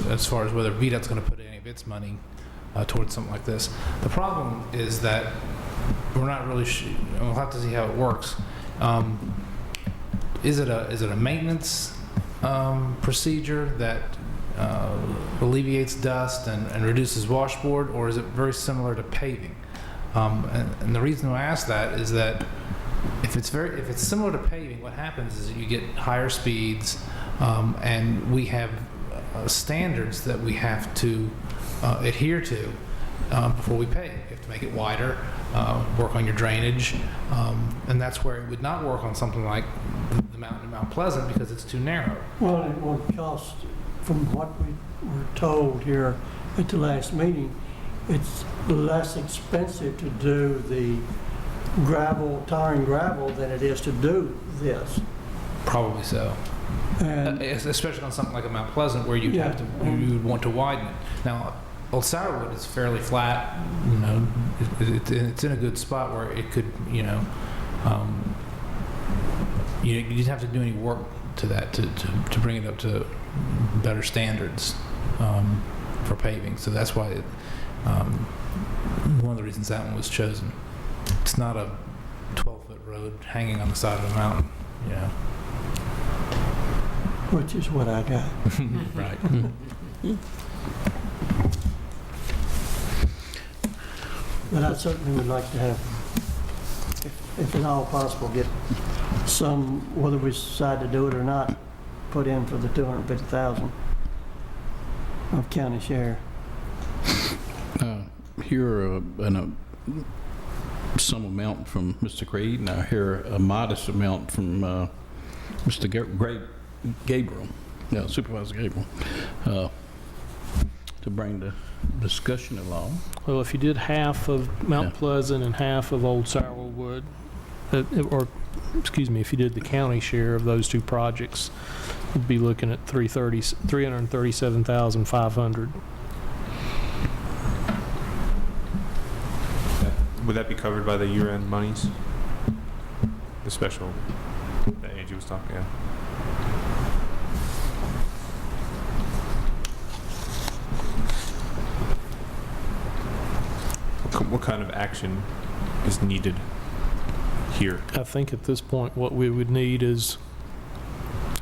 S6: as far as whether VDOT's going to put any of its money towards something like this. The problem is that we're not really sure. We'll have to see how it works. Is it a maintenance procedure that alleviates dust and reduces washboard, or is it very similar to paving? And the reason I ask that is that if it's similar to paving, what happens is that you get higher speeds, and we have standards that we have to adhere to before we pave. You have to make it wider, work on your drainage, and that's where it would not work on something like the mountain in Mount Pleasant because it's too narrow.
S4: Well, it would cost, from what we were told here at the last meeting, it's less expensive to do the tar and gravel than it is to do this.
S6: Probably so.
S4: And
S6: especially on something like a Mount Pleasant where you'd
S4: Yeah.
S6: have to, you would want to widen it. Now, Old Sourwood is fairly flat, it's in a good spot where it could, you didn't have to do any work to that to bring it up to better standards for paving. So that's why one of the reasons that one was chosen. It's not a 12-foot road hanging on the side of a mountain,
S4: which is what I got.
S6: Right.
S4: But I certainly would like to have, if at all possible, get some, whether we decide to do it or not, put in for the 250,000 of county share.
S1: Here, some amount from Mr. Creed, and I hear a modest amount from Mr. Gabriel, Supervisor Gabriel, to bring the discussion along.
S5: Well, if you did half of Mount Pleasant and half of Old Sourwood, if you did the county share of those two projects, you'd be looking at $337,500.
S17: Would that be covered by the year-end monies? The special that Angie was talking about? What kind of action is needed here?
S5: I think at this point what we would need is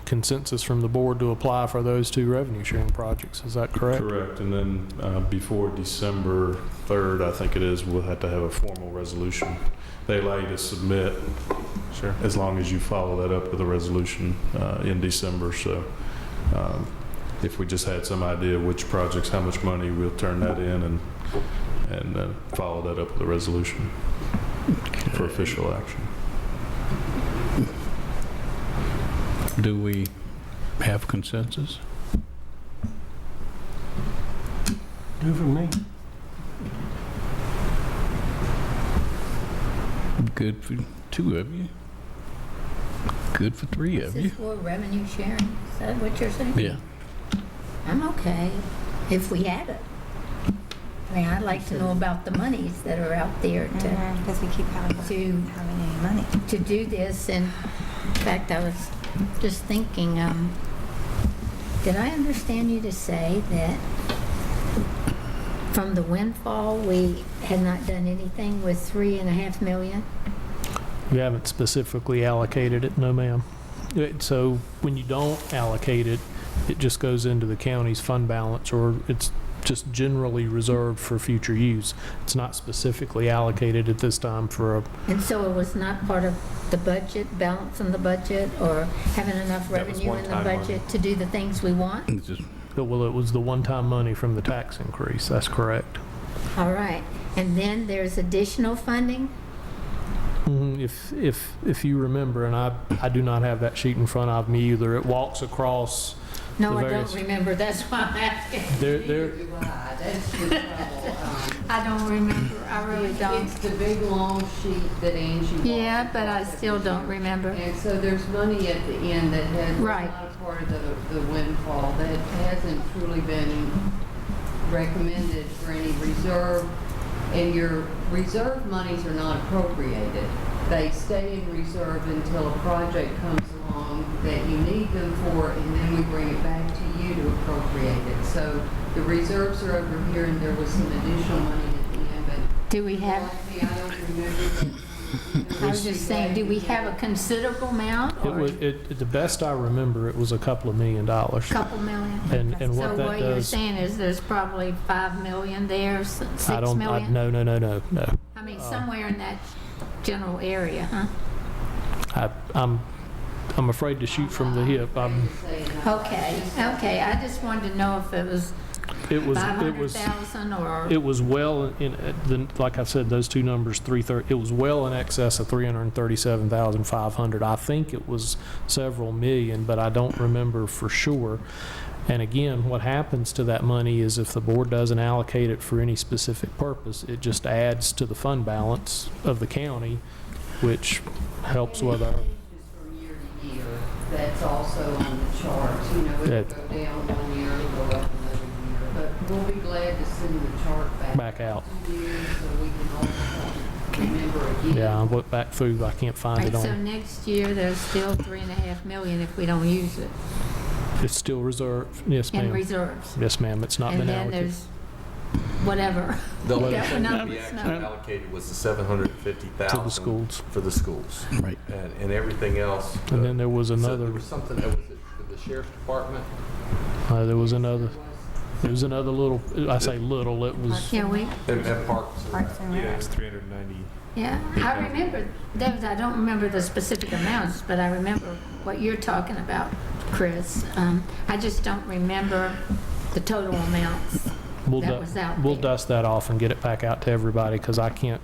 S5: consensus from the board to apply for those two revenue sharing projects. Is that correct?
S3: Correct. And then before December 3rd, I think it is, we'll have to have a formal resolution. They allow you to submit, sure, as long as you follow that up with a resolution in December. So if we just had some idea which projects, how much money, we'll turn that in and follow that up with a resolution for official action.
S1: Do we have consensus?
S4: Do for me.
S1: Good for two of you. Good for three of
S15: This
S1: you.
S15: is for revenue sharing, is that what you're saying?
S1: Yeah.
S15: I'm okay if we had it. I mean, I'd like to know about the monies that are out there
S2: Because we keep having any money.
S15: to do this. And in fact, I was just thinking, did I understand you to say that from the windfall, we had not done anything with $3.5 million?
S5: We haven't specifically allocated it, no ma'am. So when you don't allocate it, it just goes into the county's fund balance, or it's just generally reserved for future use. It's not specifically allocated at this time for a...
S15: And so it was not part of the budget, balance in the budget, or having enough
S17: That was
S15: revenue in the
S17: one-time money.
S15: budget to do the things we want?
S5: Well, it was the one-time money from the tax increase, that's correct.
S15: All right. And then there's additional funding?
S5: If you remember, and I do not have that sheet in front of me either, it walks across
S15: No,
S5: the
S15: I
S5: various...
S15: don't remember. That's why I'm asking. I don't remember. I really don't.
S18: It's the big, long sheet that Angie walked
S15: Yeah, but I still don't remember.
S18: And so there's money at the end that has
S15: Right.
S18: not a part of the windfall that hasn't truly been recommended for any reserve. And your reserve monies are not appropriated. They stay in reserve until a project comes along that you need them for, and then we bring it back to you to appropriate it. So the reserves are over here, and there was some additional money at the end, but
S15: Do we have,
S18: I don't remember.
S15: I was just saying, do we have a considerable amount?
S5: It
S15: Or
S5: was, the best I remember, it was a couple of $1 million.
S15: couple million?
S5: And what
S15: So
S5: that
S15: what you're
S5: does...
S15: saying is there's probably $5 million there, $6 million?
S5: No.
S15: I mean, somewhere in that general area, huh?
S5: I'm afraid to shoot from the hip.
S15: Okay, I just wanted to know if it was
S5: It was
S15: 500,000 or...
S5: It was well in, like I said, those two numbers, it was well in excess of 337,500. I think it was several million, but I don't remember for sure. And again, what happens to that money is if the board doesn't allocate it for any specific purpose, it just adds to the fund balance of the county, which helps with our...
S18: From year to year that's also on the charts. You know, it'll
S5: Yeah.
S18: go down 1 year, it'll go up another year. But we'll be glad to send the chart
S5: Back out.
S18: 2 years so we can all remember again.
S5: Yeah, I went back through, I can't find
S15: Right,
S5: it
S15: so
S5: on,
S15: next year, there's still 3.5 million if we don't use it
S5: it's still reserved. Yes,
S15: in
S5: ma'am.
S15: reserves.
S5: Yes, ma'am, it's not
S15: And
S5: been
S15: then
S5: allocated.
S15: there's whatever.
S11: The only
S15: That
S11: thing that
S15: number's
S11: we actually
S15: not-
S11: allocated was the 750,000.
S5: To the schools.
S11: For the schools.
S13: Right.
S11: And everything else.
S5: And then there was
S11: so
S5: another,
S11: there was something, was it for the sheriff's department?
S5: there was another little, I say little, it was,
S15: Yeah,
S11: And Parks.
S2: Parks and
S17: Yeah,
S2: Rec.
S17: it's 390.
S15: yeah, I remember, those. I don't remember the specific amounts, but I remember what you're talking about, Chris. I just don't remember the total amounts
S5: we'll
S15: that was out
S5: we'll
S15: there.
S5: dust that off and get it back out to everybody, because I can't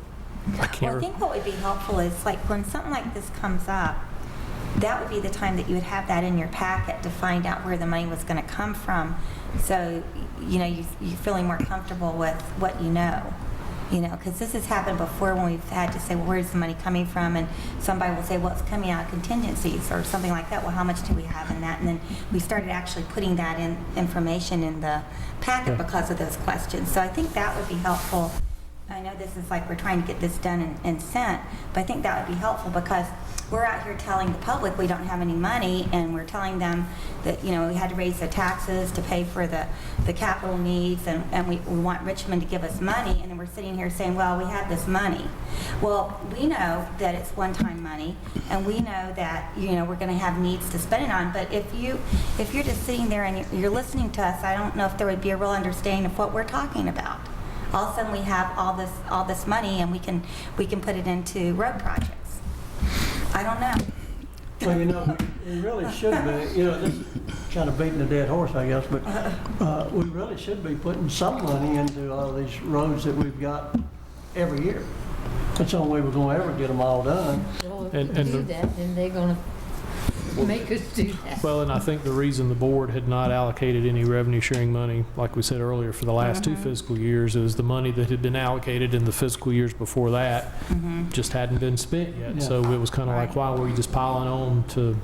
S2: Well, I think what would be helpful is, like, when something like this comes up, that would be the time that you would have that in your packet to find out where the money was going to come from. So, you know, you're feeling more comfortable with what you know. You know, because this has happened before when we've had to say, well, where's the money coming from? And somebody will say, well, it's coming out of contingencies or something like that. Well, how much do we have in that? And then we started actually putting that information in the packet because of those questions. So I think that would be helpful. I know this is like we're trying to get this done and sent, but I think that would be helpful because we're out here telling the public we don't have any money, and we're telling them that, you know, we had to raise the taxes to pay for the capital needs, and we want Richmond to give us money, and then we're sitting here saying, well, we have this money. Well, we know that it's one-time money, and we know that, you know, we're going to have needs to spend it on, but if you're just sitting there and you're listening to us, I don't know if there would be a real understanding of what we're talking about. All of a sudden, we have all this money, and we can put it into road projects. I don't know.
S4: Well, you know, we really should be, you know, this is kind of beating a dead horse, I guess, but we really should be putting some money into all these roads that we've got every year. That's the only way we're going to ever get them all done.
S15: Well, if
S5: And-
S15: we
S5: and
S15: do
S5: the-
S15: that, then they're going to make us do that.
S5: well, and I think the reason the board had not allocated any revenue sharing money, like we said earlier, for the last 2 fiscal years, is the money that had been allocated in the fiscal years before that just hadn't been spent yet.
S4: Yeah.
S5: So it was kind of like, why were you just piling on to,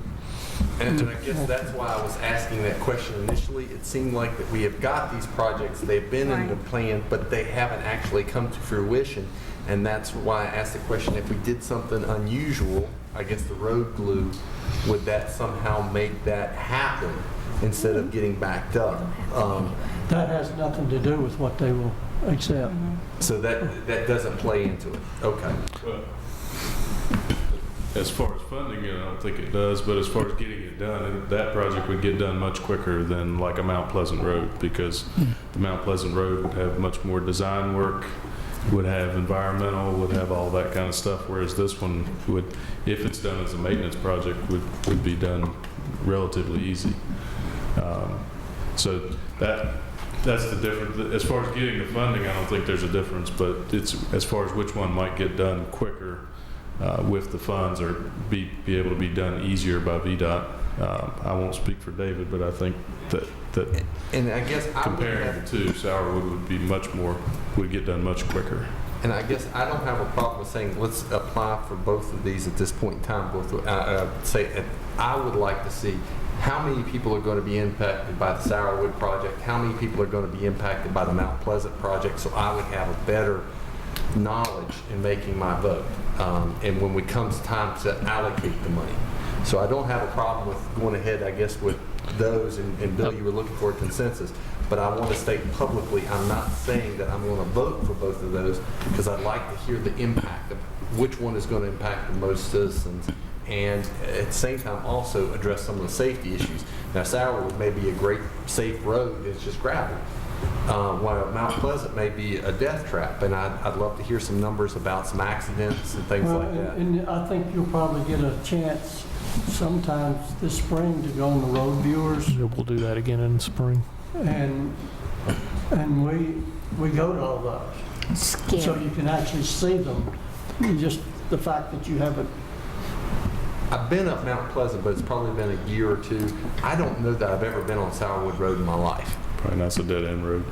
S11: And I guess that's why I was asking that question initially. It seemed like that we have got these projects, they've been in the plan, but they haven't actually come to fruition. And that's why I asked the question, if we did something unusual, I guess the road glue, would that somehow make that happen instead of getting backed up?
S4: That has nothing to do with what they will accept.
S11: So that doesn't play into it. Okay.
S3: Well, as far as funding it, I don't think it does, but as far as getting it done, that project would get done much quicker than like a Mount Pleasant Road, because the Mount Pleasant Road would have much more design work, would have environmental, would have all that kind of stuff, whereas this one would, if it's done as a maintenance project, would be done relatively easy. So that's the difference. As far as getting the funding, I don't think there's a difference, but it's as far as which one might get done quicker with the funds or be able to be done easier by VDOT. I won't speak for David, but I think that
S11: And I guess I would
S3: comparing
S11: have-
S3: the two, Sourwood would get done much quicker.
S11: And I guess I don't have a problem with saying, let's apply for both of these at this point in time. I would like to see how many people are going to be impacted by the Sourwood project, how many people are going to be impacted by the Mount Pleasant project, so I would have a better knowledge in making my vote. And when it comes time to allocate the money. So I don't have a problem with going ahead, I guess, with those, and Bill, you were looking for a consensus, but I want to state publicly, I'm not saying that I'm going to vote for both of those, because I'd like to hear the impact of which one is going to impact the most citizens, and at the same time also address some of the safety issues. Now, Sourwood may be a great safe road, it's just gravel. While Mount Pleasant may be a death trap, and I'd love to hear some numbers about some accidents and things
S4: Well,
S11: like that.
S4: and I think you'll probably get a chance sometimes this spring to go on the road viewers,
S5: we'll do that again in the spring.
S4: and we go to all those.
S15: Scary.
S4: So you can actually see them. Just the fact that you haven't.
S11: I've been up Mount Pleasant, but it's probably been a year or two. I don't know that I've ever been on Sourwood Road in my life.
S3: Probably not a dead end road.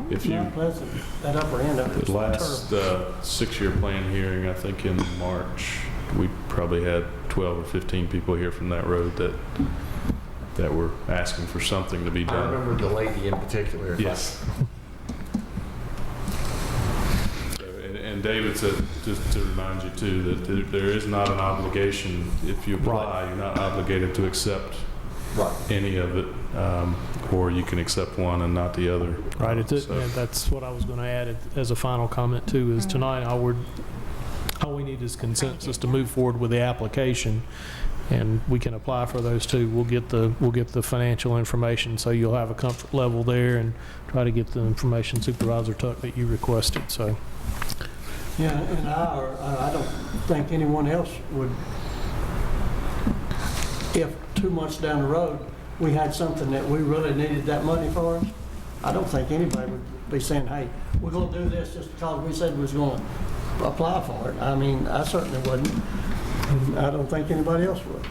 S3: If you,
S4: Mount Pleasant, that upper end of it.
S3: the last 6-year plan hearing, I think in March, we probably had 12 or 15 people here from that road that were asking for something to be
S11: I
S3: done.
S11: remember the lady in particular.
S3: Yes. And David said, just to remind you too, that there is not an obligation. If you apply, you're not obligated to accept any of it, or you can accept one and not the other.
S5: Right,
S3: So-
S5: that's what I was going to add as a final comment too, is tonight all we need is consensus to move forward with the application, and we can apply for those too. We'll get the financial information, so you'll have a comfort level there, and try to get the information, Supervisor Tuck, that you requested, so.
S4: Yeah, and I don't think anyone else would, if 2 months down the road, we had something that we really needed that money for, I don't think anybody would be saying, hey, we're going to do this just because we said we was going to apply for it. I mean, I certainly wouldn't. And I don't think anybody else would.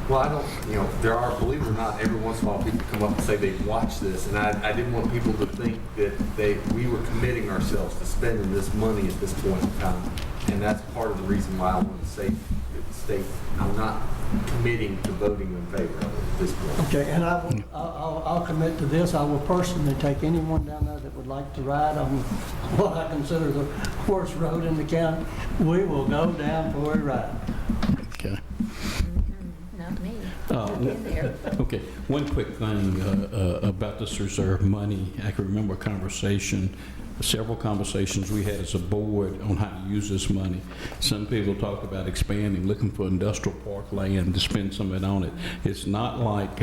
S11: Well, I don't, there are, believe it or not, every once in a while people come up and say they've watched this, and I didn't want people to think that we were committing ourselves to spending this money at this point in time. And that's part of the reason why I want to state I'm not committing to voting in favor of it at this point.
S4: Okay, and I'll commit to this. I will personally take anyone down there that would like to ride on what I consider the worst road in the county. We will go down for a ride.
S1: Okay.
S15: Not me. I've been there.
S1: Okay, one quick thing about this reserve money. I can remember a conversation, several conversations we had as a board on how to use this money. Some people talked about expanding, looking for industrial park land to spend some of it on it. It's not like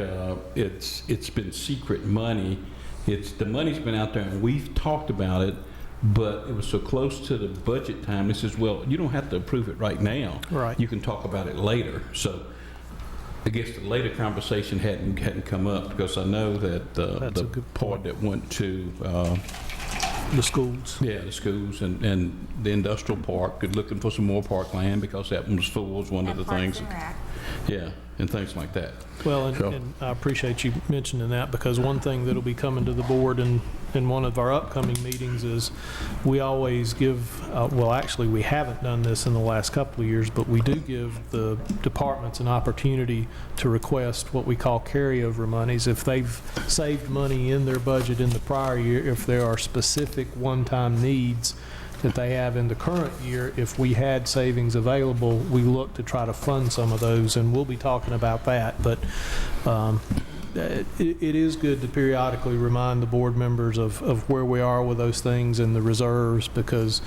S1: it's been secret money. The money's been out there, and we've talked about it, but it was so close to the budget time. They says, well, you don't have to approve it right now.
S5: Right.
S1: You can talk about it later. So I guess the later conversation hadn't come up, because I know that
S5: That's a
S1: the
S5: good
S1: part that went to
S5: The schools.
S1: yeah, the schools and the industrial park, looking for some more parkland, because that one was full, was one of the things. Yeah, and things like that.
S5: Well, and I appreciate you mentioning that, because one thing that'll be coming to the board in one of our upcoming meetings is we always give, well, actually, we haven't done this in the last couple of years, but we do give the departments an opportunity to request what we call carryover monies. If they've saved money in their budget in the prior year, if there are specific one-time needs that they have in the current year, if we had savings available, we look to try to fund some of those, and we'll be talking about that. But it is good to periodically remind the board members of where we are with those things and the reserves, because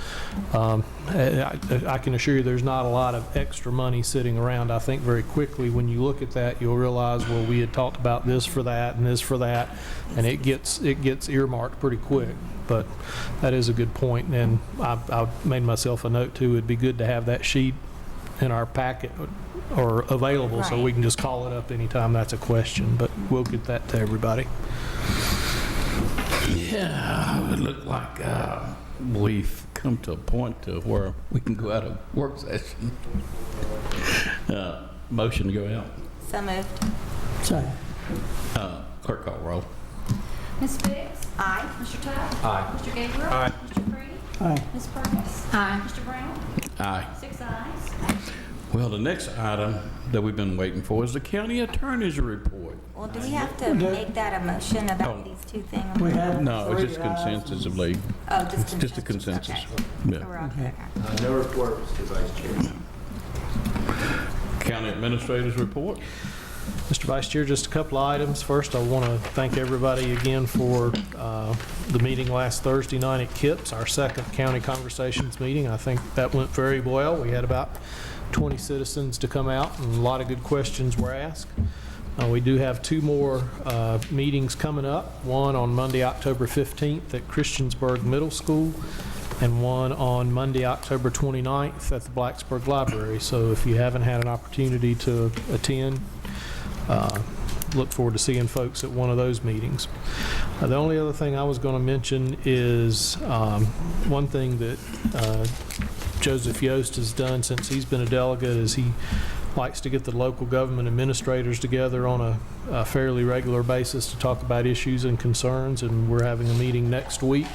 S5: I can assure you there's not a lot of extra money sitting around. I think very quickly when you look at that, you'll realize, well, we had talked about this for that and this for that, and it gets earmarked pretty quick. But that is a good point, and I made myself a note too. It'd be good to have that sheet in our packet or available, so we can just call it up anytime that's a question. But we'll get that to everybody.
S1: Yeah, it looked like we've come to a point to where we can go out of work session. Motion to go out.
S2: So moved.
S4: Second.
S1: Clerk call roll.
S19: Ms. Biggs? Aye. Mr. Tuck?
S11: Aye.
S19: Mr. Gabriel?
S1: Aye.
S19: Mr. Creed?
S4: Aye.
S19: Ms. Purvis?
S15: Aye.
S19: Mr. Brown?
S1: Aye.
S19: 6 ayes.
S1: Well, the next item that we've been waiting for is the county attorney's report.
S2: Well, do we have to make that a motion about these two things?
S4: We have
S1: No, it's just
S4: three ayes.
S1: consensus of league.
S2: Oh, just
S1: Just a consensus.
S2: Okay.
S1: Yeah.
S2: So we're okay.
S11: No report, Mr. Vice Chair.
S1: County administrator's report.
S5: Mr. Vice Chair, just a couple of items. First, I want to thank everybody again for the meeting last Thursday night at KIPS, our second county conversations meeting. I think that went very well. We had about 20 citizens to come out, and a lot of good questions were asked. We do have two more meetings coming up, one on Monday, October 15th at Christiansburg Middle School, and one on Monday, October 29th at the Blacksburg Library. So if you haven't had an opportunity to attend, look forward to seeing folks at one of those meetings. The only other thing I was going to mention is one thing that Joseph Yost has done since he's been a delegate is he likes to get the local government administrators together on a fairly regular basis to talk about issues and concerns, and we're having a meeting next week.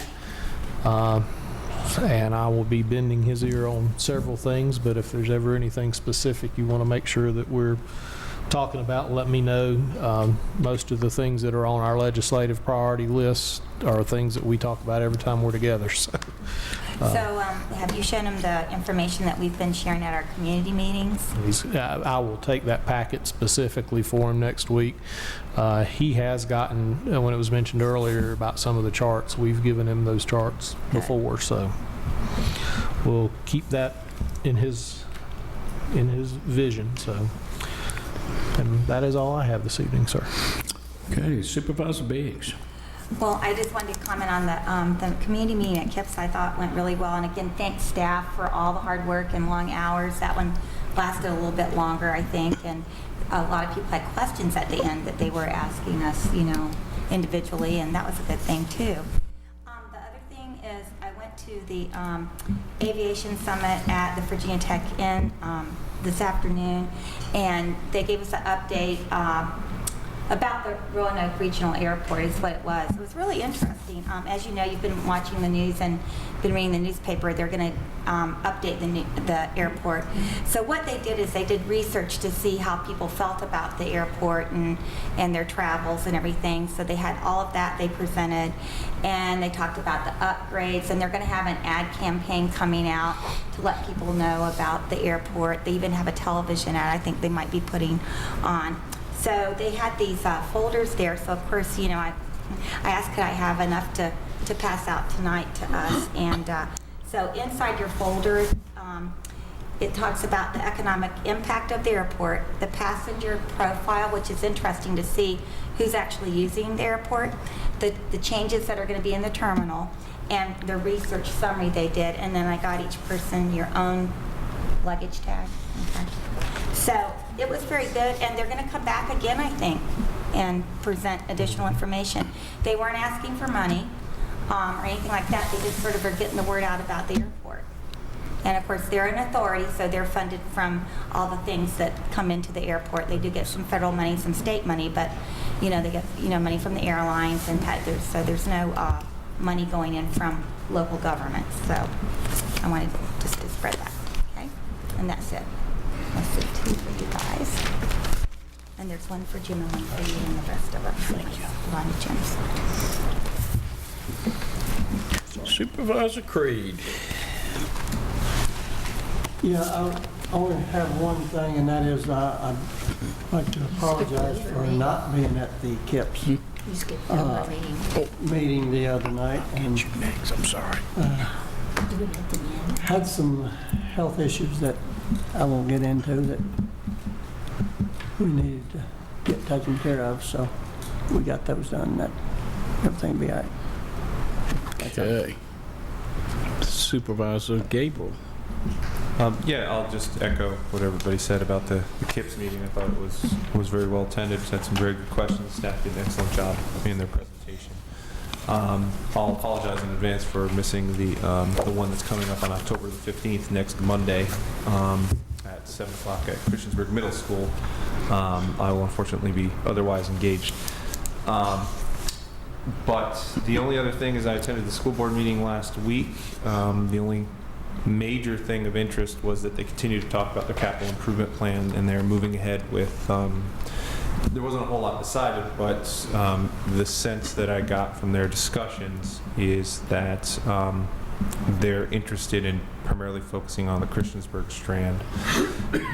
S5: And I will be bending his ear on several things, but if there's ever anything specific you want to make sure that we're talking about, let me know. Most of the things that are on our legislative priority list are things that we talk about every time we're together.
S2: So have you shown him the information that we've been sharing at our community meetings?
S5: I will take that packet specifically for him next week. He has gotten, when it was mentioned earlier about some of the charts, we've given him those charts before, so we'll keep that in his vision. So, and that is all I have this evening, sir.
S1: Okay, Supervisor Biggs.
S2: Well, I just wanted to comment on the community meeting at KIPS. I thought went really well. And again, thanks staff for all the hard work and long hours. That one lasted a little bit longer, I think. And a lot of people had questions at the end that they were asking us, you know, individually. And that was a good thing, too. The other thing is I went to the Aviation Summit at the Virginia Tech Inn this afternoon. And they gave us an update about the Roanoke Regional Airport is what it was. It was really interesting. As you know, you've been watching the news and been reading the newspaper. They're going to update the airport. So what they did is they did research to see how people felt about the airport and their travels and everything. So they had all of that they presented, and they talked about the upgrades, and they're going to have an ad campaign coming out to let people know about the airport. They even have a television ad I think they might be putting on. So they had these folders there. So of course, you know, I asked could I have enough to pass out tonight to us. And so inside your folder, it talks about the economic impact of the airport, the passenger profile, which is interesting to see who's actually using the airport, the changes that are going to be in the terminal, and the research summary they did. And then I got each person your own luggage tag. Okay. So it was very good, and they're going to come back again, I think, and present additional information. They weren't asking for money or anything like that. They just sort of are getting the word out about the airport. And of course, they're an authority, so they're funded from all the things that come into the airport. They do get some federal money, some state money, but you know, they get money from the airlines, and so there's no money going in from local governments. So I wanted just to spread that. Okay, and that's it. Let's see, 2 for you guys. And there's one for Jim and one for you and the rest of us. Thank you.
S1: Supervisor Creed.
S4: Yeah, I only have one thing, and that is I'd like to apologize for not being at the KIPS meeting the other night. And
S1: I'm sorry.
S4: Had some health issues that I won't get into that we needed to get taken care of, so we got those done. That everything will be all right.
S1: Okay. Supervisor Gabriel.
S17: Yeah, I'll just echo what everybody said about the KIPS meeting. I thought it was very well attended. Had some very good questions. Staff did an excellent job in their presentation. I'll apologize in advance for missing the one that's coming up on October the 15th, next Monday, at 7 o'clock at Christiansburg Middle School. I will unfortunately be otherwise engaged. But the only other thing is I attended the school board meeting last week. The only major thing of interest was that they continue to talk about their capital improvement plan, and they're moving ahead with there wasn't a whole lot decided, but the sense that I got from their discussions is that they're interested in primarily focusing on the Christiansburg strand.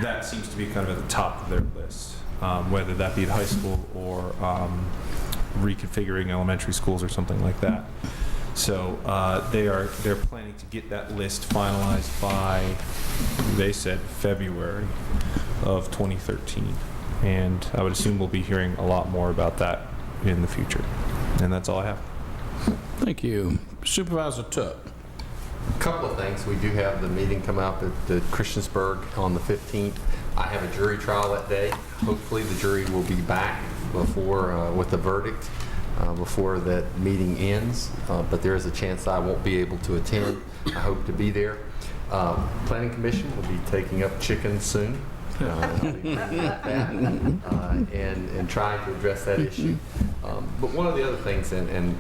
S17: That seems to be kind of at the top of their list, whether that be the high school or reconfiguring elementary schools or something like that. So they're planning to get that list finalized by, they said, February of 2013. And I would assume we'll be hearing a lot more about that in the future. And that's all I have.
S1: Thank you. Supervisor Tuck.
S11: A couple of things. We do have the meeting come up at the Christiansburg on the 15th. I have a jury trial that day. Hopefully the jury will be back before with the verdict before that meeting ends. But there is a chance I won't be able to attend. I hope to be there. Planning Commission will be taking up chicken soon. and trying to address that issue. But one of the other things, and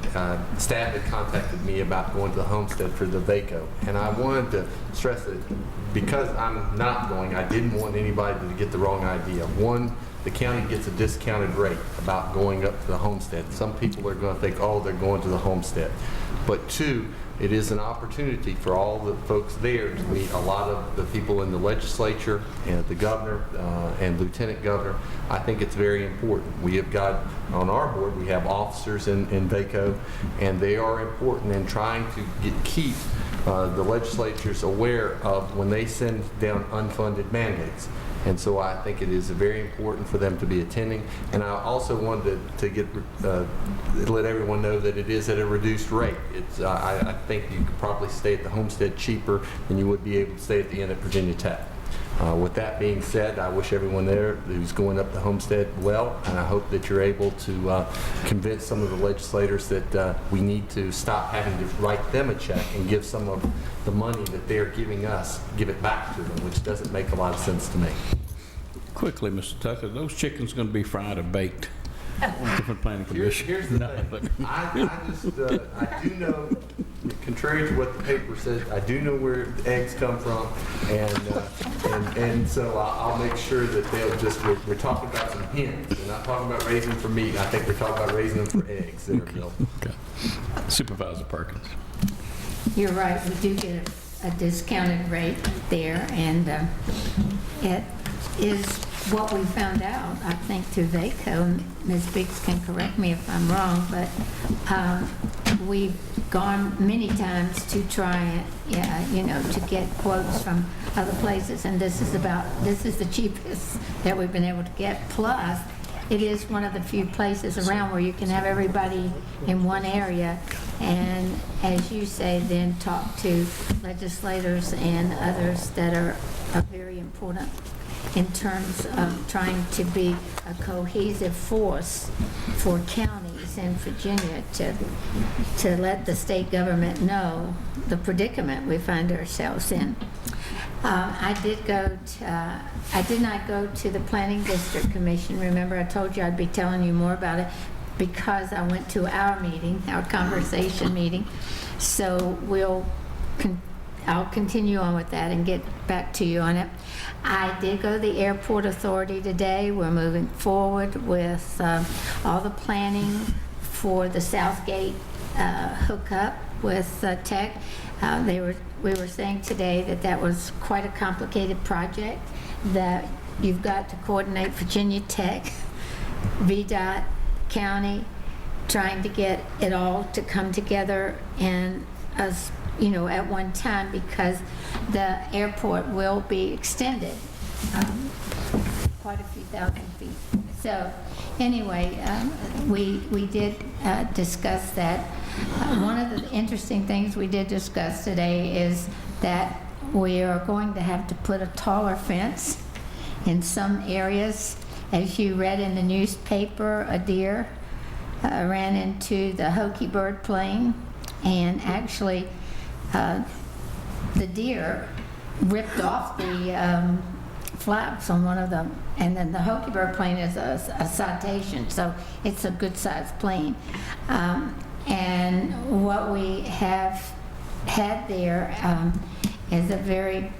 S11: staff had contacted me about going to the homestead for the VACO, and I wanted to stress that because I'm not going, I didn't want anybody to get the wrong idea. One, the county gets a discounted rate about going up to the homestead. Some people are going to think, oh, they're going to the homestead. But two, it is an opportunity for all the folks there to meet a lot of the people in the legislature and the governor and lieutenant governor. I think it's very important. We have got on our board, we have officers in VACO, and they are important in trying to keep the legislatures aware of when they send down unfunded mandates. And so I think it is very important for them to be attending. And I also wanted to let everyone know that it is at a reduced rate. It's I think you could probably stay at the homestead cheaper than you would be able to stay at the inn at Virginia Tech. With that being said, I wish everyone there who's going up to Homestead well, and I hope that you're able to convince some of the legislators that we need to stop having to write them a check and give some of the money that they're giving us, give it back to them, which doesn't make a lot of sense to me.
S1: Quickly, Mr. Tucker, those chickens going to be fried or baked? Different planning commission.
S11: Here's the thing. I do know, contrary to what the paper says, I do know where the eggs come from, and so I'll make sure that they'll just, we're talking about some hens. We're not talking about raising them for meat. I think we're talking about raising them for eggs that are built.
S1: Okay. Supervisor Perkins.
S15: You're right, we do get a discounted rate there, and it is what we found out, I think, through VACO, and Ms. Biggs can correct me if I'm wrong, but we've gone many times to try, to get quotes from other places, and this is the cheapest that we've been able to get. Plus, it is one of the few places around where you can have everybody in one area, and as you say, then talk to legislators and others that are very important in terms of trying to be a cohesive force for counties in Virginia to let the state government know the predicament we find ourselves in. I did not go to the Planning District Commission. Remember, I told you I'd be telling you more about it because I went to our meeting, our conversation meeting. So I'll continue on with that and get back to you on it. I did go to the Airport Authority today. We're moving forward with all the planning for the Southgate hookup with Tech. We were saying today that was quite a complicated project, that you've got to coordinate Virginia Tech, VDOT, county, trying to get it all to come together and us, at one time, because the airport will be extended quite a few thousand feet. So anyway, we did discuss that. One of the interesting things we did discuss today is that we are going to have to put a taller fence in some areas. As you read in the newspaper, a deer ran into the Hokey bird plane, and actually the deer ripped off the flaps on one of them, and then the Hokey bird plane is a citation, so it's a good sized plane. And what we have had there is a very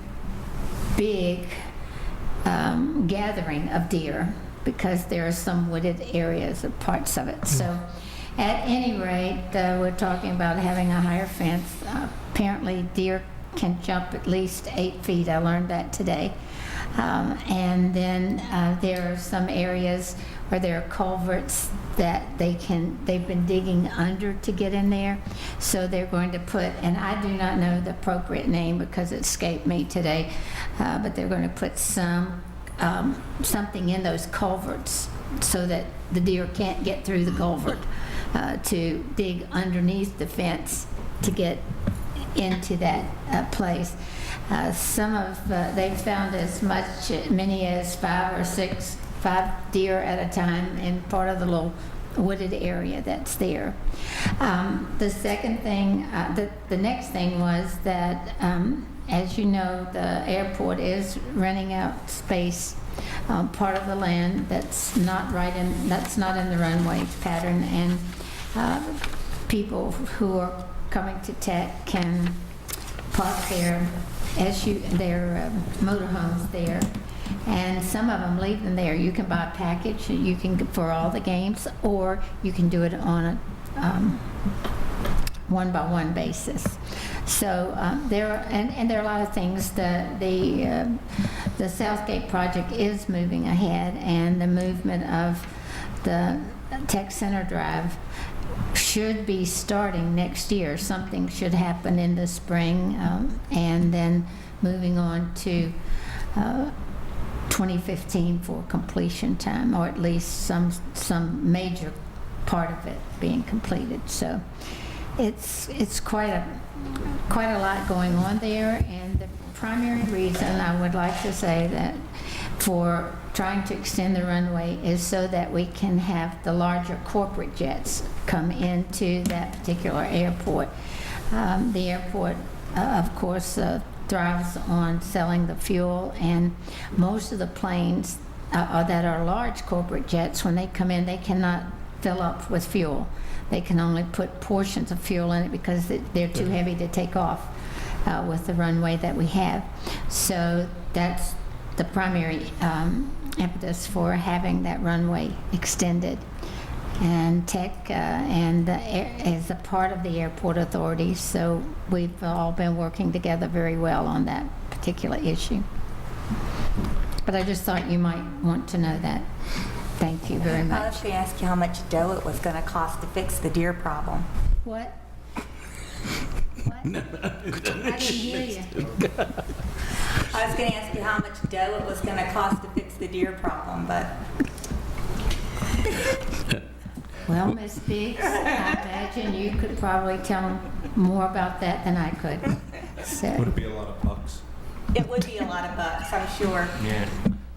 S15: big gathering of deer, because there are some wooded areas or parts of it. So at any rate, we're talking about having a higher fence. Apparently deer can jump at least 8 feet. I learned that today. And then there are some areas where there are culverts that they've been digging under to get in there. So they're going to put, and I do not know the appropriate name because it escaped me today, but they're going to put something in those culverts so that the deer can't get through the culvert, to dig underneath the fence to get into that place. They've found as many as 5 deer at a time in part of the little wooded area that's there. The second thing, the next thing was that, as you know, the airport is renting out space, part of the land that's not in the runway pattern, and people who are coming to Tech can park their motorhomes there, and some of them leave them there. You can buy a package, you can for all the games, or you can do it on a one-by-one basis. So there are a lot of things. The Southgate project is moving ahead, and the movement of the Tech Center Drive should be starting next year. Something should happen in the spring, and then moving on to 2015 for completion time, or at least some major part of it being completed. So it's quite a lot going on there, and the primary reason I would like to say that for trying to extend the runway is so that we can have the larger corporate jets come into that particular airport. The airport, of course, thrives on selling the fuel, and most of the planes that are large corporate jets, when they come in, they cannot fill up with fuel. They can only put portions of fuel in it because they're too heavy to take off with the runway that we have. So that's the primary impetus for having that runway extended. And Tech is a part of the airport authority, so we've all been working together very well on that particular issue. But I just thought you might want to know that. Thank you very much.
S2: I was going to ask you how much dough it was going to cost to fix the deer problem.
S15: What? What? I didn't hear you.
S2: I was going to ask you how much dough it was going to cost to fix the deer problem, but...
S15: Well, Ms. Biggs, I imagine you could probably tell more about that than I could. So.
S17: Would it be a lot of bucks?
S2: It would be a lot of bucks, I'm sure.
S17: Yeah.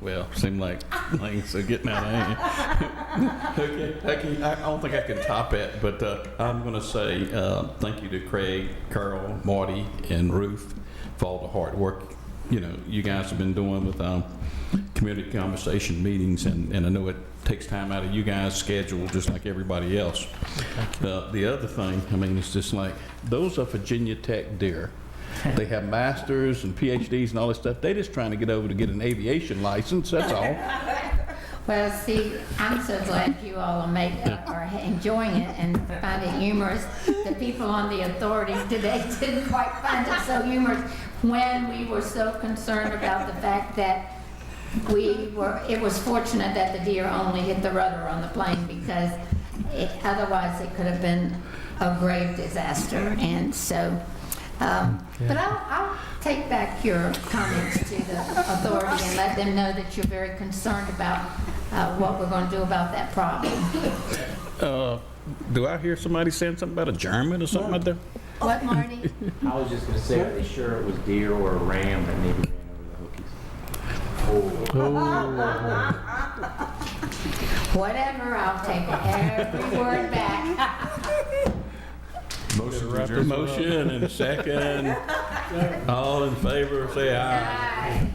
S1: Well, seemed like things are getting out of hand. Okay, I don't think I can top it, but I'm going to say thank you to Craig, Carol, Marty, and Ruth for all the hard work you guys have been doing with community conversation meetings, and I know it takes time out of you guys' schedule just like everybody else. The other thing, it's just like those are Virginia Tech deer. They have masters and PhDs and all this stuff. They're just trying to get over to get an aviation license, that's all.
S15: Well, see, I'm so glad you all are enjoying it and find it humorous. The people on the authority today didn't quite find it so humorous when we were so concerned about the fact that it was fortunate that the deer only hit the rudder on the plane, because otherwise it could have been a grave disaster. And so, but I'll take back your comments to the authority and let them know that you're very concerned about what we're going to do about that problem.
S1: Do I hear somebody saying something about a German or something like that?
S15: What, Marty?
S16: I was just going to say, are they sure it was deer or a ram that maybe ran over the Hokies?
S15: Whatever, I'll take every word back.
S1: Motion and a second. All in favor, say aye.
S15: Aye.